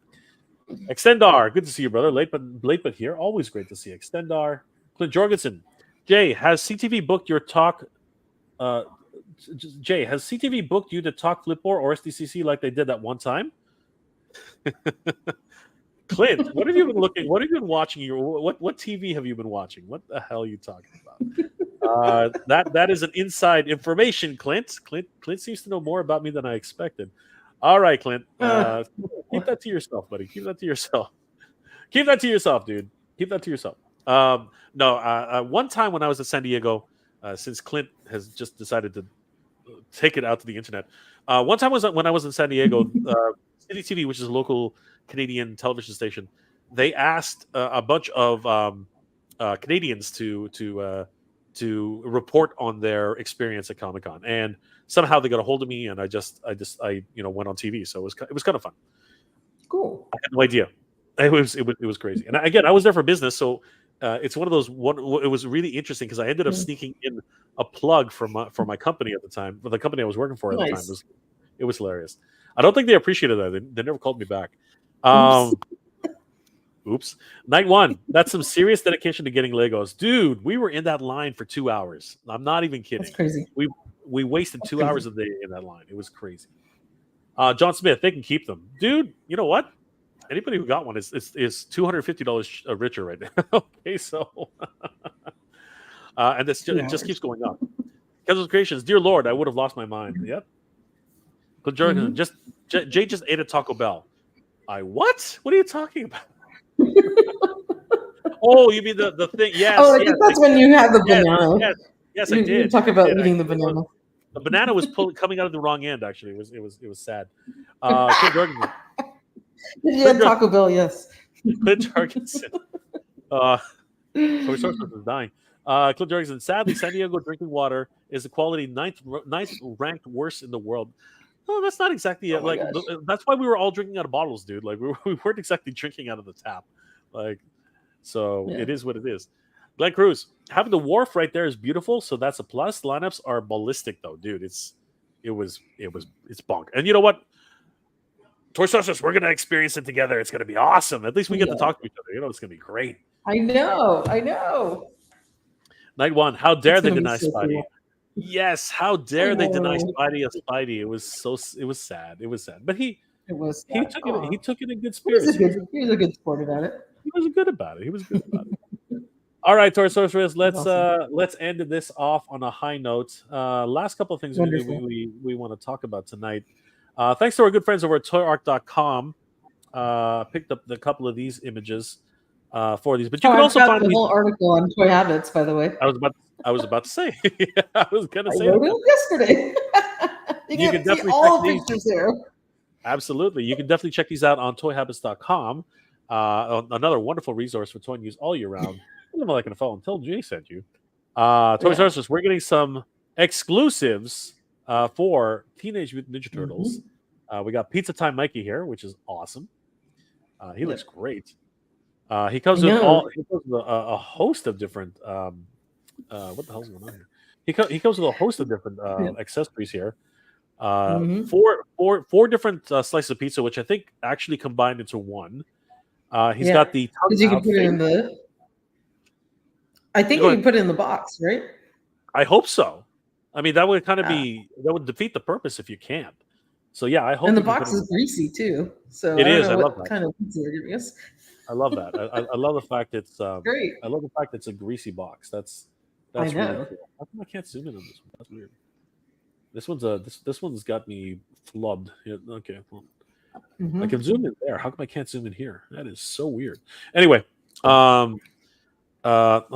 Extendar. Good to see you, brother. Late but here. Always great to see you. Extendar. Clint Jorgensen. Jay, has CTV booked your talk? Jay, has CTV booked you to talk Flipboard or SDCC like they did that one time? Clint, what have you been looking? What have you been watching? What TV have you been watching? What the hell are you talking about? That is an inside information, Clint. Clint seems to know more about me than I expected. All right, Clint. Keep that to yourself, buddy. Keep that to yourself. Keep that to yourself, dude. Keep that to yourself. No, one time when I was at San Diego, since Clint has just decided to take it out to the internet. One time was when I was in San Diego, City TV, which is a local Canadian television station. They asked a bunch of Canadians to report on their experience at Comic-Con, and somehow they got a hold of me, and I went on TV. So it was kind of fun. Cool. I had no idea. It was crazy. And again, I was there for business, so it's one of those. It was really interesting because I ended up sneaking in a plug for my company at the time, for the company I was working for at the time. It was hilarious. I don't think they appreciated that. They never called me back. Oops. Night one. That's some serious dedication to getting Legos, dude. We were in that line for 2 hours. I'm not even kidding. That's crazy. We wasted 2 hours a day in that line. It was crazy. John Smith, they can keep them, dude. You know what? Anybody who got one is $250 richer right now. Okay, so and it just keeps going up. Casual Creations, dear Lord, I would have lost my mind. Yep. But Jordan, Jay just ate a Taco Bell. What? What are you talking about? Oh, you mean the thing? Yes. Oh, I think that's when you had the banana. Yes, I did. You talk about eating the banana. The banana was coming out of the wrong end. Actually, it was sad. Clint You had Taco Bell, yes. Clint Jorgensen. Source is dying. Clint Jorgensen. Sadly, San Diego drinking water is the quality ninth ranked worst in the world. Oh, that's not exactly it. Like that's why we were all drinking out of bottles, dude. Like we weren't exactly drinking out of the tap. Like, so it is what it is. Glenn Cruz, having the wharf right there is beautiful, so that's a plus. Lineups are ballistic though, dude. It's bonk. And you know what? Toy Socials, we're gonna experience it together. It's gonna be awesome. At least we get to talk to each other. You know, it's gonna be great. I know. Night one. How dare they deny Spidey? Cool. Yes, how dare they deny Spidey a Spidey? It was sad. It was sad. But he took it in good spirits. He was a good sport about it. He was good about it. All right, Toy Sorcerers, let's end this off on a high note. Last couple of things we want to talk about tonight. Thanks to our good friends over at toyark.com. Picked up a couple of these images for these, but you can also find the whole article on toy habits. By the way, I was about to say. I was gonna say. I wrote it yesterday. you can definitely see all the pictures there. Absolutely, you can definitely check these out on toyhabits.com. Another wonderful resource for toy news all year round. I'm not going to follow until Jay sent you. Toy Sorcerers, we're getting some exclusives for Teenage Mutant Ninja Turtles. We got Pizza Time Mikey here, which is awesome. He looks great. He comes with a host of different. What the hell's going on here? He comes with a host of different accessories here. Four different slices of pizza, which I think actually combined into one. He's got the. You can put it in the. I think you can put it in the box, right? I hope so. I mean, that would kind of that would defeat the purpose if you can't. So yeah, I hope. And the box is greasy too. So it is. I love that. Kind of pizza they're giving us. I love that. I love the fact it's great. I love the fact it's a greasy box. That's really cool. How come I can't zoom in on this one? That's weird. This one's got me flubbed. Yeah, okay. Well, I can zoom in there. How come I can't zoom in here? That is so weird. Anyway, I'll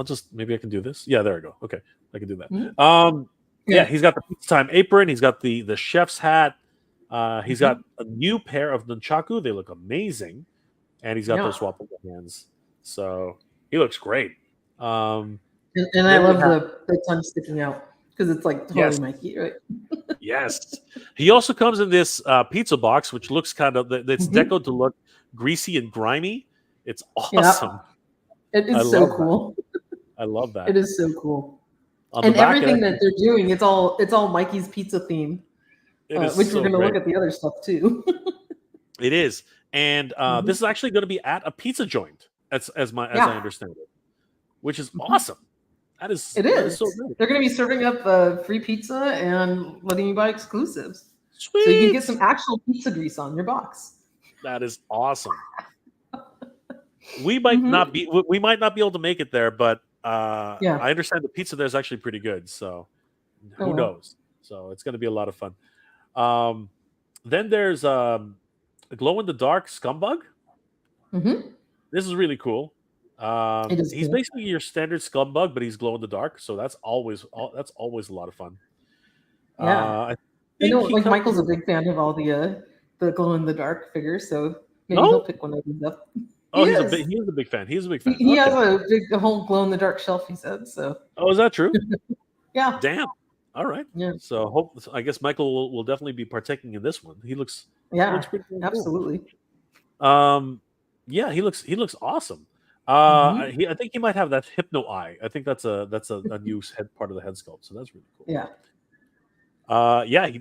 just maybe I can do this. Yeah, there we go. Okay, I can do that. Yeah, he's got the Pizza Time apron. He's got the chef's hat. He's got a new pair of nunchaku. They look amazing, and he's got those swappable hands. So he looks great. And I love the tongue sticking out because it's like totally Mikey, right? Yes. He also comes in this pizza box, which looks kind of it's decoed to look greasy and grimy. It's awesome. It is so cool. I love that. It is so cool. And everything that they're doing, it's all Mikey's pizza themed. Which we're going to look at the other stuff too. It is. And this is actually going to be at a pizza joint, as I understand it, which is awesome. It is so great. They're going to be serving up free pizza and letting you buy exclusives. Sweet. So you can get some actual pizza grease on your box. That is awesome. We might not be able to make it there, but I understand the pizza there is actually pretty good. So who knows? So it's going to be a lot of fun. Then there's a glow in the dark scumbug. This is really cool. He's basically your standard scumbug, but he's glow in the dark. So that's always a lot of fun. Yeah. I I know, think he like comes. Michael's a big fan of all the glow in the dark figures, so maybe he'll No. pick one of these up. Oh, He is. he is a big fan. He's a big fan. He has Okay. a whole glow in the dark shelf. He said so. Oh, is that true? Yeah. Damn. All right. Yeah. So I guess Michael will definitely be partaking in this one. He looks Yeah. pretty damn cool. Absolutely. Yeah, he looks awesome. Hmm. I think he might have that hypno eye. I think that's a new head part of the head sculpt. So that's really cool. Yeah. Yeah. He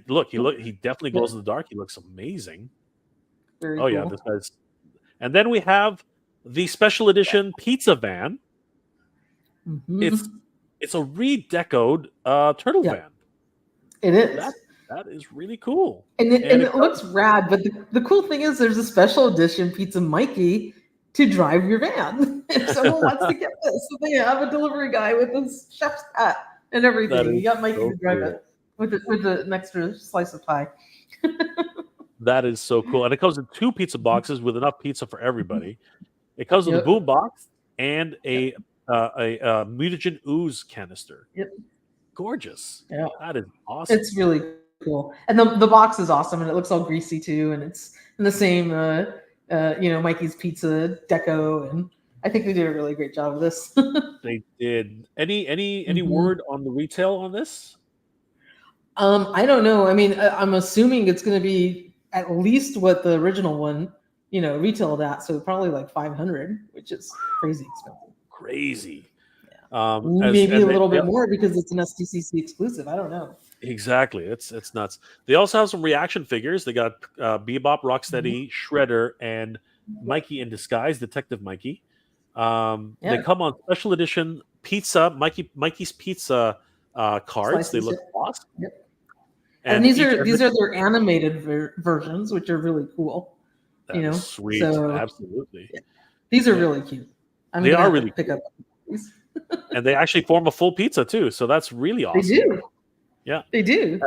definitely glows in the dark. He looks amazing. Very Oh yeah, cool. this guy's. And then we have the special edition pizza van. Hmm. It's a redecoed turtle Yeah. van. It is. That is really cool. And it looks rad, but the cool thing is there's a special edition Pizza Mikey to drive your van. If someone wants to get this, so they have a delivery guy with his chef's hat and everything. You got Mikey so to drive cool. it with an extra slice of pie. That is so cool. And it comes in 2 pizza boxes with enough pizza for everybody. It comes with a boom box and a mutagen ooze canister. Yep. Gorgeous. Yeah. That is awesome. It's really cool. And the box is awesome, and it looks all greasy too, and it's in the same Mikey's Pizza deco, and I think they did a really great job of this. They did. Any word on the retail on this? I don't know. I mean, I'm assuming it's going to be at least what the original one, retailed at. So probably like 500, which is crazy expensive. Crazy. Yeah. Maybe a little bit more because it's an SDCC exclusive. I don't know. Exactly. It's nuts. They also have some reaction figures. They got Bebop, Rocksteady, Shredder, and Mikey in disguise, Detective Mikey. They come on special edition pizza, Mikey's Pizza cards. They look awesome. Yep. And these are their animated versions, which are really cool. Sweet. So, absolutely. Yeah. These are really cute. They are really pick cool. up these. And they actually form a full pizza too, so that's really awesome. They do. Yeah, they do.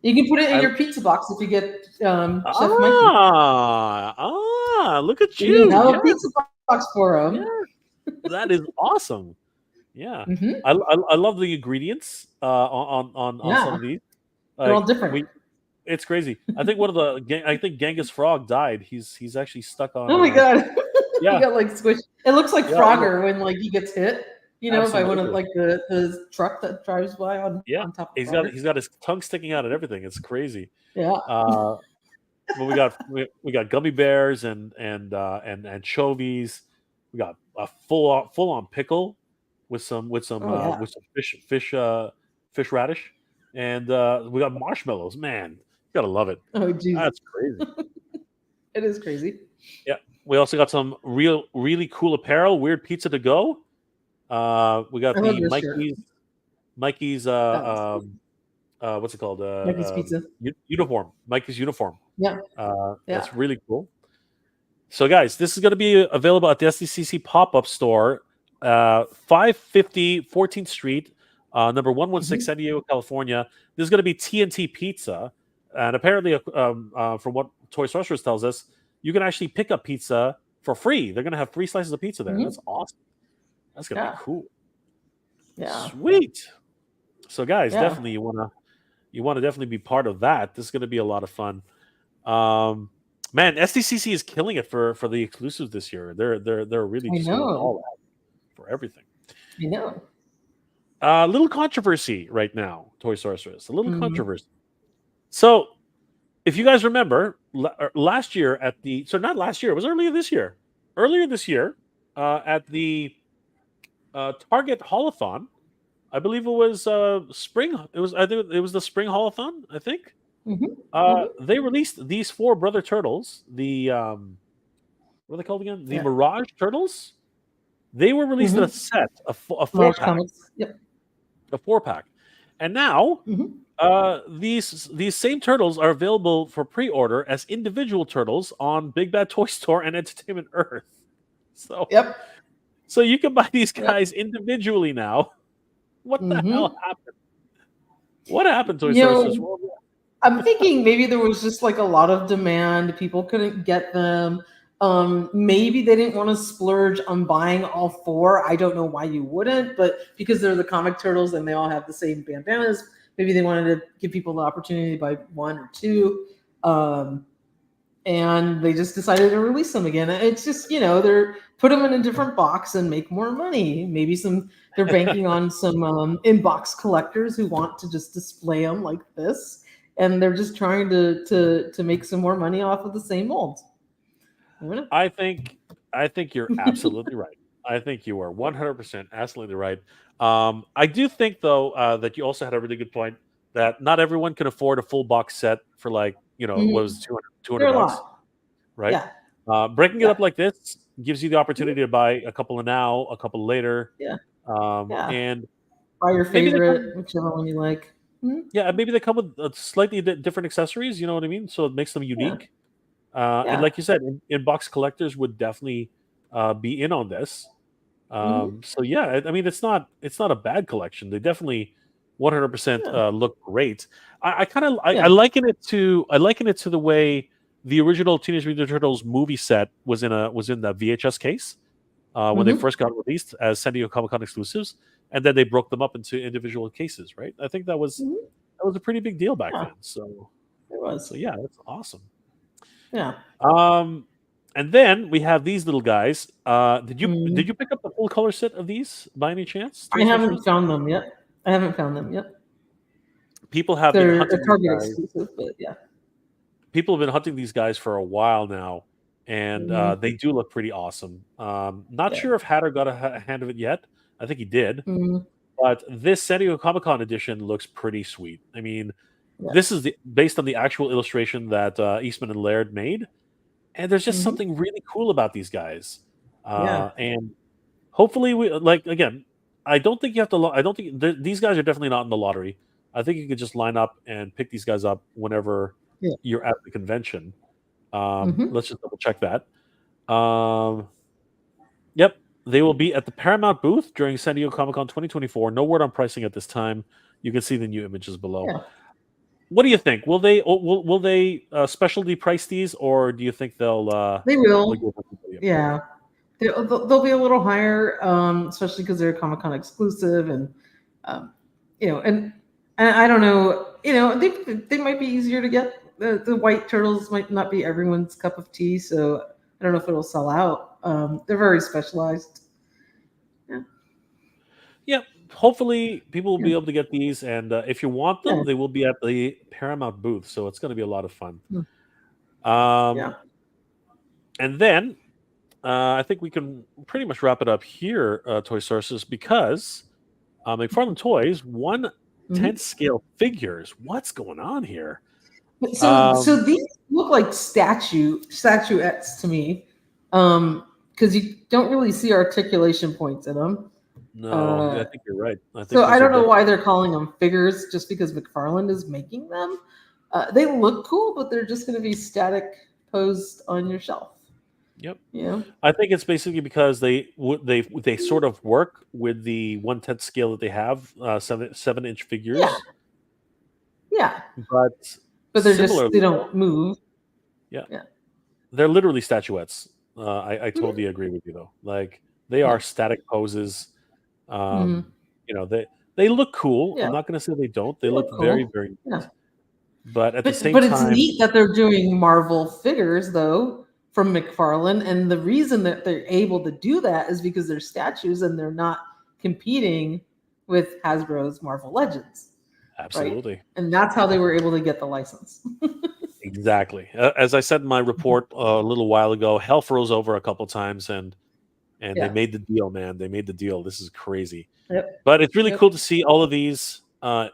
You can put it in your pizza box if you get Chef Mikey. Look at you! You have a pizza box for them. Yeah. That is awesome. Yeah, I love the ingredients on some of these. They're all different. It's crazy. I think I think Genghis Frog died. He's actually stuck on. Oh my god! Yeah, he got like squished. It looks like Frogger when like he gets hit. By one of like the truck that drives by on top of Frogger. He's got his tongue sticking out and everything. It's crazy. Yeah. But we got gummy bears and anchovies. We got a full on pickle with some fish radish, and we got marshmallows. Man, you gotta love it. Oh geez, that's crazy. It is crazy. Yeah, we also got some really cool apparel. Weird pizza to go. We got the Mikey's what's it called? Mikey's Pizza uniform. Mikey's uniform. Yeah. That's really cool. So guys, this is going to be available at the SDCC pop-up store, 550 14th Street, number 116, San Diego, California. This is going to be TNT Pizza, and apparently, from what Toy Sorcerers tells us, you can actually pick up pizza for free. They're going to have 3 slices of pizza there. That's awesome. That's going to be cool. Yeah. Sweet. So guys, definitely you want to definitely be part of that. This is going to be a lot of fun. Man, SDCC is killing it for the exclusives this year. They're really just going all out for everything. I know. A little controversy right now, Toy Sorcerers. A little controversy. So, if you guys remember, last year not last year, it was earlier this year. Earlier this year, at the Target Haulathon, I believe it was spring. I think it was the spring Haulathon. I think they released these 4 brother turtles. The what are they called again? The Mirage Turtles. They were released in a set, a 4-pack. Yep. A 4-pack, and now these same turtles are available for pre-order as individual turtles on Big Bad Toy Store and Entertainment Earth. So so you can buy these guys individually now. What the hell happened? What happened to Toy Sorcerers? I'm thinking maybe there was just like a lot of demand. People couldn't get them. Maybe they didn't want to splurge on buying all 4. I don't know why you wouldn't, but because they're the comic turtles and they all have the same bandanas, maybe they wanted to give people the opportunity to buy one or two. And they just decided to release them again. It's just, they're put them in a different box and make more money. Maybe they're banking on some in-box collectors who want to just display them like this, and they're just trying to make some more money off of the same molds. I think you're absolutely right. I think you are 100% absolutely right. I do think though that you also had a really good point that not everyone can afford a full box set for like what was 200 They're a bucks, lot. right? Yeah. Breaking it Yeah. up like this gives you the opportunity to buy a couple now, a couple later, Yeah. and Buy your maybe they favorite, come, whichever one you like. yeah, maybe they come with slightly different accessories. You know what I mean? So it makes them unique. And like you said, in-box collectors would definitely be in on this. So yeah, I mean, it's not a bad collection. They definitely 100% look great. I kind of I liken it to the way the original Teenage Mutant Ninja Turtles movie set was in the VHS case when they first got released as San Diego Comic-Con exclusives, and then they broke them up into individual cases. Right? I think that was a pretty big deal back then. So it was. So yeah, that's awesome. Yeah. And then we have these little guys. Did you pick up the full color set of these by any chance? I haven't found them yet. People have They're been hunting a Target these guys. exclusive, but yeah. People have been hunting these guys for a while now, and they do look pretty awesome. Not sure if Hatter got a hand of it yet. I think he did. But this San Diego Comic-Con edition looks pretty sweet. I mean, this is based on the actual illustration that Eastman and Laird made. And there's just something really cool about these guys. And hopefully, again, I don't think you have to. I don't think these guys are definitely not in the lottery. I think you could just line up and pick these guys up whenever you're at the convention. Let's just double check that. Yep, they will be at the Paramount booth during San Diego Comic-Con 2024. No word on pricing at this time. You can see the new images below. What do you think? Will they specialty price these, or do you think they'll? They will. Yeah, they'll be a little higher, especially because they're Comic-Con exclusive, and and I don't know. They might be easier to get. The white turtles might not be everyone's cup of tea, so I don't know if it'll sell out. They're very specialized. Yeah. Hopefully people will be able to get these, and if you want them, they will be at the Paramount booth, so it's going to be a lot of fun. And then I think we can pretty much wrap it up here, Toy Sources, because McFarlane Toys 1/10 scale figures. What's going on here? So these look like statuettes to me, because you don't really see articulation points in them. No, I think you're right. I don't know why they're calling them figures, just because McFarlane is making them. They look cool, but they're just going to be static posed on your shelf. Yep. Yeah. I think it's basically because they sort of work with the 1/10 scale that they have, 7-inch figures. Yeah. But they don't move. Yeah. They're literally statuettes. I totally agree with you though. Like they are static poses. They look cool. I'm not going to say they don't. They look very, very neat. But at the same time, it's neat that they're doing Marvel figures though from McFarlane, and the reason that they're able to do that is because they're statues and they're not competing with Hasbro's Marvel Legends. Absolutely. Right? And that's how they were able to get the license. Exactly. As I said in my report a little while ago, hell froze over a couple times, and they made the deal, man. They made the deal. This is crazy. But it's really cool to see all of these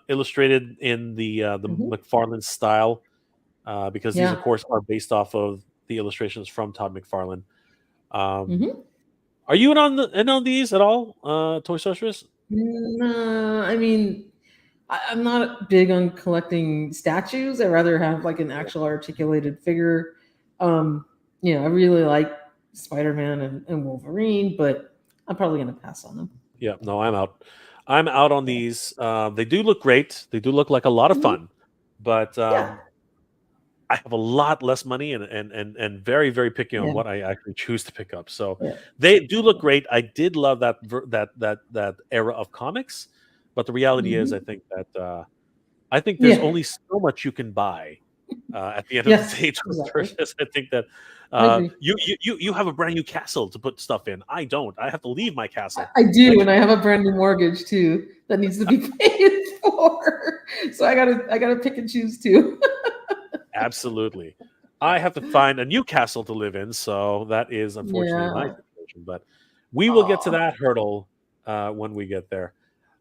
illustrated in the McFarlane style, because these, of course, are based off of the illustrations from Todd McFarlane. Are you in on these at all, Toy Sorceress? No, I mean, I'm not big on collecting statues. I rather have like an actual articulated figure. I really like Spider-Man and Wolverine, but I'm probably going to pass on them. Yeah, no, I'm out. I'm out on these. They do look great. They do look like a lot of fun, but I have a lot less money and very, very picky on what I actually choose to pick up. So they do look great. I did love that era of comics, but the reality is, I think that I think there's Yeah. only so much you can buy at the end of the Yes, day. exactly. I think that I agree. you have a brand new castle to put stuff in. I don't. I have to leave my castle. I do, Like and I have a brand new mortgage too that needs to be paid for. So I gotta pick and choose too. absolutely. I have to find a new castle to live in, so that is unfortunately my Yeah. situation. But we will get to Aw. that hurdle when we get there.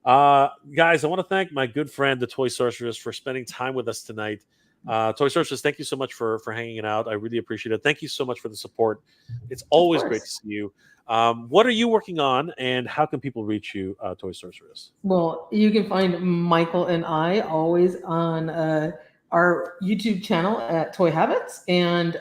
Guys, I want to thank my good friend, the Toy Sorceress, for spending time with us tonight. Toy Sorceress, thank you so much for hanging out. I really appreciate it. Thank you so much for the support. It's Of always great to course. see you. What are you working on, and how can people reach you, Toy Sorceress? Well, you can find Michael and I always on our YouTube channel at Toy Habits. And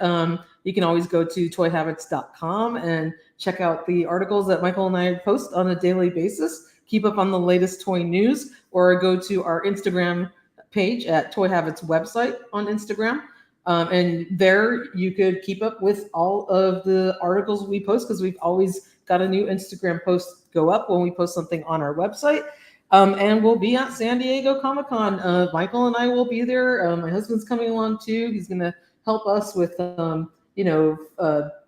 you can always go to toyhabits.com and check out the articles that Michael and I post on a daily basis. Keep up on the latest toy news, or go to our Instagram page at Toy Habits website on Instagram. And there you could keep up with all of the articles we post, because we've always got a new Instagram post go up when we post something on our website. And we'll be at San Diego Comic-Con. Michael and I will be there. My husband's coming along too. He's going to help us with,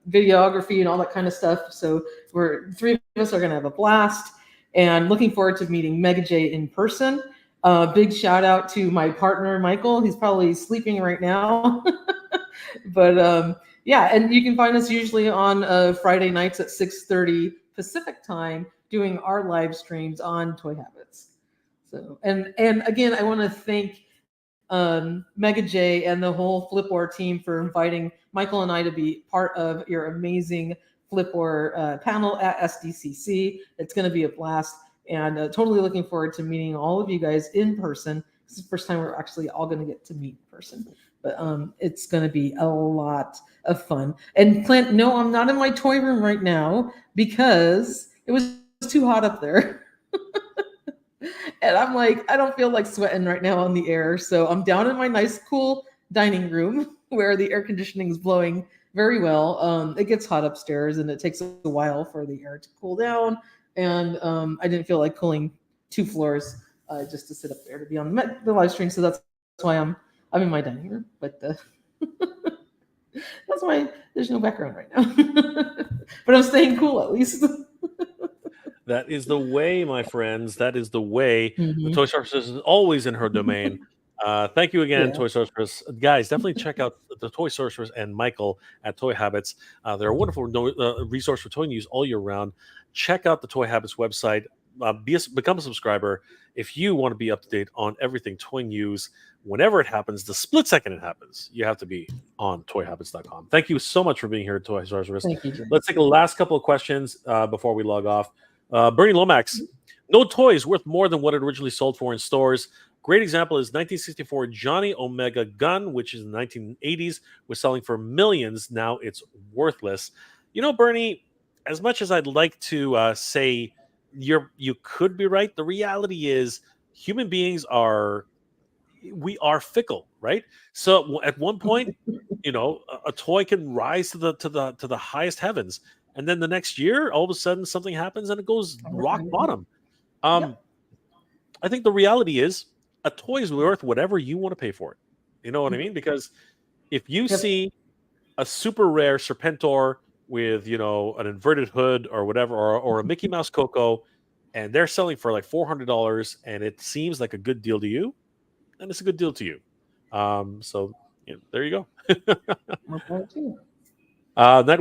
videography and all that kind of stuff. So we're three of us are going to have a blast, and looking forward to meeting Mega J in person. Big shout out to my partner, Michael. He's probably sleeping right now. But yeah, and you can find us usually on Friday nights at 6:30 Pacific time, doing our live streams on Toy Habits. So, and again, I want to thank Mega J and the whole Flipboard team for inviting Michael and I to be part of your amazing Flipboard panel at SDCC. It's going to be a blast, and totally looking forward to meeting all of you guys in person. This is the first time we're actually all going to get to meet in person. But it's going to be a lot of fun. And Clint, no, I'm not in my toy room right now because it was too hot up there. And I'm like, I don't feel like sweating right now on the air. So I'm down in my nice, cool dining room where the air conditioning is blowing very well. It gets hot upstairs, and it takes a while for the air to cool down. And I didn't feel like cooling 2 floors just to sit up there to be on the live stream. So that's why I'm in my dining room. But that's why there's no background right now. But I'm staying cool at least. That is the way, my friends. That is the way. The Mhm. Toy Sorceress is always in her domain. Thank you again, Yeah. Toy Sorceress. Guys, definitely check out the Toy Sorceress and Michael at Toy Habits. They're a wonderful resource for toy news all year round. Check out the Toy Habits website. Become a subscriber if you want to be up to date on everything toy news. Whenever it happens, the split second it happens, you have to be on toyhabits.com. Thank you so much for being here, Toy Sorceress. Thank you, Jim. Let's take the last couple of questions before we log off. Bernie Lomax, no toys worth more than what it originally sold for in stores. Great example is 1964 Johnny Omega gun, which is in the 1980s, was selling for millions. Now it's worthless. You know, Bernie, as much as I'd like to say you could be right, the reality is human beings are fickle, right? So at one point, a toy can rise to the highest heavens, and then the next year, all of a sudden, something happens and it goes rock bottom. Um, Yep. I think the reality is a toy is worth whatever you want to pay for it. You know what I mean? Because if you Yep. see a super rare Serpentor with an inverted hood or whatever, or a Mickey Mouse Coco, and they're selling for like $400, and it seems like a good deal to you, then it's a good deal to you. So there you go. More power to you. That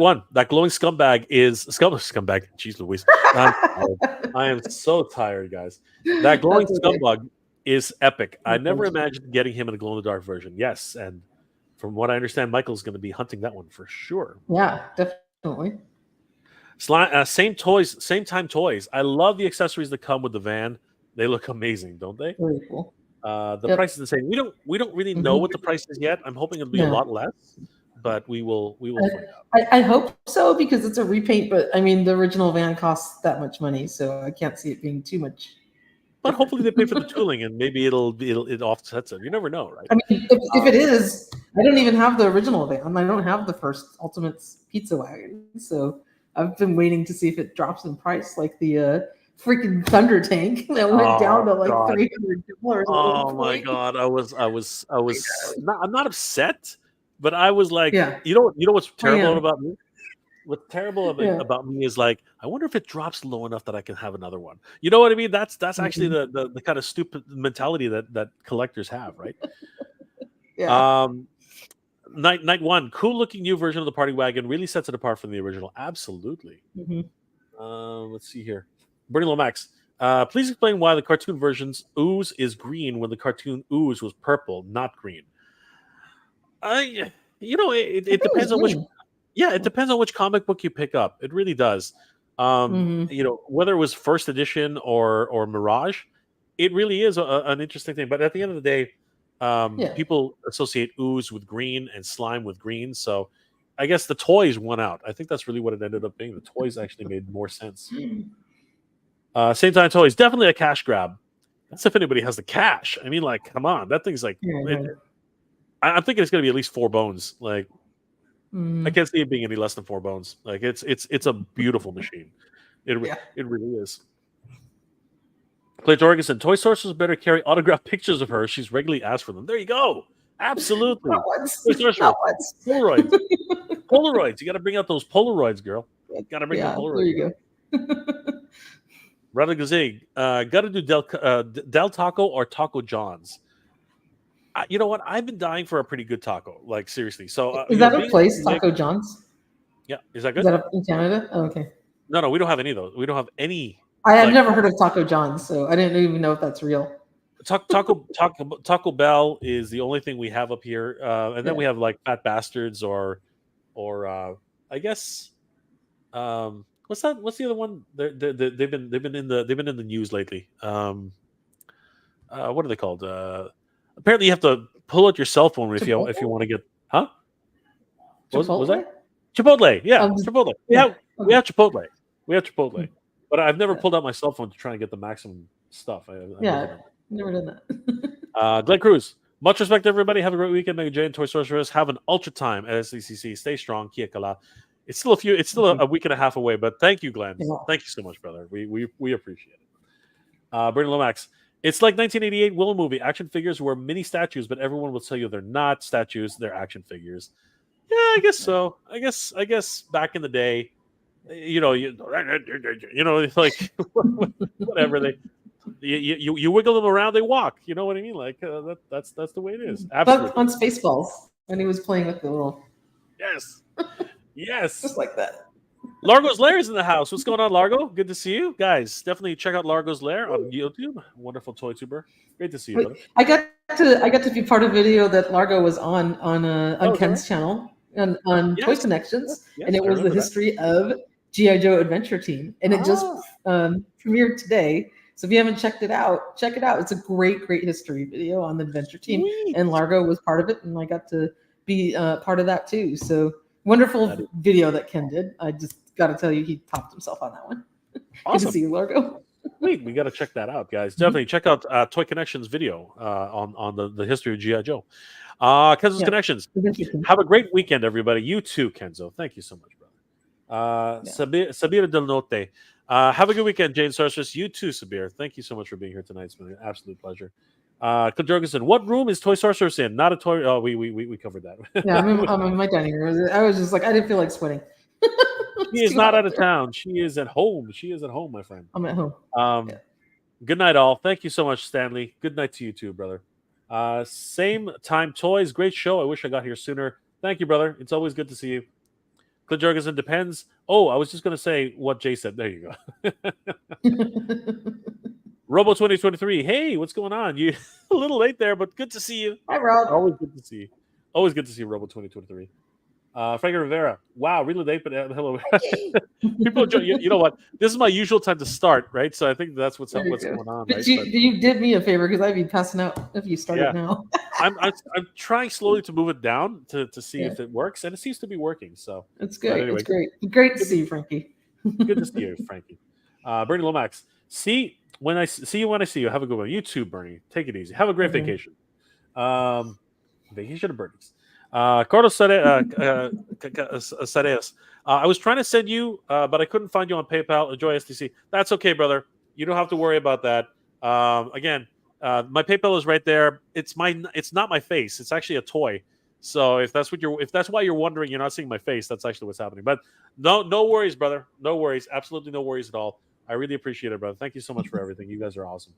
glowing scumbag is scumbag. Jeez Louise, I'm tired. I am so tired, guys. That glowing That's okay. scumbag is epic. I never Thank you. imagined getting him in a glow in the dark version. Yes, and from what I understand, Michael's going to be hunting that one for sure. Yeah, definitely. Same toys, same time toys. I love the accessories that come with the van. They look amazing, don't they? Very cool. The Yep. price is insane. We don't really know what the price is yet. I'm hoping it'll be a No. lot less, but we will find out. I hope so, because it's a repaint, but I mean the original van costs that much money, so I can't see it being too much. But hopefully they pay for the tooling, and maybe it offsets it. You never know, right? I mean, if it is, I don't even have the original van. I don't have the first Ultimates pizza wagon, so I've been waiting to see if it drops in price, like the freaking thunder tank that went down to like God. $300. Oh my God. I was I'm not upset, but I was like, Yeah, you know what's I terrible am. about me? What's terrible Yeah. about me is like, I wonder if it drops low enough that I can have another one. You know what I mean? That's actually Mhm. the kind of stupid mentality that collectors have, right? Yeah. Um, Night one, cool looking new version of the party wagon really sets it apart from the original. Absolutely. Mhm. Let's see here. Bernie Lomax, please explain why the cartoon version's ooze is green when the cartoon ooze was purple, not green. I, I it think it was depends on which. green. Yeah, it depends on which comic book you pick up. It really does. Mhm. Whether it was first edition or Mirage, it really is an interesting thing. But at the end of the day, Yeah. people associate ooze with green and slime with green. So I guess the toys won out. I think that's really what it ended up being. The toys actually made more sense. Same time toys, definitely a cash grab. That's if anybody has the cash. I mean, like, come on, that thing's like. Yeah. Right. I'm thinking it's going to be at least 4 bones. Like, I Mhm. can't see it being any less than 4 bones. Like, it's a beautiful machine. Yeah. It really is. Clay Jorgensen, Toy Sorcerers better carry autographed pictures of her. She's regularly asked for them. There you go. Not Absolutely. once. Toy Not Sorcerers. once. Polaroids. Polaroids. You got to bring out those Polaroids, girl. Got to bring the Yeah. There Polaroids you out. go. Radha Gazig, got to do Del Taco or Taco John's. You know what? I've been dying for a pretty good taco. Like, seriously. So, Is that a being in place, San Diego, Taco John's? yeah. Is that Is good? that up in Canada? Oh, okay. No, we don't have any of those. We don't have any, I have like, never heard of Taco John's, so I didn't even know if that's real. Taco Bell is the only thing we have up here, and then Yeah. we have like Fat Bastards or I guess what's that? What's the other one? They've been in the news lately. What are they called? Apparently, you have to pull out your cell phone if you Chipotle? want to get, huh? What was Chipotle? that? Chipotle, yeah, Um, Chipotle. yeah. We Okay. have Chipotle. We have Chipotle, Hmm. but I've never Yeah. pulled out my cell phone to try and get the maximum stuff. I've never Yeah. done that. Never done that. Glenn Cruz, much respect to everybody. Have a great weekend. Mega J and Toy Sorcerers. Have an ultra time at SDCC. Stay strong. Kia kala. It's still a week and a half away, but thank you, Glenn. Yeah. Thank you so much, brother. We appreciate it. Bernie Lomax. It's like 1988 Willow movie. Action figures were mini statues, but everyone will tell you they're not statues. They're action figures. Yeah, I guess so. I guess back in the day, it's like whatever they. You wiggle them around, they walk. You know what I mean? Like that's the way it is. But Absolutely. on Spaceballs, when he was playing with the little, Yes. Yes. just like that. Largo's Lair is in the house. What's going on, Largo? Good to see you guys. Definitely check out Largo's Lair on YouTube. Wonderful toy tuber. Great to see you, Wait, brother. I got to be part of a video that Largo was on Oh, is that Ken's right? channel on Toy Yes. Connections, and Yes, it I was the remember that. history of GI Joe Adventure Team, and it just premiered today. So if you haven't checked it out, check it out. It's a great history video on the Adventure Team, Sweet. and Largo was part of it, and I got to be part of that too. So wonderful video that Ken did. I just got to tell you, he topped himself on that one. Awesome. Good to see you, Largo. Sweet. We got to check that out, guys. Definitely check out Toy Connections video on the history of GI Joe. Kenzo's Connections. Have a great weekend, everybody. You too, Kenzo. Thank you so much, brother. Sabir Del Norte. Have a good weekend, Jane Sorceress. You too, Sabir. Thank you so much for being here tonight. It's been an absolute pleasure. Cliff Jorgensen, what room is Toy Sorceress in? Not a toy. Oh, we covered that. Yeah, I'm in my dining room. I was just like, I didn't feel like sweating. She is not out of town. She is at home. She is at home, my friend. I'm at home. Good night, all. Thank you so much, Stanley. Good night to you too, brother. Same time toys. Great show. I wish I got here sooner. Thank you, brother. It's always good to see you. Clint Jorgensen depends. Oh, I was just going to say what Jay said. There you go. Robo 2023. Hey, what's going on? You a little late there, but good to see you. Hi, Rob. Always good to see you. Always good to see you, Robo 2023. Frankie Rivera. Wow, really late, but hello. People, you know what? This is my usual time to start, right? So I think that's what's going on. But right? you did me a favor because I'd be passing out if you started now. I'm trying slowly to move it down to see if it works, and it seems to be working. So it's good. Anyway, it's great to see you, Frankie. Good to see you, Frankie. Bernie Lomax. See you when I see you. Have a good one. You too, Bernie. Take it easy. Have a great vacation. Vacation of Bernie's. Carlos Sareas. I was trying to send you, but I couldn't find you on PayPal. Enjoy SDC. That's okay, brother. You don't have to worry about that. Again, my PayPal is right there. It's not my face. It's actually a toy. So if that's why you're wondering, you're not seeing my face. That's actually what's happening. But no worries, brother. No worries. Absolutely no worries at all. I really appreciate it, brother. Thank you so much for everything. You guys are awesome.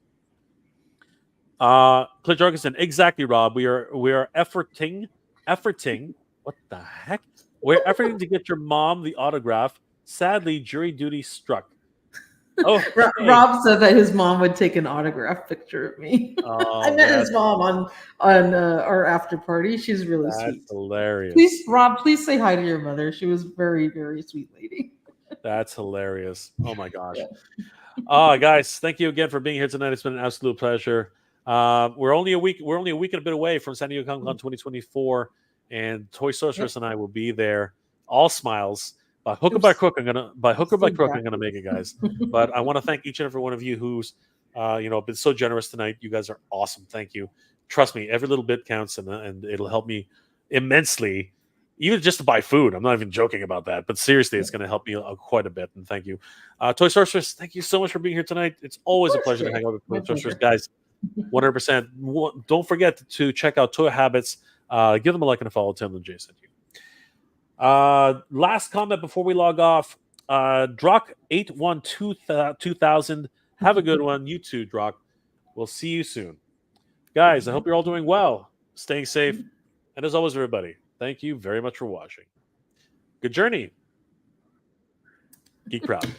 Clint Jorgensen, exactly, Rob. We are efforting. What the heck? We're efforting to get your mom the autograph. Sadly, jury duty struck. Oh, Rob said that his mom would take an autograph picture of me. I met his mom on our after party. She's really sweet. That's hilarious. Please, Rob, please say hi to your mother. She was very, very sweet lady. That's hilarious. Oh my gosh. Yeah. Guys, thank you again for being here tonight. It's been an absolute pleasure. We're only a week and a bit away from San Diego Comic Con 2024, and Toy Sorceress and I will be there. All smiles. By hook or by crook, I'm gonna make it, guys. But I want to thank each and every one of you who's been so generous tonight. You guys are awesome. Thank you. Trust me, every little bit counts, and it'll help me immensely. Even just to buy food. I'm not even joking about that. But seriously, it's going to help me quite a bit. And thank you. Toy Sorceress, thank you so much for being here tonight. It's always a pleasure to hang out with Toy Sorceress. Guys, 100%. Don't forget to check out Toy Habits. Give them a like and a follow. Tell them Jay sent you. Last comment before we log off. Drock8122000. Have a good one. You too, Drock. We'll see you soon. Guys, I hope you're all doing well. Staying safe. And as always, everybody, thank you very much for watching. Good journey. Geek proud.